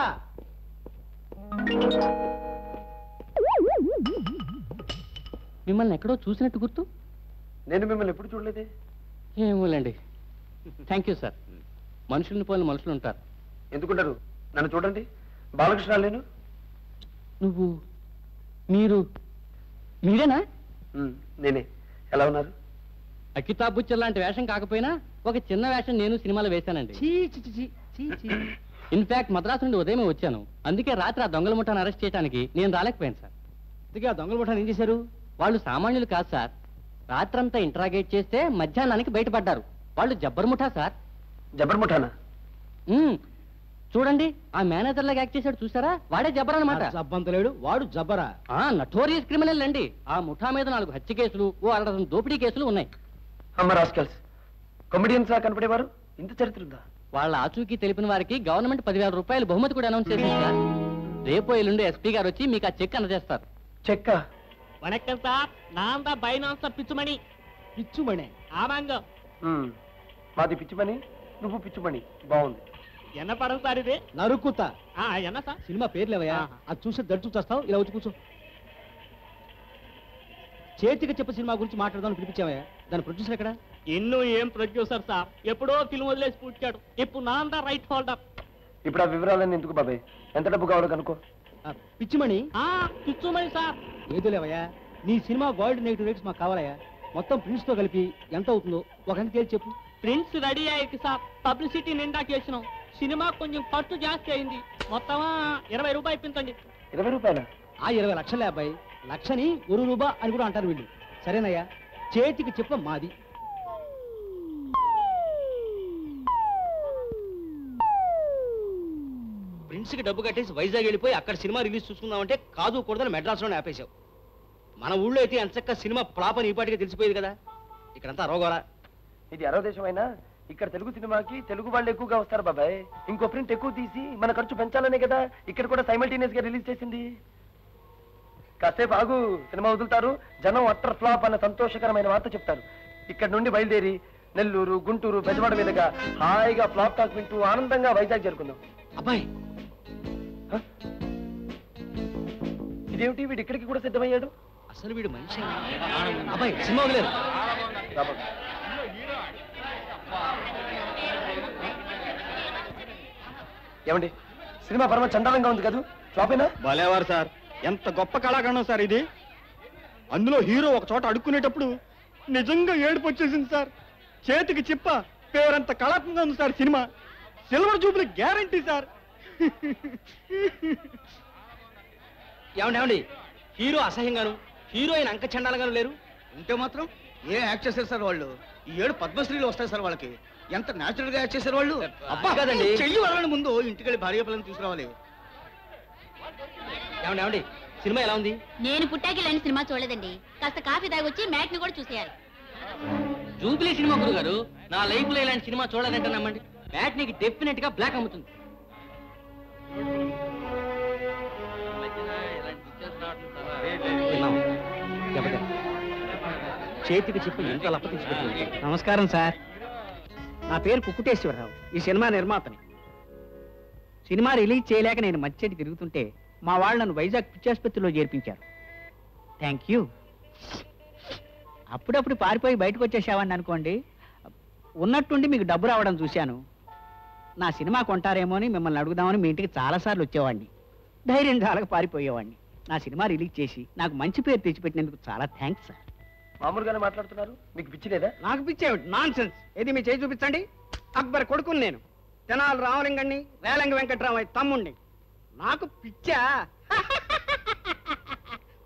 మిమ్మల్ని ఎక్కడో చూసినట్టు గుర్తు. నేను మిమ్మల్ని ఎప్పుడు చూడలేదే. ఏమోలేండి. Thank you sir. మనుషుల్ని పోలిన మనుషులు ఉంటారు. ఎందుకుంటారు? నన్ను చూడండి, బాలకృష్ణ నేను. నువ్వు మీరేనా? నేనే. ఎలా ఉన్నారు? అకితాబ్ బుచ్చర్ లాంటి వేషం కాకపోయినా ఒక చిన్న వేషం నేను సినిమాలో వేశానండి. ఇన్ఫాక్ట్ మద్రాసు నుండి ఉదయమే వచ్చాను. అందుకే రాత్రి ఆ దొంగల ముఠాను అరెస్ట్ చేయడానికి నేను రాలేకపోయాను సార్. అందుకే ఆ దొంగల ముఠాను ఏం చేశారు? వాళ్ళు సామాన్యులు కాదు సార్. రాత్రంతా ఇంట్రాగేట్ చేస్తే మధ్యాహ్నానికి బయటపడ్డారు. వాళ్ళు జబ్బర్ ముఠా సార్. జబ్బర్ ముఠానా? చూడండి, ఆ మేనేజర్ లాగా యాక్ట్ చేశాడు చూసారా, వాడే జబ్బర్ అన్నమాట. జబ్బంతలేడు, వాడు జబ్బరా. నటోరియస్ క్రిమినల్ అండి. ఆ ముఠా మీద 4 హత్య కేసులు, ఓ 6 దోపిడీ కేసులు ఉన్నాయి. కామెడియన్స్ లా కనపడేవారు, ఇంత చరిత్ర ఉందా? వాళ్ళ ఆచూకీ తెలిపిన వారికి గవర్నమెంట్ 10,000 రూపాయలు బహుమతి కూడా అనౌన్స్ చేసింది సార్. రేపో ఎల్లుండి ఎస్పీ గారు వచ్చి మీకు ఆ చెక్ అందజేస్తారు. చెక్క? వణక్కం సార్, నాందా బైనాన్స్ పిచ్చుమణి. పిచ్చుమణి? ఆమాంగ. మాది పిచ్చుమణి, నువ్వు పిచ్చుమణి. బాగుంది. ఎన్న పడం సార్ ఇది? నరుకుతా. ఎన్న సార్? సినిమా పేర్లేవయ్యా, అది చూసి దడుచు చేస్తావు. ఇలా వచ్చి కూర్చో. చేతికి చెప్ప సినిమా గురించి మాట్లాడదామని పిలిపించావయ్యా, దాని ప్రొడ్యూసర్ ఎక్కడ? ఇన్నూ ఏం ప్రొడ్యూసర్ సార్, ఎప్పుడో ఫిల్మ్ వదిలేసి పుట్టాడు. ఇప్పుడు నాందా రైట్ హోల్డర్. ఇప్పుడు ఆ వివరాలన్నీ ఎందుకు బాబాయ్? ఎంత డబ్బు కావాలో కనుక్కో. పిచ్చిమణి? పిచ్చుమణి సార్. ఏదో లేవయ్యా, నీ సినిమా వరల్డ్ నెగిటివ్ రేట్స్ మాకు కావాలయ్యా. మొత్తం ప్రింట్స్ తో కలిపి ఎంత అవుతుందో ఒక గంట తేల్చి చెప్పు. ప్రింట్స్ రెడీ అయ్యాయి సార్, పబ్లిసిటీ నిండా చేసినాం. సినిమా కొంచెం ఖర్చు జాస్తి అయింది. మొత్తం 20 రూపాయలు ఇప్పించండి. 20 రూపాయల? 20 లక్షలే అబ్బాయి. లక్షని 1 రూపా అని కూడా అంటారు వీళ్ళు. సరేనయ్యా, చేతికి చెప్ప మాది. ప్రిన్స్కి డబ్బు కట్టేసి వైజాగ్ వెళ్ళిపోయి అక్కడ సినిమా రిలీజ్ చూసుకుందామంటే కాదు కూడదని మెడ్రాస్లోనే ఆపేశావు. మన ఊళ్ళో అయితే ఎంచక్క సినిమా ఫ్లాప్ అని ఈపాటిగా తెలిసిపోయేది కదా. ఇక్కడంతా అరోగోరా. ఇది అరవ దేశం అయినా ఇక్కడ తెలుగు సినిమాకి తెలుగు వాళ్ళు ఎక్కువగా వస్తారు బాబాయ్. ఇంకో ప్రింట్ ఎక్కువ తీసి మన ఖర్చు పెంచాలనే కదా ఇక్కడ కూడా సైమల్టేనియస్ గా రిలీజ్ చేసింది. కాసేపు ఆగు, సినిమా వదులుతారు, జనం అట్టర్ ఫ్లాప్ అన్న సంతోషకరమైన వార్త చెప్తారు. ఇక్కడ నుండి బయలుదేరి నెల్లూరు, గుంటూరు, బెజవాడ మీదుగా హాయిగా ఫ్లాప్ టాక్ వింటూ ఆనందంగా వైజాగ్ చేరుకుందాం. అబ్బాయి ఇదేమిటి, వీడు ఇక్కడికి కూడా సిద్ధమయ్యాడు? అసలు వీడు మనిషి. అబ్బాయి సినిమా వదిలేదు. ఏమండి, సినిమా పరమ చండాలంగా ఉంది కదా, ఫ్లాపేనా? భలేవారు సార్, ఎంత గొప్ప కళాఖండం సార్ ఇది. అందులో హీరో ఒక చోట అడుక్కునేటప్పుడు నిజంగా ఏడుపు వచ్చేసింది సార్. చేతికి చిప్ప, పేరంత కళాత్మకంగా ఉంది sir cinema. Silver Jubilee guarantee sir. ఏమండి హీరో అసహ్యంగాను, హీరోయిన్ అంక చండాలంగాను లేరు. ఉంటే మాత్రం ఏ యాక్ట్ చేశారు సార్ వాళ్ళు? ఈ ఏడు పద్మశ్రీలు వస్తాయి సార్ వాళ్ళకి. ఎంత న్యాచురల్ గా యాక్ట్ చేశారు వాళ్ళు. అబ్బా కదండి, చెయ్యి వదలని ముందు ఇంటికెళ్ళి భార్య పిల్లల్ని తీసుకురావాలి. ఏమండి సినిమా ఎలా ఉంది? నేను పుట్టాకి లేని సినిమా చూడలేదండి. కాస్త కాఫీ తాగొచ్చి మ్యాట్ ని కూడా చూసేయాలి. జూబ్లీ సినిమా గురు గారు, నా లైఫ్ లో ఇలాంటి సినిమా చూడాలంటే నమ్మండి, బ్యాట్ నీకు డెఫినెట్ గా బ్లాక్ అమ్ముతుంది. చేతికి చెప్పి ఎంత లప్ప తీసుకుంటుంది. నమస్కారం సార్, నా పేరు కుక్కుటేశ్వరరావు, ఈ సినిమా నిర్మాతని. సినిమా రిలీజ్ చేయలేక నేను మధ్యటి తిరుగుతుంటే మా వాళ్ళు నన్ను వైజాగ్ పిచ్చాసుపత్రిలో చేర్పించారు. Thank you. అప్పుడప్పుడు పారిపోయి బయటకు వచ్చేసావాడిని అనుకోండి, ఉన్నట్టుండి మీకు డబ్బు రావడం చూశాను. నా సినిమా కొంటారేమో అని మిమ్మల్ని అడుగుదామని మీ ఇంటికి చాలాసార్లు వచ్చేవాడిని. ధైర్యం చాలక పారిపోయేవాడిని. నా సినిమా రిలీజ్ చేసి నాకు మంచి పేరు తెచ్చిపెట్టినందుకు చాలా థ్యాంక్స్ సార్. మామూలుగానే మాట్లాడుతున్నారు, మీకు పిచ్చి లేదా? నాకు పిచ్చేమిటి? Non sense. ఏది మీ చేయి చూపించండి. అక్బర్ కొడుకుని నేను, తెనాలి రామలింగండి, రేలంగి వెంకట్రామయ్య తమ్ముణ్ణి. నాకు పిచ్చా?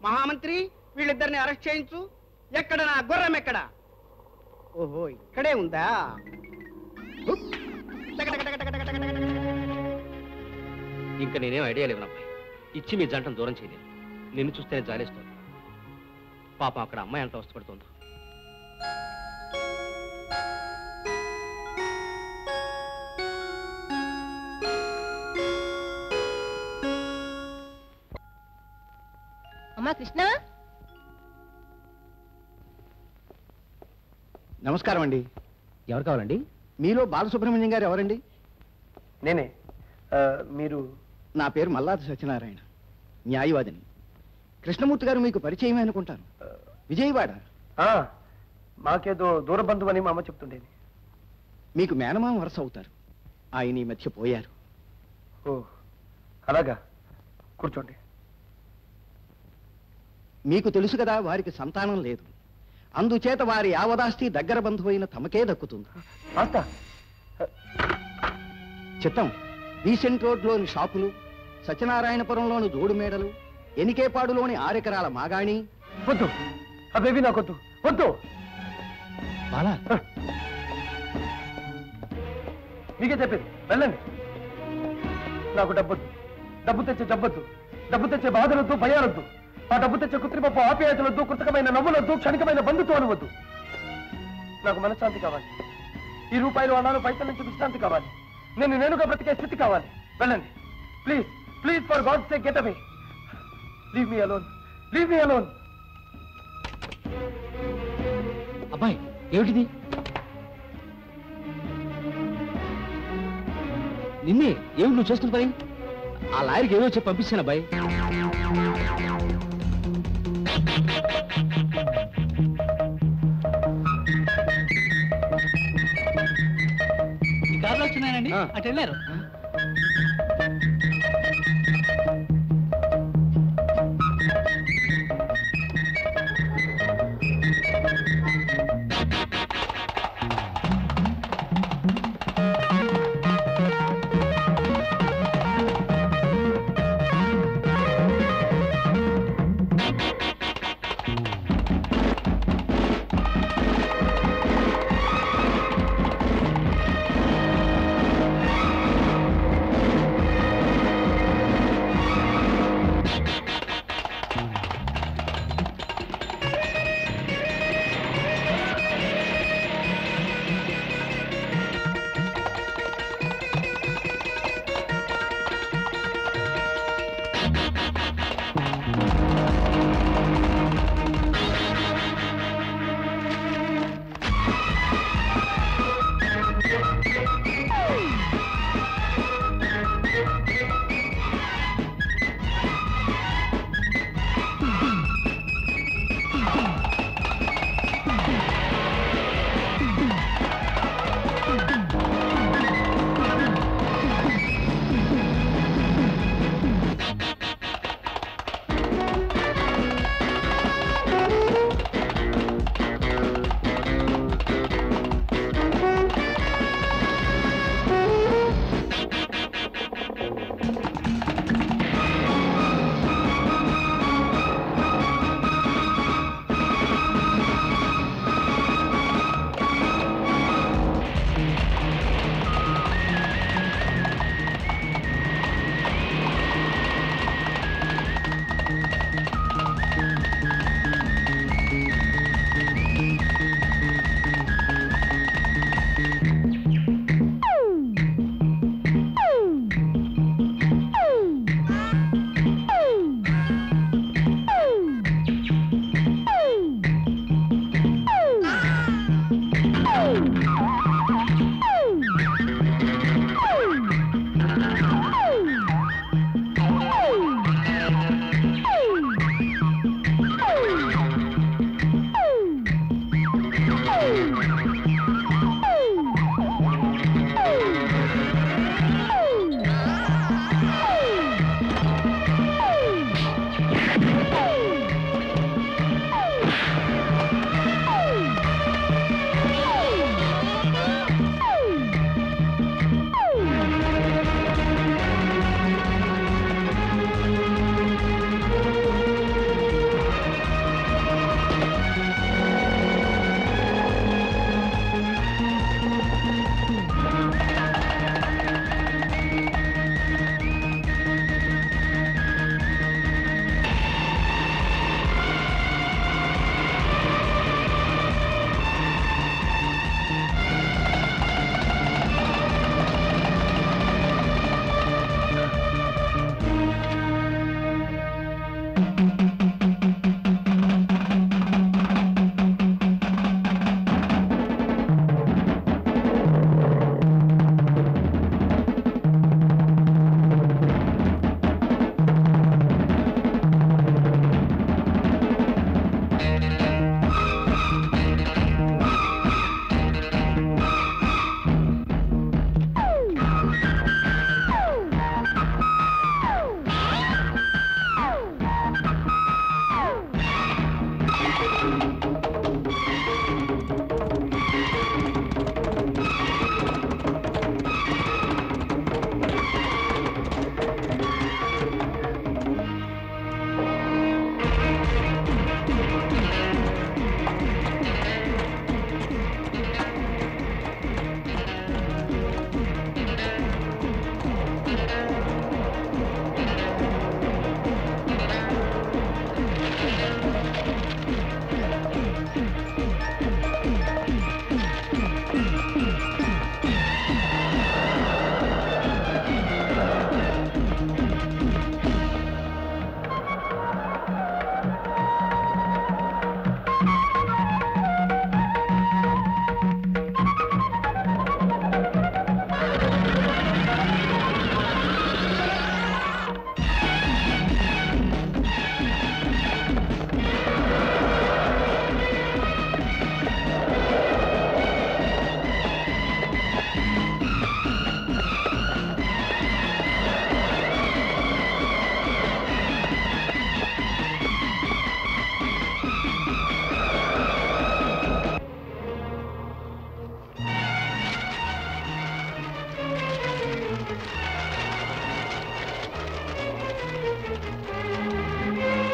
మహామంత్రి, వీళ్ళిద్దరిని అరెస్ట్ చేయించు. ఎక్కడ నా గుర్రం ఎక్కడ? ఓహో ఇక్కడే ఉందా? ఇంకా నేనేం ఐడియా లేవు అబ్బాయి. ఇచ్చి మీ జంటను దూరం చేయలేదు. నిన్ను చూస్తేనే జాలేస్తుంది. పాపం అక్కడ అమ్మాయి ఎంత అవస్థపడుతుందో. అమ్మా కృష్ణ. నమస్కారం అండి. ఎవరు కావాలండి? మీలో బాలసుబ్రహ్మణ్యం గారు ఎవరండి? నేనే. మీరు? నా పేరు మల్లాది సత్యనారాయణ, న్యాయవాదిని. కృష్ణమూర్తి గారు మీకు పరిచయమే అనుకుంటాను. విజయవాడ. మాకేదో దూర బంధువు అని మా అమ్మ చెప్తుండేది. మీకు మేనమామ వరస అవుతారు. ఆయన ఈ మధ్య పోయారు. ఓ అలాగా, కూర్చోండి. మీకు తెలుసు కదా, వారికి సంతానం లేదు. అందుచేత వారి యావదాస్తి దగ్గర బంధువు అయిన తమకే దక్కుతుంది. చిత్తం, రీసెంట్ రోడ్లోని షాపులు, సత్యనారాయణపురంలోని జోడు మేడలు, ఎనికేపాడులోని 6 ఎకరాల మాగాణి. వద్దు, అవేవి నాకొద్దు, వద్దు. బాలా, మీకే చెప్పేది, వెళ్ళండి. నాకు డబ్బొద్దు, డబ్బు తెచ్చే జబ్బొద్దు, డబ్బు తెచ్చే బాధలొద్దు, భయాలొద్దు. ఆ డబ్బు తెచ్చే కృత్రిమపు ఆప్యాయతలొద్దు, కృతకమైన నవ్వులొద్దు, క్షణికమైన బంధుత్వాలు వద్దు. నాకు మనశ్శాంతి కావాలి. ఈ రూపాయలు అన్నాను పైసల నుంచి విశ్రాంతి కావాలి. నేనుగా బ్రతికే స్థితి కావాలి. వెళ్ళండి please, please, for God sake get away. Leave me alone, leave me alone. అబ్బాయి ఏమిటిది? నిన్నే ఏమిటి నువ్వు చేస్తున్న పని? ఆ లాయర్కి ఏదో చెప్పి పంపిస్తాను అబ్బాయి. ఈ కార్లో వచ్చినానండి, అటు వెళ్ళారు.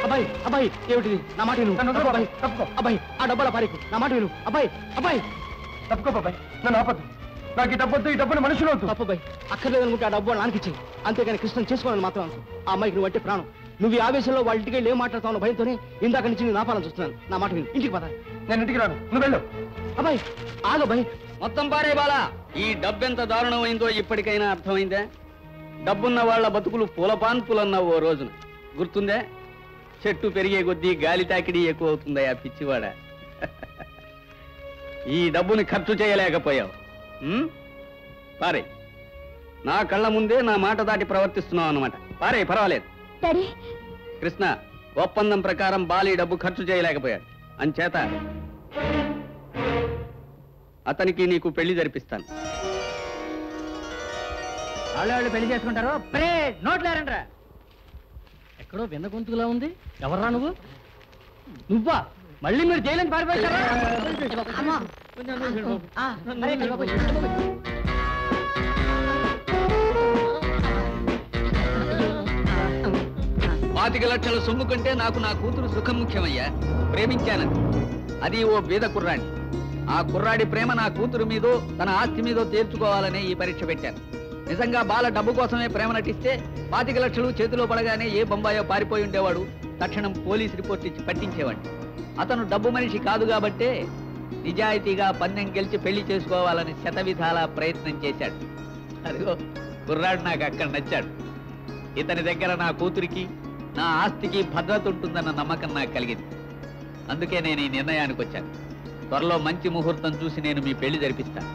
అబ్బాయి అబ్బాయి ఏమిటిది నా మాట విను అబ్బాయి తప్పుకో అబ్బాయి ఆ డబ్బాల పారేకు నా మాట విను అబ్బాయి అబ్బాయి తప్పుకో బాబాయ్ నన్ను ఆపద్దు నాకు ఈ డబ్బొద్దు ఈ డబ్బుని మనుషులు వద్దు తప్పుబాయ్ అక్కర్లేదనుకుంటే ఆ డబ్బు నాన్నకిచ్చి అంతేగాని కృష్ణం చేసుకోవాలని మాత్రం అనుకో ఆ అమ్మాయికి నువ్వు అంటే ప్రాణం నువ్వు ఈ ఆవేశంలో వాళ్ళ ఇంటికి వెళ్ళి ఏం మాట్లాడతావు భయంతోనే ఇందాక నుంచి నేను ఆపాలని చూస్తున్నాను నా మాట విను ఇంటికి పద నేను ఇంటికి రాను నువ్వు వెళ్ళు అబ్బాయి ఆగబ్బాయి మొత్తం పారే బాలా ఈ డబ్బెంత దారుణమైందో ఇప్పటికైనా అర్థమైందే డబ్బున్న వాళ్ళ బతుకులు పూలపాన్పులన్నావు ఓ రోజున గుర్తుందే చెట్టు పెరిగే కొద్దీ గాలి తాకిడి ఎక్కువ అవుతుందా ఆ పిచ్చివాడ ఈ డబ్బుని ఖర్చు చేయలేకపోయావు పారే నా కళ్ళ ముందే నా మాట దాటి ప్రవర్తిస్తున్నావు అన్నమాట పారే పర్వాలేదు కృష్ణ ఒప్పందం ప్రకారం బాలి డబ్బు ఖర్చు చేయలేకపోయాడు అంచేత అతనికి నీకు పెళ్లి జరిపిస్తాను వాళ్ళు పెళ్లి చేసుకుంటారు నోట్లేరండ్రా ఎక్కడో విన్న గొంతుకులా ఉంది ఎవర్రా నువ్వు నువ్వా మళ్ళీ మీరు జైలు పారిపోయారా పాతిక లక్షల సొమ్ము కంటే నాకు నా కూతురు సుఖం ముఖ్యమయ్యా ప్రేమించానని అది ఓ బీద కుర్రాడి ఆ కుర్రాడి ప్రేమ నా కూతురు మీదో తన ఆస్తి మీదో తేల్చుకోవాలనే ఈ పరీక్ష పెట్టాను నిజంగా బాల డబ్బు కోసమే ప్రేమ నటిస్తే 25 లక్షలు చేతిలో పడగానే ఏ బొంబాయో పారిపోయి ఉండేవాడు తక్షణం పోలీస్ రిపోర్ట్ ఇచ్చి పట్టించేవాడు అతను డబ్బు మనిషి కాదు కాబట్టే నిజాయితీగా పందెం గెలిచి పెళ్లి చేసుకోవాలని శతవిధాలా ప్రయత్నం చేశాడు అదిగో కుర్రాడు నాకు అక్కడ నచ్చాడు ఇతని దగ్గర నా కూతురికి నా ఆస్తికి భద్రత ఉంటుందన్న నమ్మకం నాకు కలిగింది అందుకే నేను ఈ నిర్ణయానికి వచ్చాను త్వరలో మంచి ముహూర్తం చూసి నేను మీ పెళ్లి జరిపిస్తాను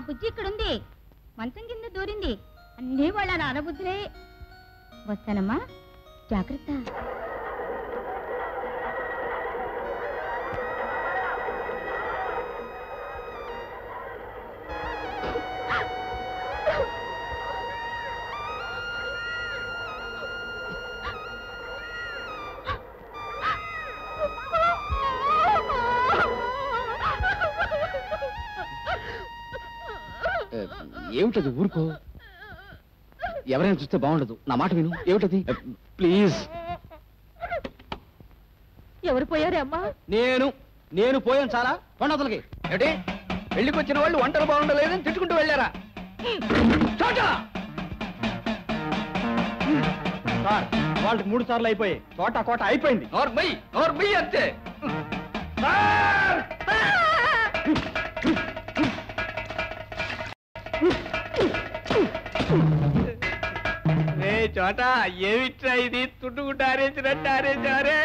బుజ్జి ఇక్కడుంది, మంచం కింద దూరింది. అన్నీ వాళ్ళ నాన్న బుద్ధులే. వస్తానమ్మా, జాగ్రత్త. ఏమిటది? ఊరుకో, ఎవరైనా చూస్తే బాగుండదు. నా మాట విను. ఏమిటది? ప్లీజ్. ఎవరు పోయారే అమ్మా? నేను పోయాను. చాలా కొండతలకి. ఏంటి పెళ్లికి వచ్చిన వాళ్ళు వంటలు బాగుండలేదని తిట్టుకుంటూ వెళ్ళారా? సార్, వాళ్ళకి 3 సార్లు అయిపోయాయి. కోట అయిపోయింది. నోర్మయ్యి అంతే. చోట ఏమిట్రా ఇది? తుట్టుకుంటూ ఆరేసినట్టు ఆరేసారే.